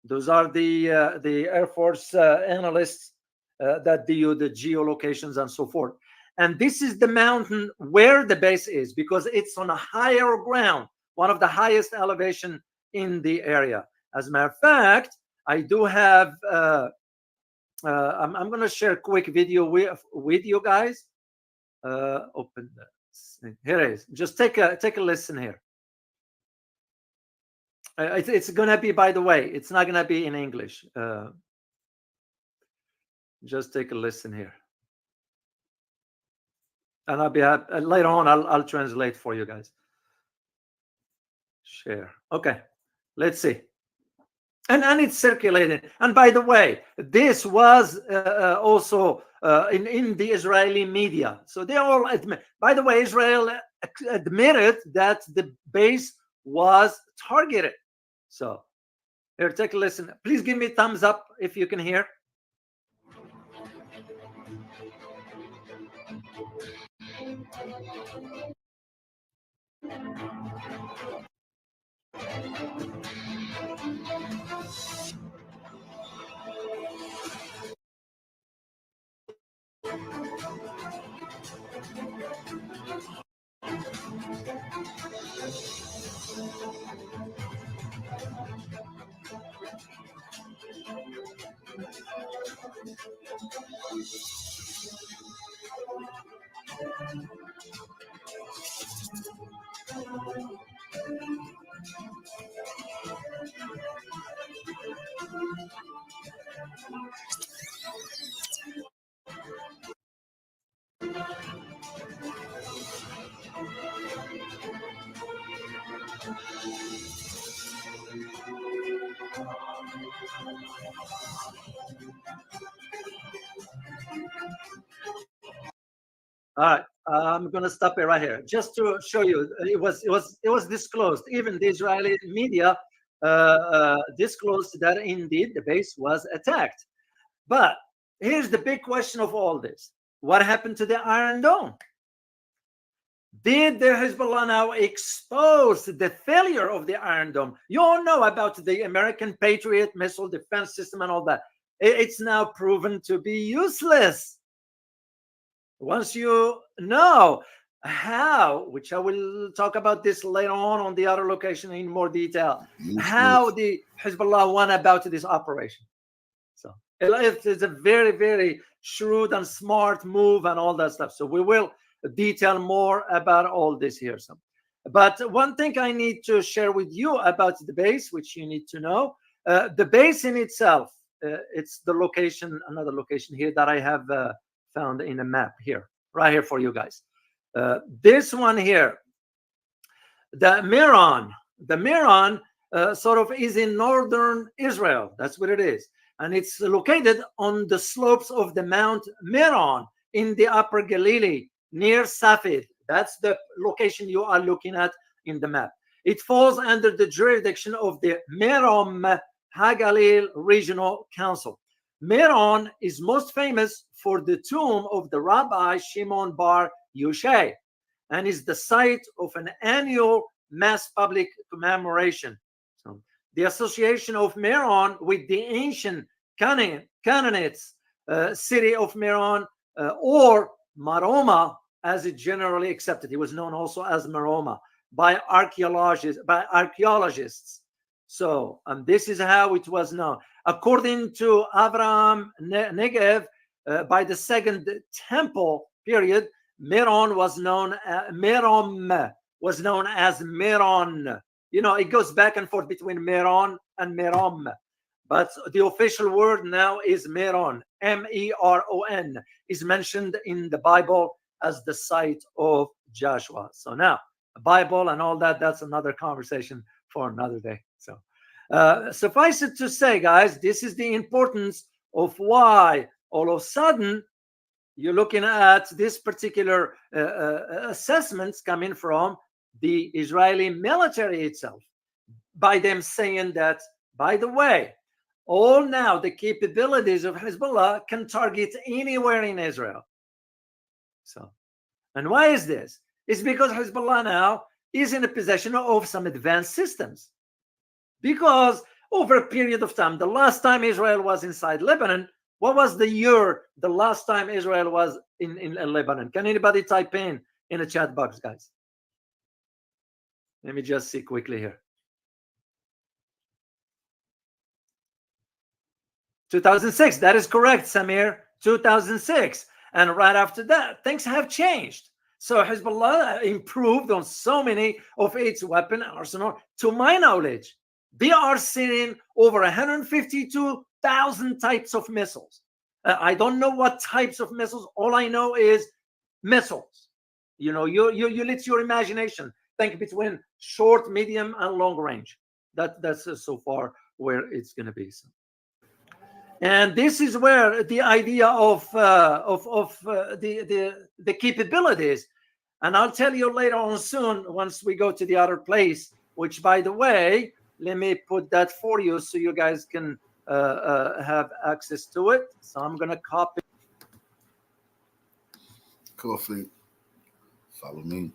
Those are the Air Force analysts that do the geolocations and so forth. And this is the mountain where the base is, because it's on a higher ground, one of the highest elevation in the area. As a matter of fact, I do have, I'm going to share a quick video with you guys. Open this. Here it is. Just take a listen here. It's going to be, by the way, it's not going to be in English. Just take a listen here. And I'll be happy, later on, I'll translate for you guys. Share. Okay, let's see. And it's circulating. And by the way, this was also in the Israeli media. So they all admit. By the way, Israel admitted that the base was targeted. So here, take a listen. Please give me a thumbs up if you can hear. All right, I'm going to stop it right here, just to show you. It was disclosed. Even the Israeli media disclosed that indeed the base was attacked. But here's the big question of all this: what happened to the Iron Dome? Did the Hezbollah now expose the failure of the Iron Dome? You all know about the American Patriot missile defense system and all that. It's now proven to be useless. Once you know how, which I will talk about this later on the other location in more detail, how the Hezbollah went about this operation. So it's a very, very shrewd and smart move and all that stuff. So we will detail more about all this here. So, but one thing I need to share with you about the base, which you need to know, the base in itself, it's the location, another location here that I have found in a map here, right here for you guys. This one here, the Miron sort of is in northern Israel. That's what it is. And it's located on the slopes of the Mount Miron in the Upper Galilee near Safed. That's the location you are looking at in the map. It falls under the jurisdiction of the Miron Hagalil Regional Council. Miron is most famous for the tomb of the Rabbi Shimon Bar Yochai and is the site of an annual mass public commemoration. So the association of Miron with the ancient Canaanite city of Miron, or Maroma, as it generally accepted. It was known also as Maroma by archaeologists. So, and this is how it was known. According to Avraham Negev, by the Second Temple period, Miron was known as Miron. You know, it goes back and forth between Miron and Mirom, but the official word now is Miron. M-E-R-O-N is mentioned in the Bible as the site of Joshua. So now, the Bible and all that, that's another conversation for another day. So suffice it to say, guys, this is the importance of why all of a sudden you're looking at this particular assessments coming from the Israeli military itself, by them saying that, by the way, all now the capabilities of Hezbollah can target anywhere in Israel. So, and why is this? It's because Hezbollah now is in a possession of some advanced systems. Because over a period of time, the last time Israel was inside Lebanon, what was the year the last time Israel was in Lebanon? Can anybody type in the chat box, guys? Let me just see quickly here. 2006, that is correct, Samir. 2006. And right after that, things have changed. So Hezbollah improved on so many of its weapon arsenal. To my knowledge, they are seeing over 152,000 types of missiles. I don't know what types of missiles. All I know is missiles. You know, you let your imagination think between short, medium, and long range. That's so far where it's going to be. So. And this is where the idea of the capabilities, and I'll tell you later on soon once we go to the other place. Which, by the way, let me put that for you so you guys can have access to it. So I'm going to copy. Cool, Fleet. Follow me.